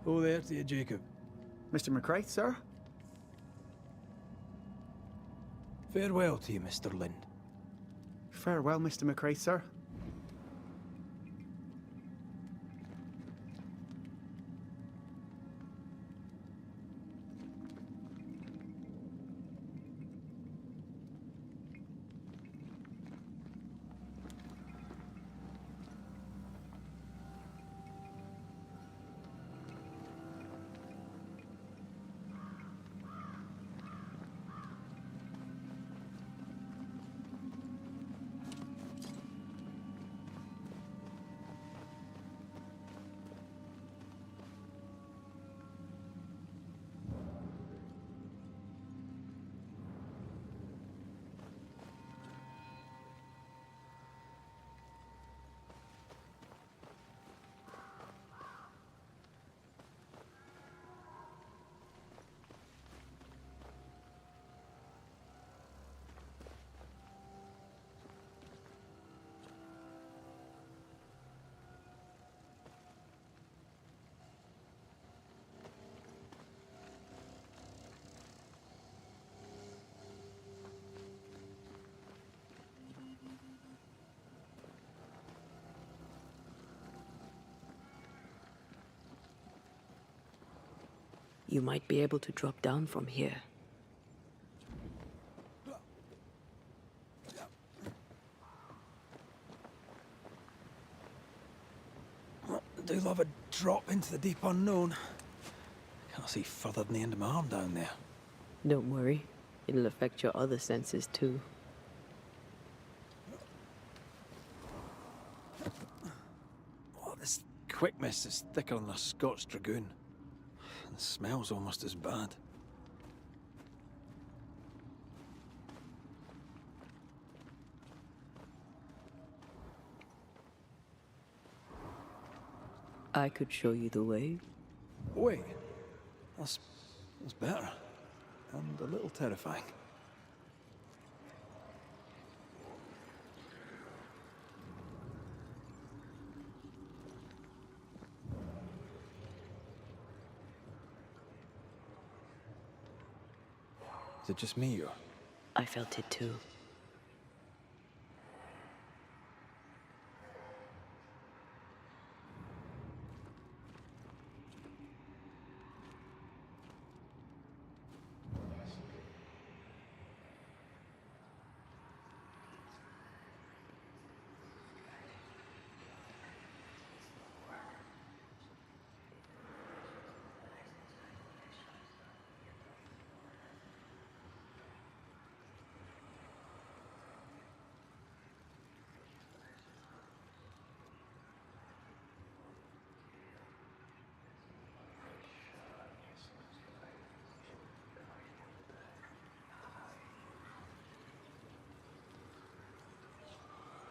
Oh, there to you, Jacob. Mr. McCraith, sir? Farewell to you, Mr. Lind. Farewell, Mr. McCraith, sir. You might be able to drop down from here. I do love a drop into the deep unknown. Can't see further than the end of my arm down there. Don't worry. It'll affect your other senses too. Oh, this quick mist is thicker than a Scots dragoon. And the smell's almost as bad. I could show you the way. Wait, that's better. And a little terrifying. Is it just me, or? I felt it too.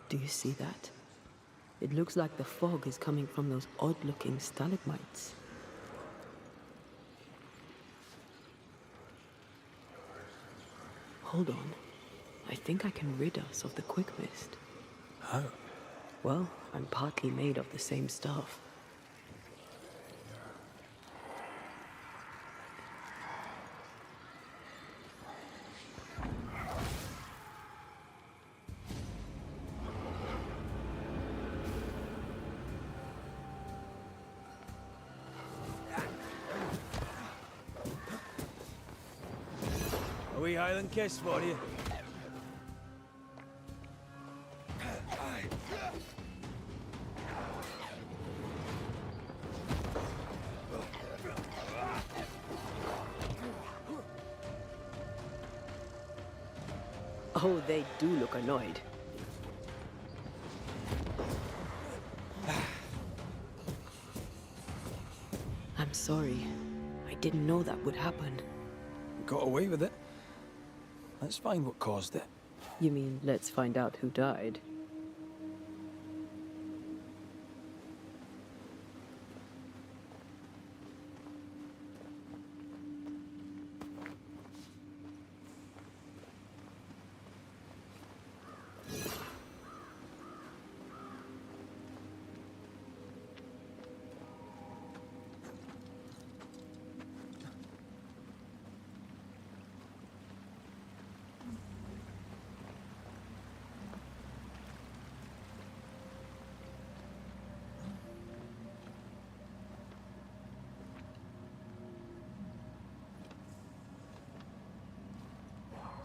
Do you see that? It looks like the fog is coming from those odd-looking stalagmites. Hold on. I think I can rid us of the quick mist. How? Well, I'm partly made of the same stuff. A wee Highland kiss for you. Oh, they do look annoyed. I'm sorry. I didn't know that would happen. Got away with it. Let's find what caused it. You mean, let's find out who died?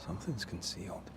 Something's concealed.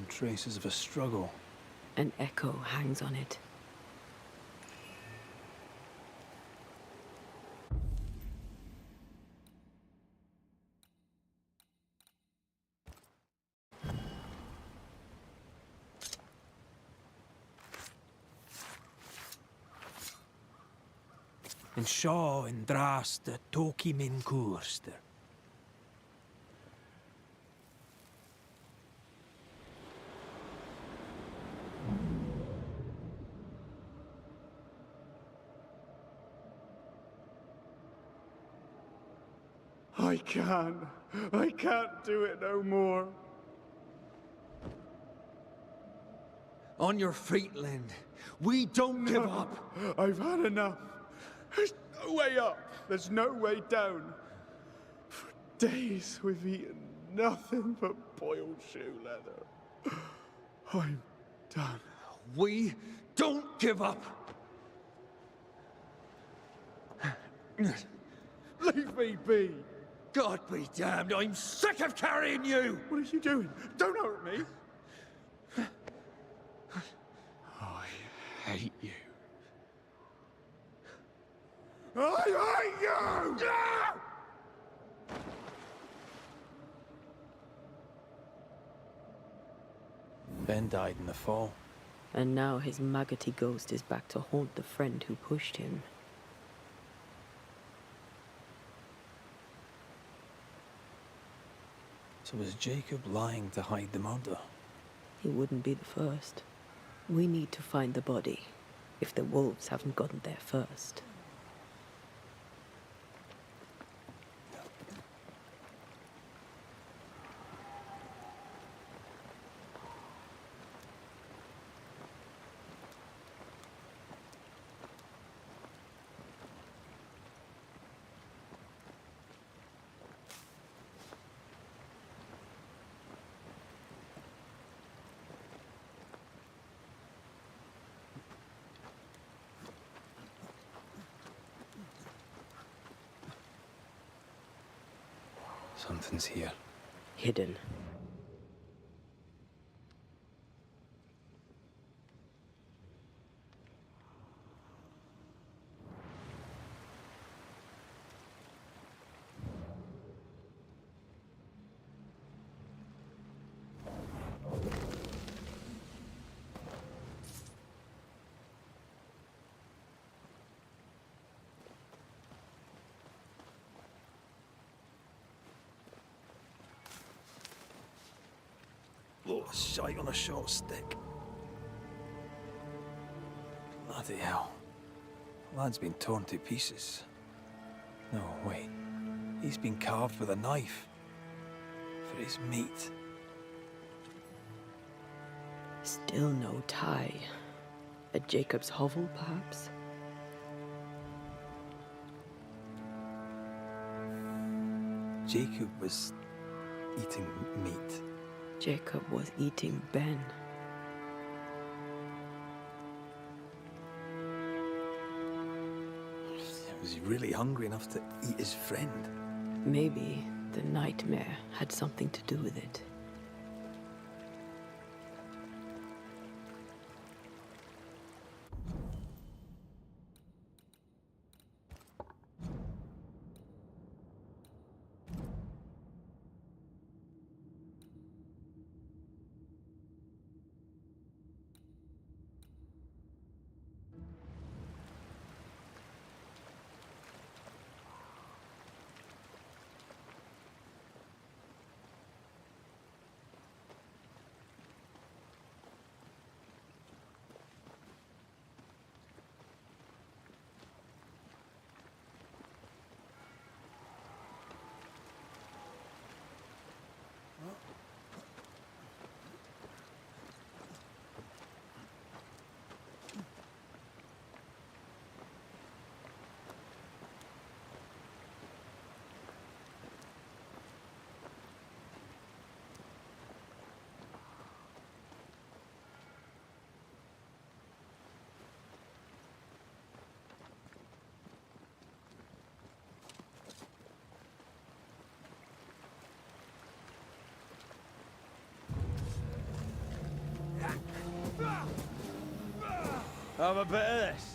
Traces of a struggle. An echo hangs on it. and Shaw and Drast the Toki Min Kurster. I can't do it no more. On your feet, Lind. We don't give up. I've had enough. There's no way up. There's no way down. For days we've eaten nothing but boiled shoe leather. I'm done. We don't give up. Leave me be. God be damned, I'm sick of carrying you! What are you doing? Don't hurt me. I hate you. I hate you! Ben died in the fall. And now his maggoty ghost is back to haunt the friend who pushed him. So was Jacob lying to hide the murder? He wouldn't be the first. We need to find the body, if the wolves haven't gotten there first. Something's here. Hidden. Oh, a shite on a short stick. Bloody hell. Lad's been torn to pieces. No, wait. He's been carved with a knife. For his meat. Still no tie. At Jacob's hovel, perhaps? Jacob was eating meat. Jacob was eating Ben. Was he really hungry enough to eat his friend? Maybe the nightmare had something to do with it. Have a bit of this.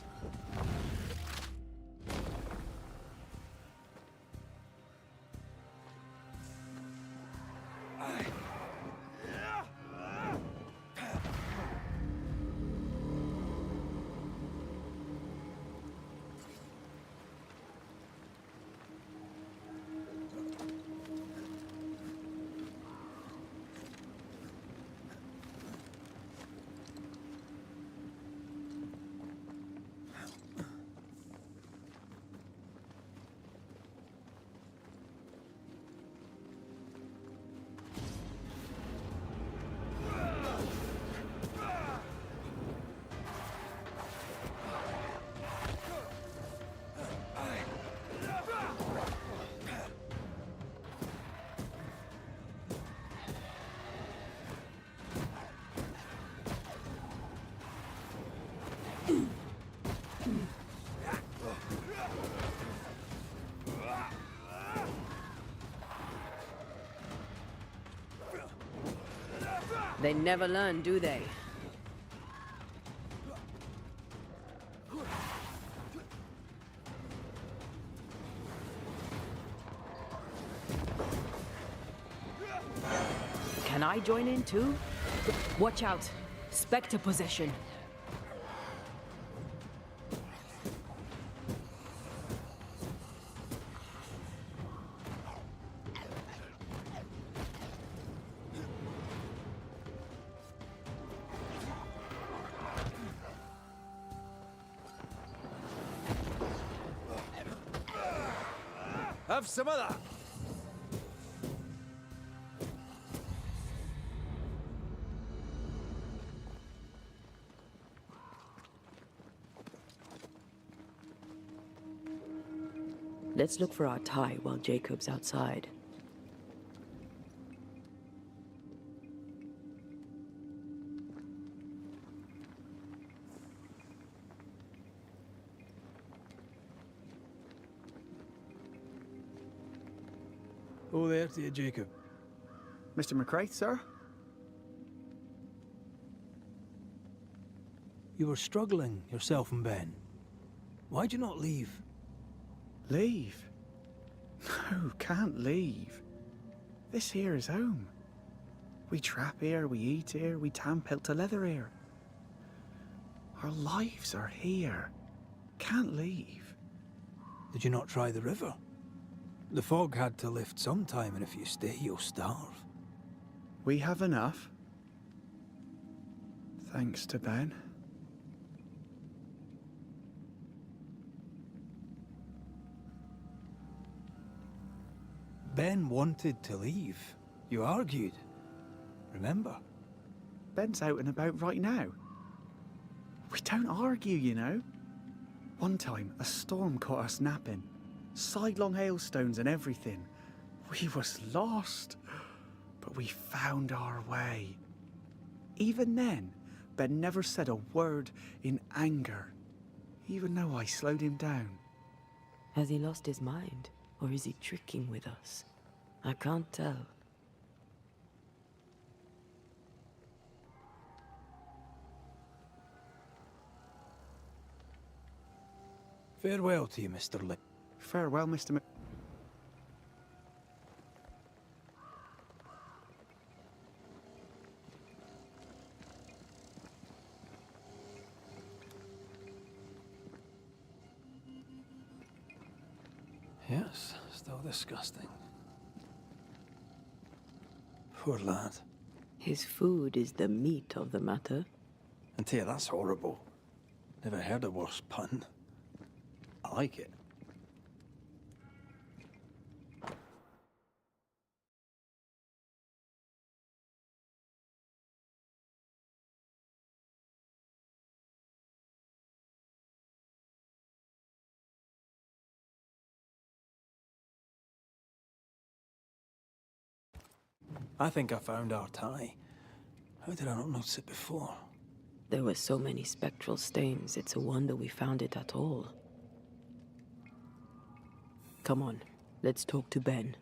They never learn, do they? Can I join in too? Watch out! Spectre possession! Have some of that! Let's look for our tie while Jacob's outside. Oh, there to you, Jacob. Mr. McCraith, sir? You were struggling, yourself and Ben. Why'd you not leave? Leave? No, can't leave. This here is home. We trap here, we eat here, we tan pelt to leather here. Our lives are here. Can't leave. Did you not try the river? The fog had to lift sometime, and if you stay, you'll starve. We have enough. Thanks to Ben. Ben wanted to leave. You argued. Remember? Ben's out and about right now. We don't argue, you know. One time, a storm caught us napping. Sidelong hailstones and everything. We was lost. But we found our way. Even then, Ben never said a word in anger. Even though I slowed him down. Has he lost his mind? Or is he tricking with us? I can't tell. Farewell to you, Mr. Lee. Farewell, Mr. Mc... Yes, still disgusting. Poor lad. His food is the meat of the matter. And tell you, that's horrible. Never heard a worse pun. I like it. I think I found our tie. How did I not notice it before? There were so many spectral stains, it's a wonder we found it at all. Come on, let's talk to Ben.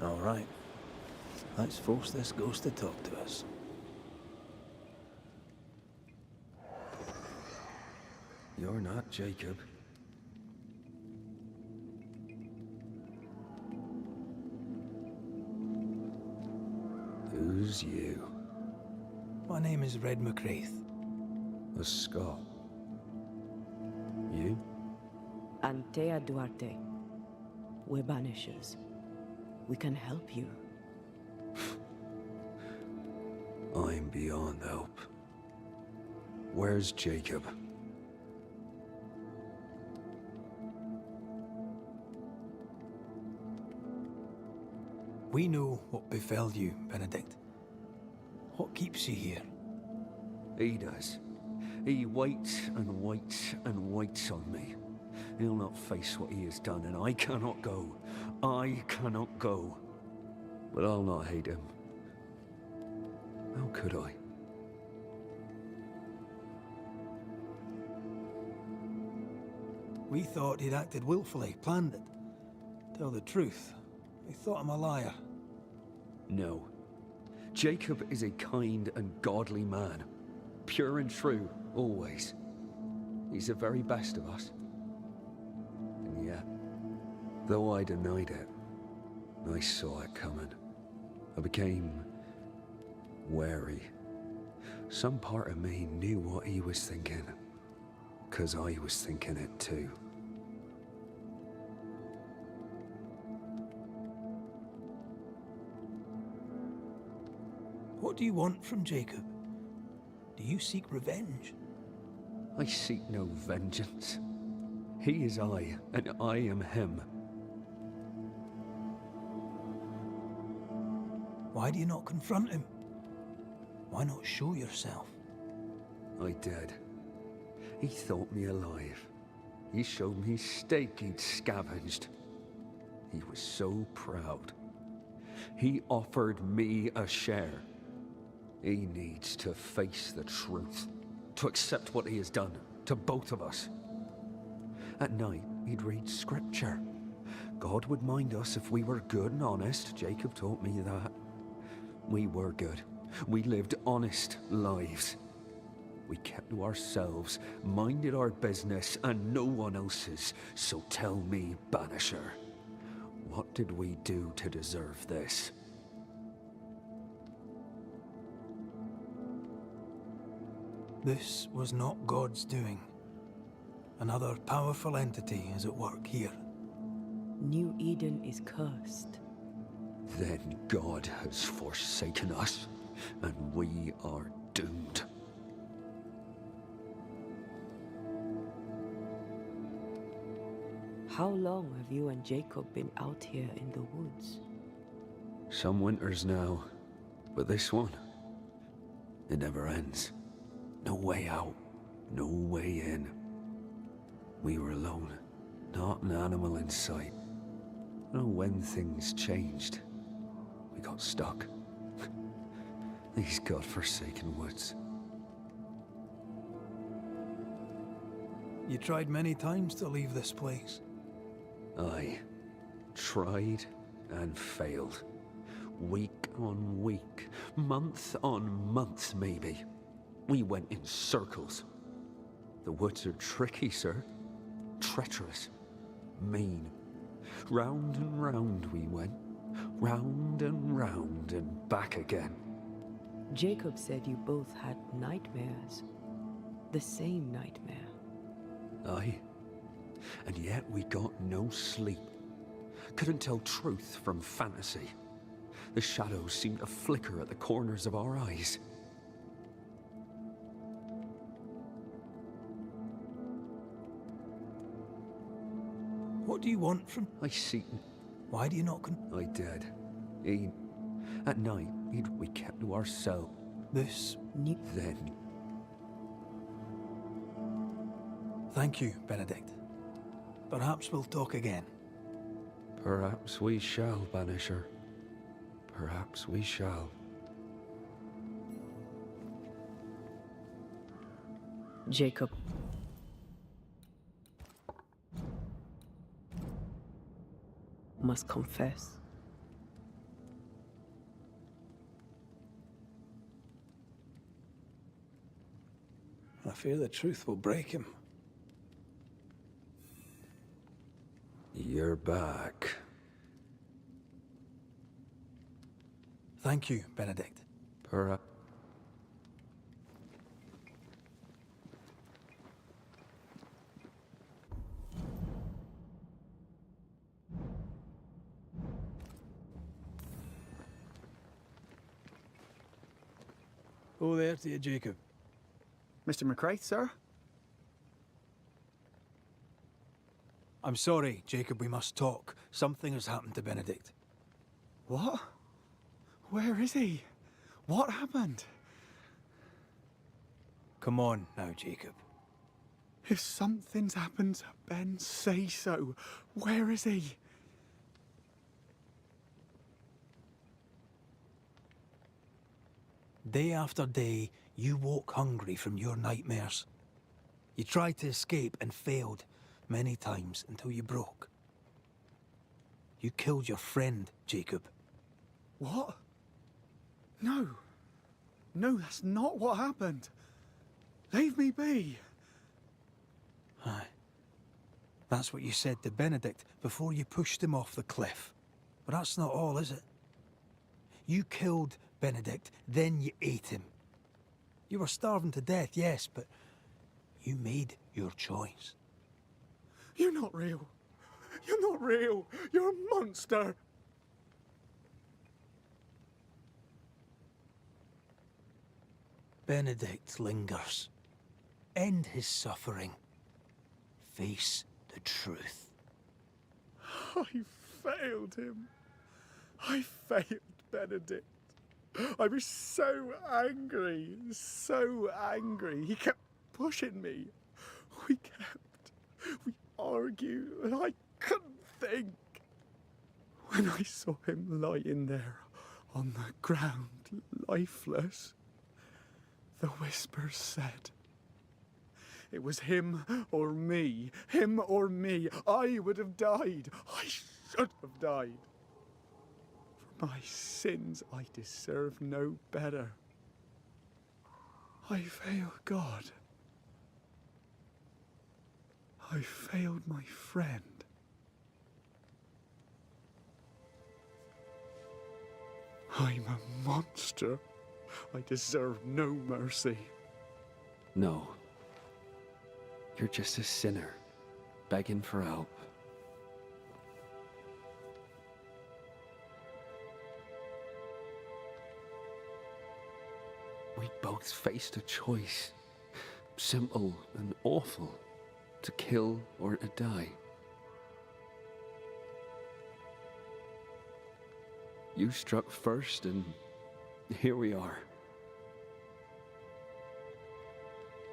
All right. Let's force this ghost to talk to us. You're not Jacob. Who's you? My name is Red McCraith. A Scot. You? Antea Duarte. We're Banishers. We can help you. I'm beyond help. Where's Jacob? We know what befell you, Benedict. What keeps you here? He does. He waits and waits and waits on me. He'll not face what he has done, and I cannot go. I cannot go. But I'll not hate him. How could I? We thought he'd acted willfully, planned it. Tell the truth, we thought him a liar. No. Jacob is a kind and godly man. Pure and true, always. He's the very best of us. And yet, though I denied it, I saw it coming. I became wary. Some part of me knew what he was thinking, 'cause I was thinking it too. What do you want from Jacob? Do you seek revenge? I seek no vengeance. He is I, and I am him. Why do you not confront him? Why not show yourself? I did. He thought me alive. He showed me steak he'd scavenged. He was so proud. He offered me a share. He needs to face the truth, to accept what he has done to both of us. At night, he'd read scripture. God would mind us if we were good and honest. Jacob taught me that. We were good. We lived honest lives. We kept to ourselves, minded our business and no one else's. So tell me, Banisher, what did we do to deserve this? This was not God's doing. Another powerful entity is at work here. New Eden is cursed. Then God has forsaken us, and we are doomed. How long have you and Jacob been out here in the woods? Some winters now, but this one, it never ends. No way out, no way in. We were alone, not an animal in sight. Oh, when things changed, we got stuck. These godforsaken woods. You tried many times to leave this place. I tried and failed. Week on week, month on month maybe. We went in circles. The woods are tricky, sir. Treacherous. Mean. Round and round we went. Round and back again. Jacob said you both had nightmares. The same nightmare. Aye. And yet we got no sleep. Couldn't tell truth from fantasy. The shadows seemed to flicker at the corners of our eyes. What do you want from... I seek... Why do you not I did. At night, we kept to ourselves. This... Then... Thank you, Benedict. Perhaps we'll talk again. Perhaps we shall, Banisher. Perhaps we shall. Jacob. Must confess. I fear the truth will break him. You're back. Thank you, Benedict. Perhaps... Oh, there to you, Jacob. Mr. McCraith, sir? I'm sorry, Jacob, we must talk. Something has happened to Benedict. What? Where is he? What happened? Come on now, Jacob. If something's happened to Ben, say so. Where is he? Day after day, you woke hungry from your nightmares. You tried to escape and failed many times until you broke. You killed your friend, Jacob. What? No. No, that's not what happened. Leave me be. Aye. That's what you said to Benedict before you pushed him off the cliff. But that's not all, is it? You killed Benedict, then you ate him. You were starving to death, yes, but you made your choice. You're not real. You're not real. You're a monster. Benedict lingers. End his suffering. Face the truth. I failed him. I failed Benedict. I was so angry, so angry. He kept pushing me. We argued, and I couldn't think. When I saw him lying there on the ground, lifeless, the whispers said, it was him or me. Him or me. I would have died. I should have died. For my sins, I deserve no better. I failed God. I failed my friend. I'm a monster. I deserve no mercy. No. You're just a sinner, begging for help. We both faced a choice, simple and awful, to kill or to die. You struck first, and here we are.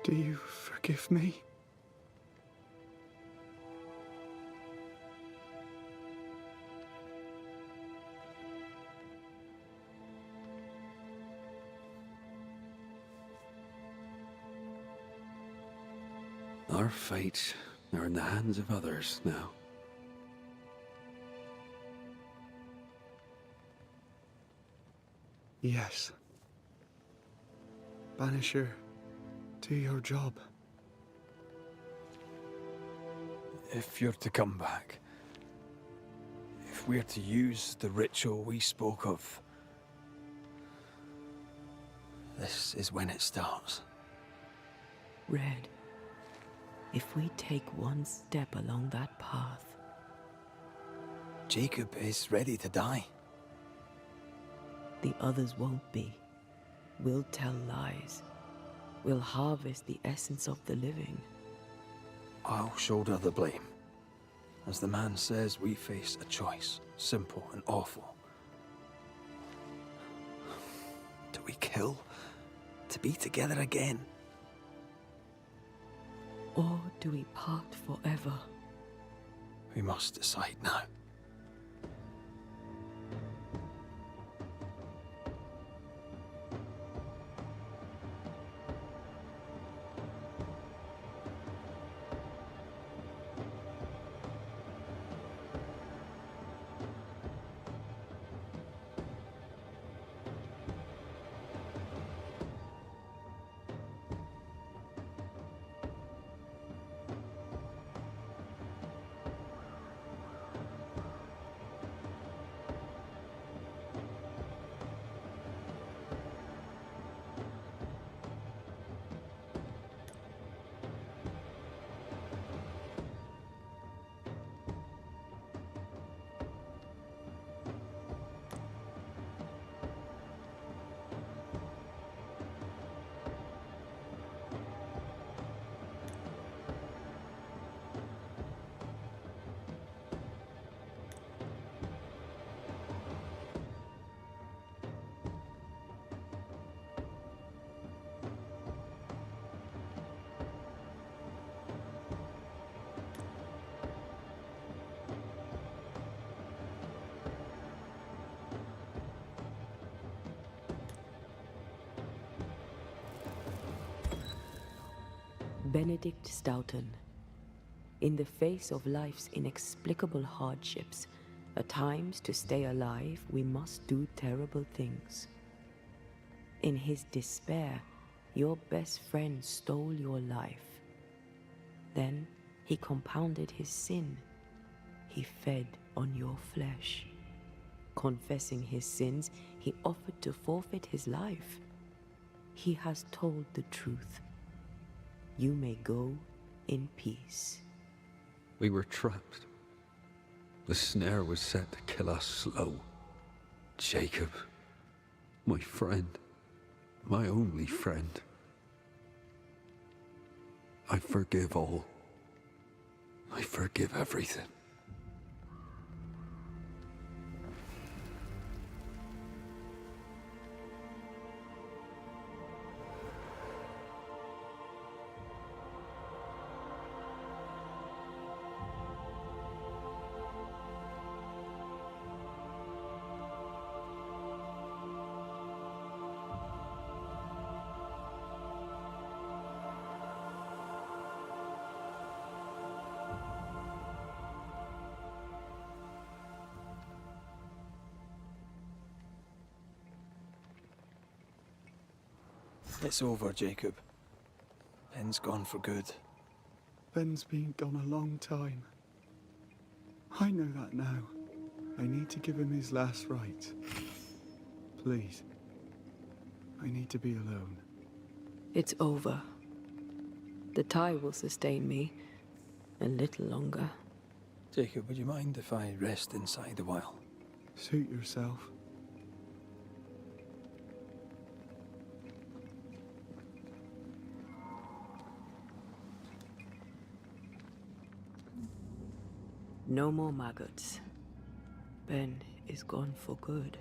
Do you forgive me? Our fates are in the hands of others now. Yes. Banisher, do your job. If you're to come back, if we're to use the ritual we spoke of, this is when it starts. Red, if we take one step along that path... Jacob is ready to die. The others won't be. We'll tell lies. We'll harvest the essence of the living. I'll shoulder the blame. As the man says, we face a choice, simple and awful. Do we kill to be together again? Or do we part forever? We must decide now. Benedict Stoughton. In the face of life's inexplicable hardships, at times to stay alive, we must do terrible things. In his despair, your best friend stole your life. Then he compounded his sin. He fed on your flesh. Confessing his sins, he offered to forfeit his life. He has told the truth. You may go in peace. We were trapped. The snare was set to kill us slow. Jacob, my friend, my only friend. I forgive all. I forgive everything. It's over, Jacob. Ben's gone for good. Ben's been gone a long time. I know that now. I need to give him his last rites. Please. I need to be alone. It's over. The tie will sustain me a little longer. Jacob, would you mind if I rest inside a while? Suit yourself. No more maggots. Ben is gone for good.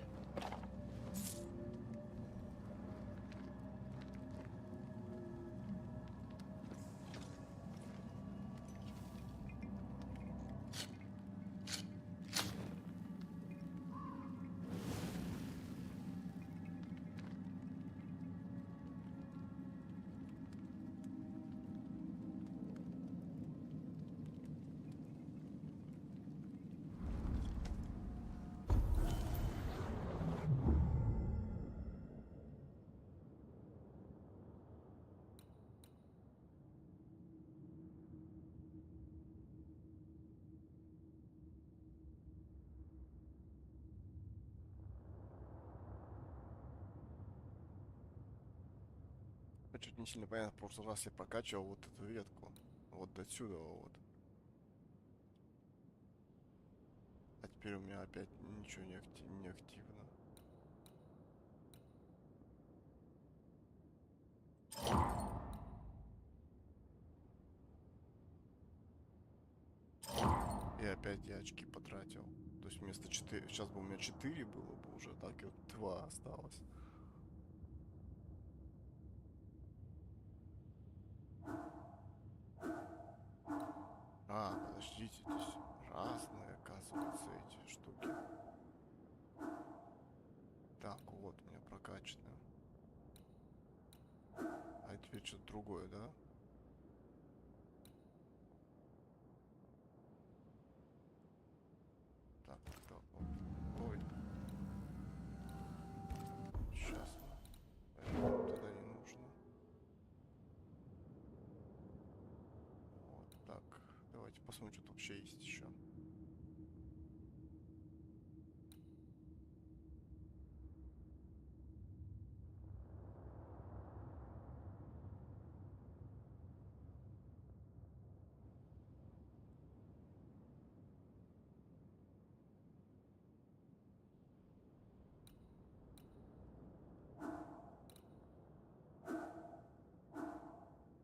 Чуть не сильно понятно, в прошлый раз я прокачивал вот эту ветку. Вот до сюда вот. А теперь у меня опять ничего не активно. И опять я очки потратил. То есть вместо 4... Сейчас бы у меня 4 было бы уже, так и вот 2 осталось. А, подождите, здесь разные, оказывается, эти штуки. Так, вот у меня прокачано. А теперь что-то другое, да? Так, так, ой. Сейчас. Туда не нужно. Вот так. Давайте посмотрим, что тут вообще есть еще.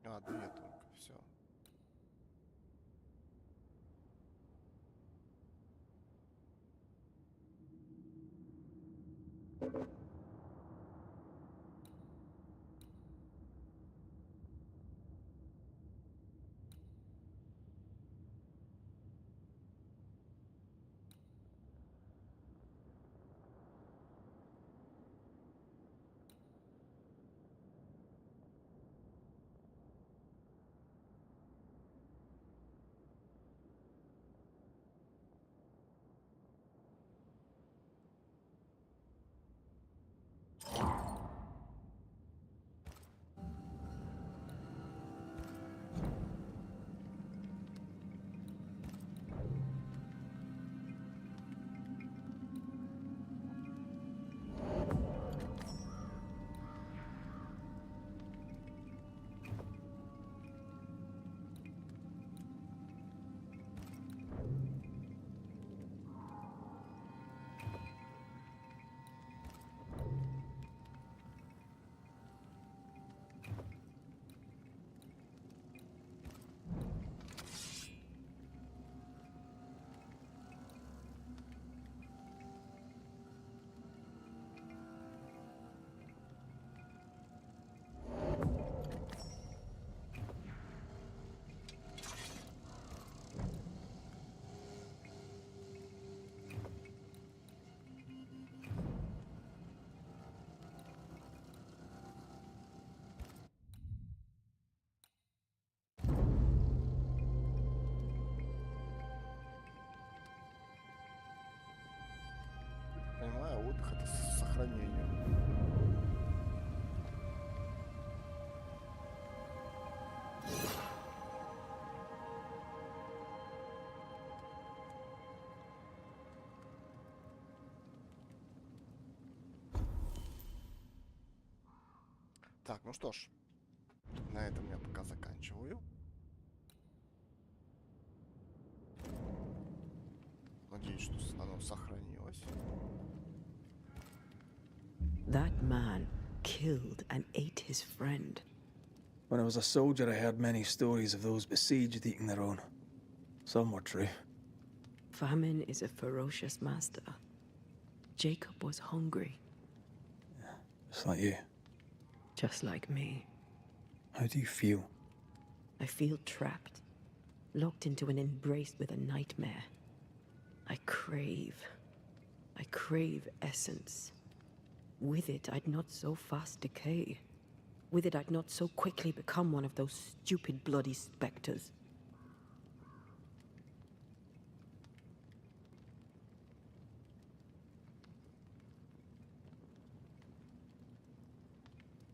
А, 2 только, все. Так, ну что ж, на этом я пока заканчиваю. Надеюсь, что оно сохранилось. That man killed and ate his friend. When I was a soldier, I heard many stories of those besieged eating their own. Some were true. Famine is a ferocious master. Jacob was hungry. Just like you. Just like me. How do you feel? I feel trapped, locked into an embrace with a nightmare. I crave essence. With it, I'd not so fast decay. With it, I'd not so quickly become one of those stupid bloody specters.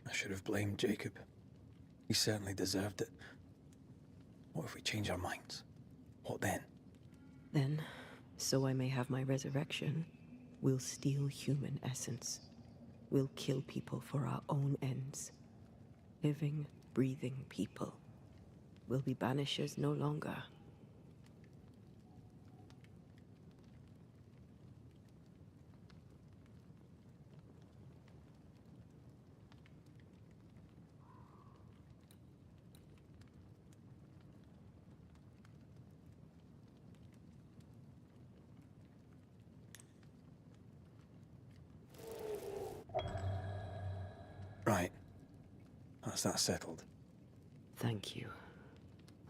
I should have blamed Jacob. He certainly deserved it. What if we change our minds? What then? Then, so I may have my resurrection, we'll steal human essence. We'll kill people for our own ends. Living, breathing people. We'll be banishers no longer. Right. That's that settled. Thank you.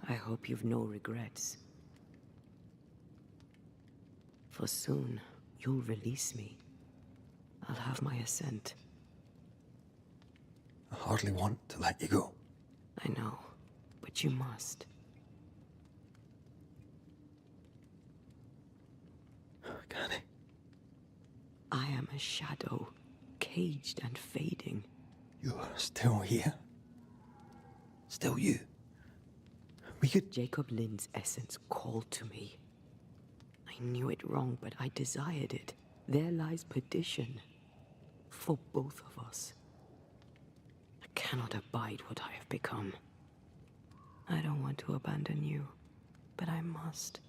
I hope you've no regrets. For soon, you'll release me. I'll have my assent. I hardly want to let you go. I know, but you must. Can I am a shadow, caged and fading. You're still here? Still you? We could... Jacob Lind's essence called to me. I knew it wrong, but I desired it. There lies perdition. For both of us. I cannot abide what I have become. I don't want to abandon you, but I must.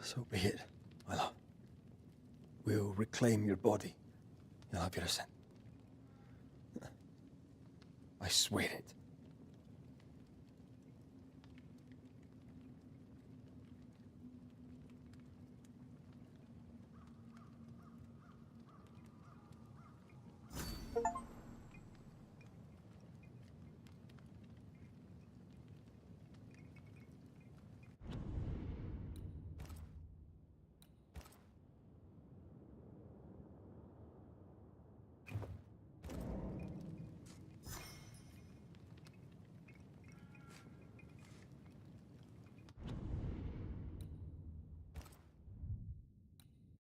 So be it, my love. We'll reclaim your body. You'll have your assent. I swear it.